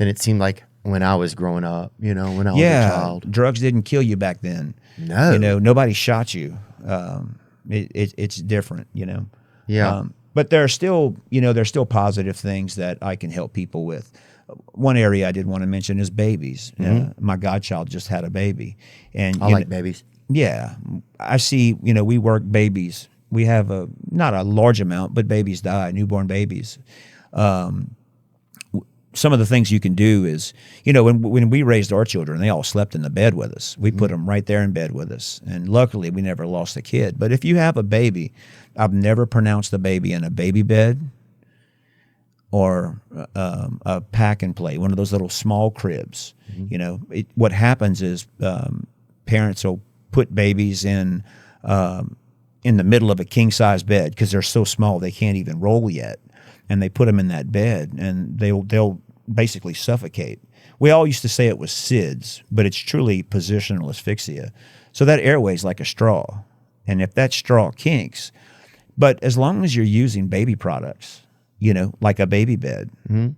it seemed like when I was growing up, when I was a child. Drugs didn't kill you back then. No. Nobody shot you. It's different, Yeah. But there's still positive things that I can help people with. One area I did want to mention is babies. My godchild just had a baby. And I like babies. Yeah. I see, we work babies. We have not a large amount, but babies die, newborn babies. Some of the things you can do is, when we raised our children, they all slept in the bed with us. We put them right there in bed with us. And luckily, we never lost a kid. But if you have a baby, I've never pronounced the baby in a baby bed or a pack and play, one of those little small cribs. What happens is parents will put babies in the middle of a king-size bed because they're so small they can't even roll yet. And they put them in that bed, and they'll basically suffocate. We all used to say it was SIDS, but it's truly positional asphyxia. So that airway's like a straw. And if that straw kinks, but as long as you're using baby products, like a baby bed,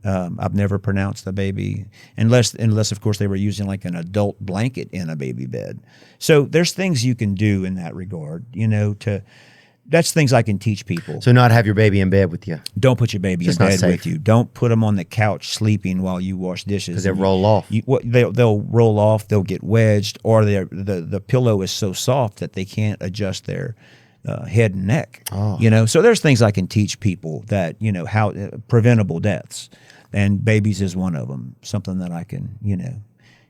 I've never pronounced the baby, unless of course they were using like an adult blanket in a baby bed. So there's things you can do in that regard, that's things I can teach people. So not have your baby in bed with you. Don't put your baby in bed with you. Don't put them on the couch sleeping while you wash dishes. Because they roll off. They'll roll off. They'll get wedged, or the pillow is so soft that they can't adjust their head and neck. Oh. So there's things I can teach people that how preventable deaths, and babies is one of them. Something that I can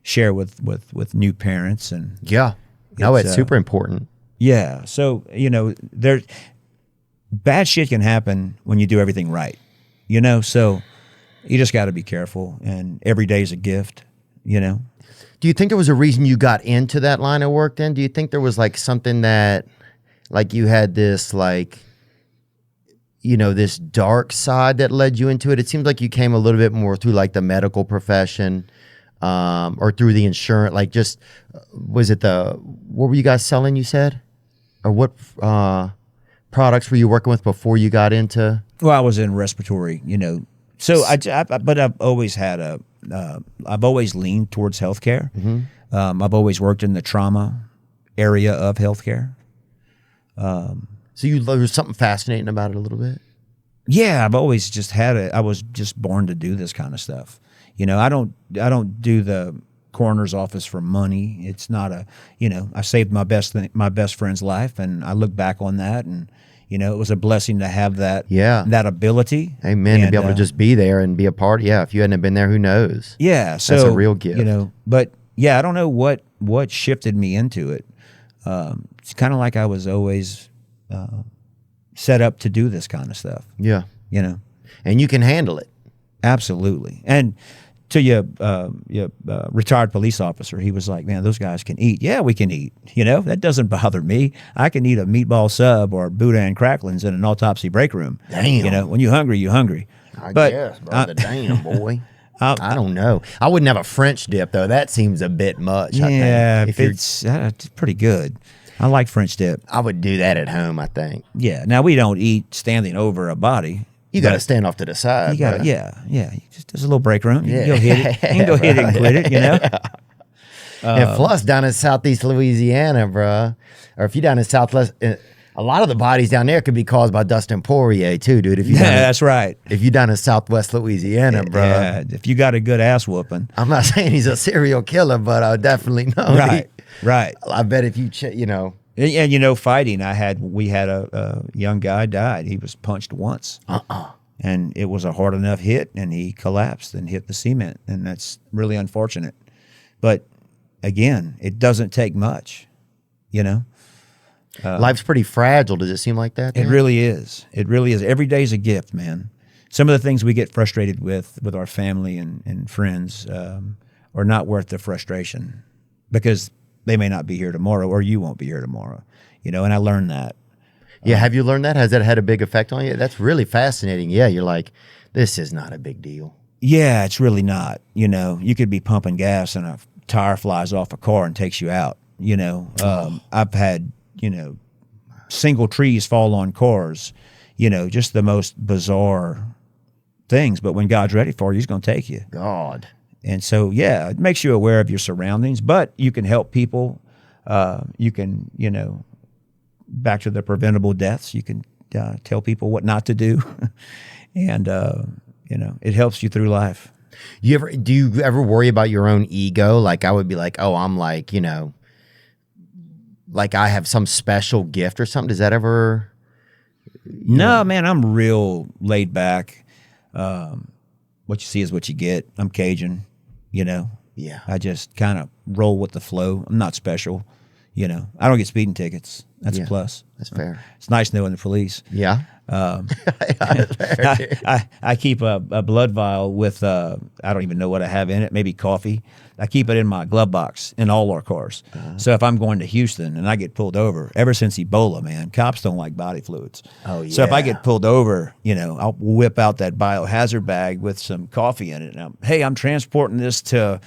share with new parents. And yeah, no, it's super important. Yeah. So, there's bad shit can happen when you do everything right, so you just got to be careful, and every day is a gift, Do you think there was a reason you got into that line of work then? Do you think there was like something that, like you had this this dark side that led you into it? It seems like you came a little bit more through like the medical profession, or through the insurance, was it what were you guys selling, you said? Or what products were you working with before you got into? Well, I was in respiratory, So but I've always had I've always leaned towards healthcare. I've always worked in the trauma area of healthcare. So there was something fascinating about it a little bit? Yeah, I've always just had it. I was just born to do this kind of stuff. I don't do the coroner's office for money. It's not I saved my best friend's life, and I look back on that, and it was a blessing to have that that ability. Amen. To be able to just be there and be a part. Yeah, if you hadn't been there, who knows? Yeah, so that's a real gift. But yeah, I don't know what shifted me into it. It's kind of like I was always set up to do this kind of stuff. Yeah, and you can handle it. Absolutely. And to your retired police officer, he was like, man, those guys can eat. Yeah, we can eat. That doesn't bother me. I can eat a meatball sub or boudin cracklings in an autopsy break room. Damn. When you're hungry, you're hungry. I guess, brother. Damn, boy. I don't know. I wouldn't have a French dip though. That seems a bit much. Yeah, I think. it's pretty good. I like French dip. I would do that at home. I think Yeah. Now we don't eat standing over a body. you got to stand off to the side. You got bro. yeah. Just there's a little break room. You Yeah. can go hit it. You can go hit it and quit it. You know. And plus, down in Southeast Louisiana, bro, or if you're down in Southwest, a lot of the bodies down there could be caused by Dustin Poirier too, dude. If you That's right. if you're down in Southwest Louisiana, bro. Yeah, if you got a good ass whooping. I'm not saying he's a serial killer, but I definitely know. Right. I bet if you, And you know, fighting, we had a young guy died. He was punched once. And it was a hard enough hit, and he collapsed and hit the cement, and that's really unfortunate. But again, it doesn't take much, you know. life's pretty fragile. Does it seem like that? It really is. It really is. Every day's a gift, man. Some of the things we get frustrated with our family and friends are not worth the frustration because they may not be here tomorrow, or you won't be here tomorrow, you know. And I learned that. Yeah, have you learned that? Has that had a big effect on you? That's really fascinating. Yeah, you're like, this is not a big deal. Yeah, it's really not. You know, you could be pumping gas and a tire flies off a car and takes you out. You know, I've had, you know, single trees fall on cars, you know, just the most bizarre things. But when God's ready for you, he's going to take you. God. And so, yeah, it makes you aware of your surroundings, but you can help people. You can, you know, back to the preventable deaths, you can tell people what not to do. And, you know, it helps you through life. Do you ever worry about your own ego? Like I would be like, oh, I'm like, you know, like I have some special gift or something. Does that ever? No, man, I'm real laid back. What you see is what you get. I'm Cajun, you know. Yeah. I just kind of roll with the flow. I'm not special, you know. I don't get speeding tickets. That's a plus. That's fair. It's nice knowing the police. Yeah. I keep a blood vial with, I don't even know what I have in it, maybe coffee. I keep it in my glove box in all our cars. So if I'm going to Houston and I get pulled over, ever since Ebola, man, cops don't like body fluids. Oh, yeah. So if I get pulled over, you know, I'll whip out that biohazard bag with some coffee in it. And I'm transporting this to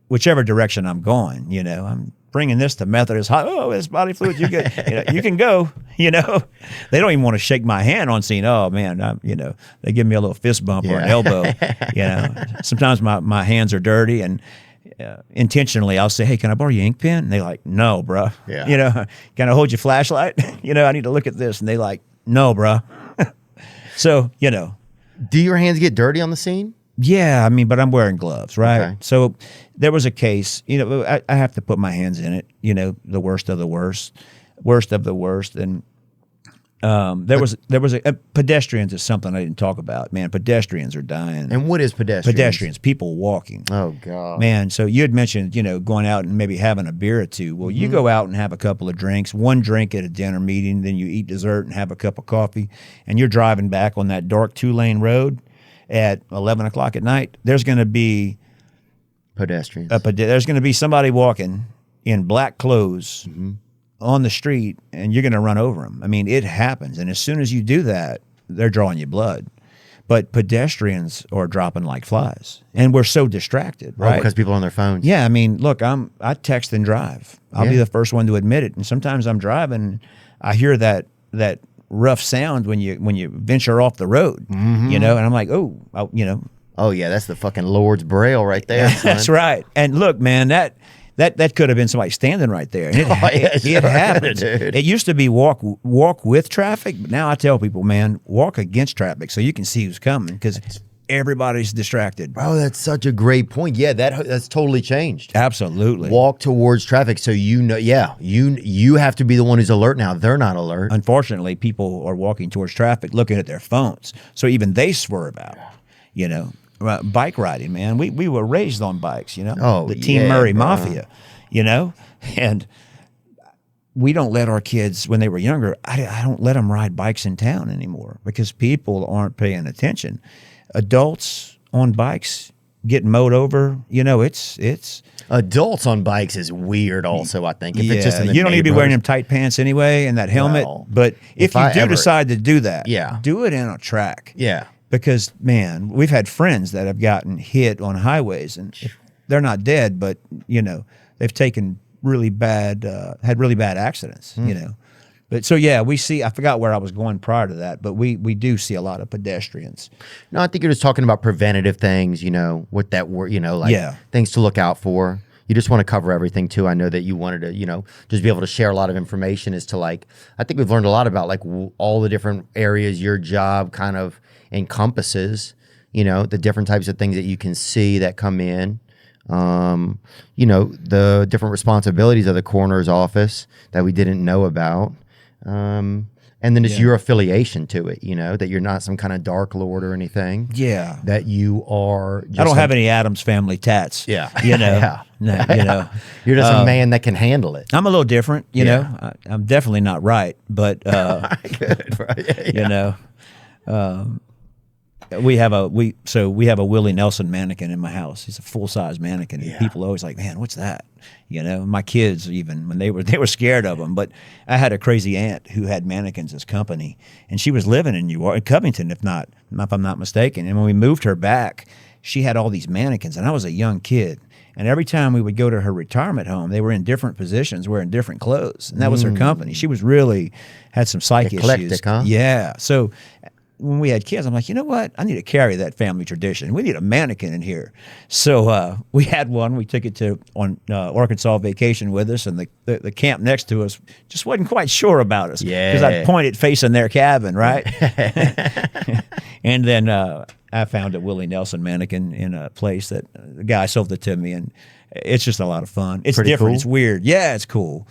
whichever direction I'm going, you know. I'm bringing this to Methodist. Oh, it's body fluids. You can go. You know, they don't even want to shake my hand on seeing. Oh man, you know, they give me a little fist bump or an elbow. You know, sometimes my hands are dirty, and intentionally I'll say, "Hey, can I borrow your ink pen?" And they like, "No, bro." Yeah. You know, can I hold your flashlight? You know, I need to look at this, and they like, "No, bro." So you know, do your hands get dirty on the scene? Yeah, I mean, but I'm wearing gloves, right? Okay. So there was a case, you know, I have to put my hands in it, you know, the worst of the worst, and there was pedestrians is something I didn't talk about, man. Pedestrians are dying. And what is pedestrians? Pedestrians, people walking. Oh God, man. So you had mentioned, you know, going out and maybe having a beer or two. Well, you go out and have a couple of drinks, one drink at a dinner meeting, then you eat dessert and have a cup of coffee, and you're driving back on that dark 2-lane road at 11 o'clock at night. There's going to be pedestrians. There's going to be somebody walking in black clothes on the street, and you're going to run over them. I mean, it happens. And as soon as you do that, they're drawing you blood. But pedestrians are dropping like flies. And we're so distracted, right? Because people are on their phones. Yeah, I mean, look, I text and drive. I'll be the first one to admit it. And sometimes I'm driving, I hear that rough sound when you venture off the road, you know, and I'm like, you know. Oh yeah, that's the fucking Lord's Braille right there. That's right. And look, man, that could have been somebody standing right there. And it happens. Dude. It used to be walk with traffic, but now I tell people, man, walk against traffic so you can see who's coming because everybody's distracted. Bro, that's such a great point. Yeah, that's totally changed. Absolutely. Walk towards traffic so you know. Yeah, you have to be the one who's alert now. They're not alert. Unfortunately, people are walking towards traffic looking at their phones, so even they swerve out. You know, bike riding, man. We were raised on bikes. You know, the Team Murray Mafia. You know, and we don't let our kids when they were younger. I don't let them ride bikes in town anymore because people aren't paying attention. Adults on bikes getting mowed over, you know, it's adults on bikes is weird. Also, I think if it's just in the you don't need to be wearing them tight pants anyway and that helmet. Well, but if you decide to do that, yeah, do it in a track. Yeah, because man, we've had friends that have gotten hit on highways, and they're not dead, but they've taken really bad, had really bad accidents. But so yeah, we see. I forgot where I was going prior to that, but we do see a lot of pedestrians. No, I think you're just talking about preventative things. What that were. Things to look out for. You just want to cover everything too. I know that you wanted to, just be able to share a lot of information as to I think we've learned a lot about all the different areas your job kind of encompasses. The different types of things that you can see that come in. The different responsibilities of the coroner's office that we didn't know about. And then just your affiliation to it, that you're not some kind of dark lord or anything. Yeah. That you are just I don't have any Addams Family tats. Yeah. No, You're just a man that can handle it. I'm a little different, I'm definitely not right, but Good, right? we have a Willie Nelson mannequin in my house. He's a full-size mannequin, and people are always like, "Man, what's that?" My kids, even when they were scared of him. But I had a crazy aunt who had mannequins as company, and she was living in Covington, if I'm not mistaken. And when we moved her back, she had all these mannequins, and I was a young kid. And every time we would go to her retirement home, they were in different positions, wearing different clothes, and that was her company. She was really had some psych Eclectic, issues. huh? Yeah, so. When we had kids, I'm like, you know what? I need to carry that family tradition. We need a mannequin in here. So we had one. We took it on Arkansas vacation with us, and the camp next to us just wasn't quite sure about us. Yeah. Because I'd point it facing their cabin, right? And then I found a Willie Nelson mannequin in a place that the guy sold it to me, and it's just a lot of fun. It's Pretty different. cool. It's weird. Yeah, it's cool.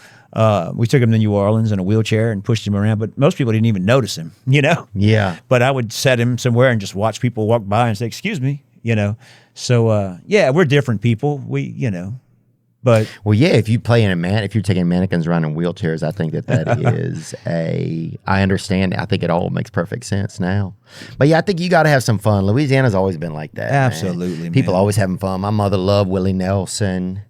We took him to New Orleans in a wheelchair and pushed him around, but most people didn't even notice him, Yeah. But I would set him somewhere and just watch people walk by and say, "Excuse me," So yeah, we're different people. But Well, yeah. If you're taking mannequins around in wheelchairs, I think that is I understand. I think it all makes perfect sense now. But yeah, I think you got to have some fun. Louisiana's always been like that. Absolutely, People man. always having fun. My mother loved Willie Nelson.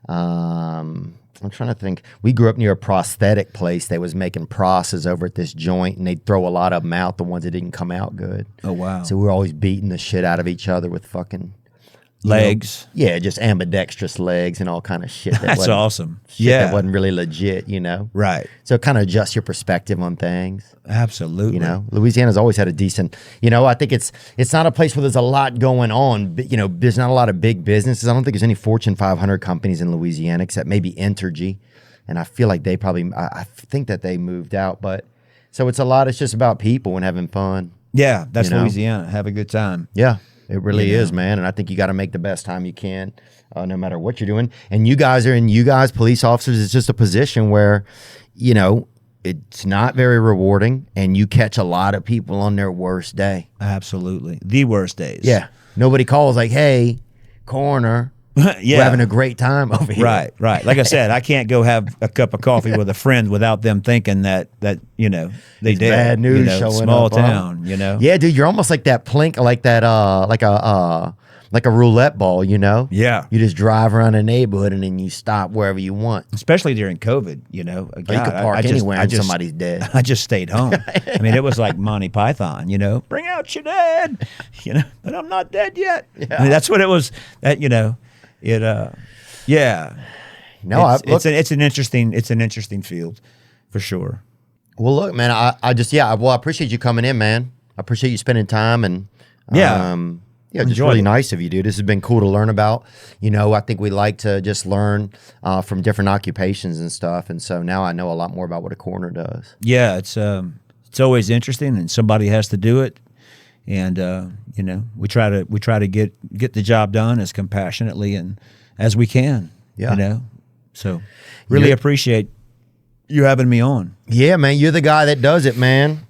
I'm trying to think. We grew up near a prosthetic place. They was making prosths over at this joint, and they'd throw a lot of them out, the ones that didn't come out good. oh wow, So we were always beating the shit out of each other with fucking legs. Yeah, just ambidextrous legs and all kind of shit. That's wasn't- awesome. Shit Yeah, that wasn't really legit, right. So it kind of adjusts your perspective on things. Absolutely. Louisiana's always had a decent. I think it's not a place where there's a lot going on. But, there's not a lot of big businesses. I don't think there's any Fortune 500 companies in Louisiana except maybe Entergy, and I feel like they probably. I think that they moved out, but so it's a lot. It's just about people and having fun. Yeah, that's Louisiana. Have a good time. Yeah. It really is, man. And I think you got to make the best time you can, no matter what you're doing. And you guys, police officers, it's just a position where, it's not very rewarding, and you catch a lot of people on their worst day. Absolutely. The worst days. Yeah. Nobody calls like, "Hey, coroner, Yeah. we're having a great time over here." Right. Like I said, I can't go have a cup of coffee with a friend without them thinking that they did. Bad news showing small up, huh? town, Yeah, dude, you're almost like that plink, like a roulette ball, Yeah. You just drive around a neighborhood and then you stop wherever you want. Especially during COVID, Or you could park anywhere and somebody's dead. I just stayed home. I mean, it was like Monty Python, bring out your dead, but I'm not dead yet. Yeah. I mean, that's what it was. That yeah. No, it's an interesting field, for sure. Well, look, man, I appreciate you coming in, man. I appreciate you spending time and just Enjoyed really it. nice of you, dude. This has been cool to learn about. I think we like to just learn from different occupations and stuff, and so now I know a lot more about what a coroner does. Yeah, it's always interesting, and somebody has to do it, and we try to get the job done as compassionately and as we can. Yeah. So really You're- appreciate you having me on. Yeah, man, you're the guy that does it, man.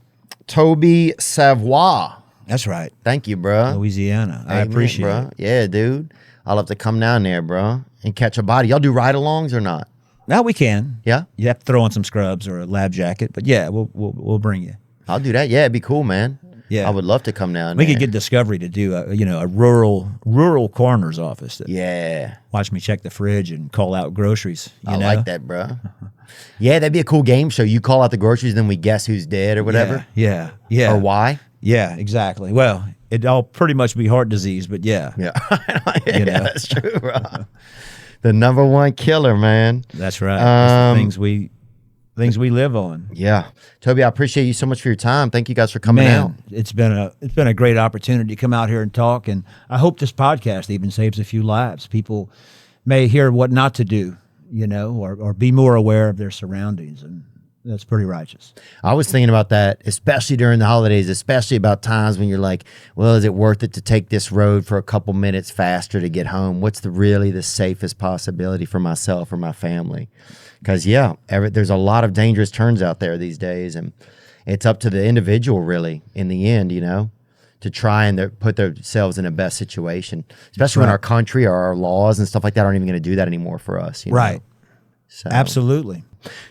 Toby Savoy. That's right, Thank you, bro. Louisiana. I Amen, appreciate bro. it. Yeah, dude. I'll have to come down there, bro, and catch a body. Y'all do ride-alongs or not? Now we can. Yeah? You have to throw on some scrubs or a lab jacket, but yeah, we'll bring you. I'll do that. Yeah, it'd be cool, man. Yeah. I would love to come down We there. could get Discovery to do a rural coroner's office. Yeah. Watch me check the fridge and call out groceries. I like that, bro. Yeah, that'd be a cool game show. You call out the groceries, then we guess who's dead or whatever. Yeah. Or why. Yeah, exactly. Well, it'd all pretty much be heart disease, but yeah. Yeah. You know? That's true, bro. The number one killer, man. That's right. That's the things we live on. Yeah. Toby, I appreciate you so much for your time. Thank you guys for coming out. It's been a great opportunity to come out here and talk, and I hope this podcast even saves a few lives. People may hear what not to do, you know, or be more aware of their surroundings, and that's pretty righteous. I was thinking about that, especially during the holidays, especially about times when you're like, well, is it worth it to take this road for a couple minutes faster to get home? What's really the safest possibility for myself or my family? Because, there's a lot of dangerous turns out there these days, and it's up to the individual, really, in the end, you know, to try and put themselves in the best situation, especially when our country or our laws and stuff like that aren't even going to do that anymore for us. You know? Right. So, Absolutely.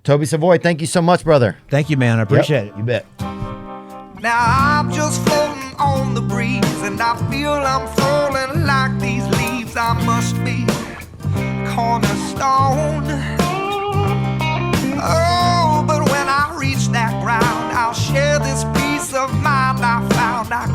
Toby Savoy, thank you so much, brother. Thank you, man. I appreciate it. You bet. Now I'm just floating on the breeze, and I feel I'm falling like these leaves. I must be cornerstone. Oh, but when I reach that ground, I'll share this peace of mind I found. I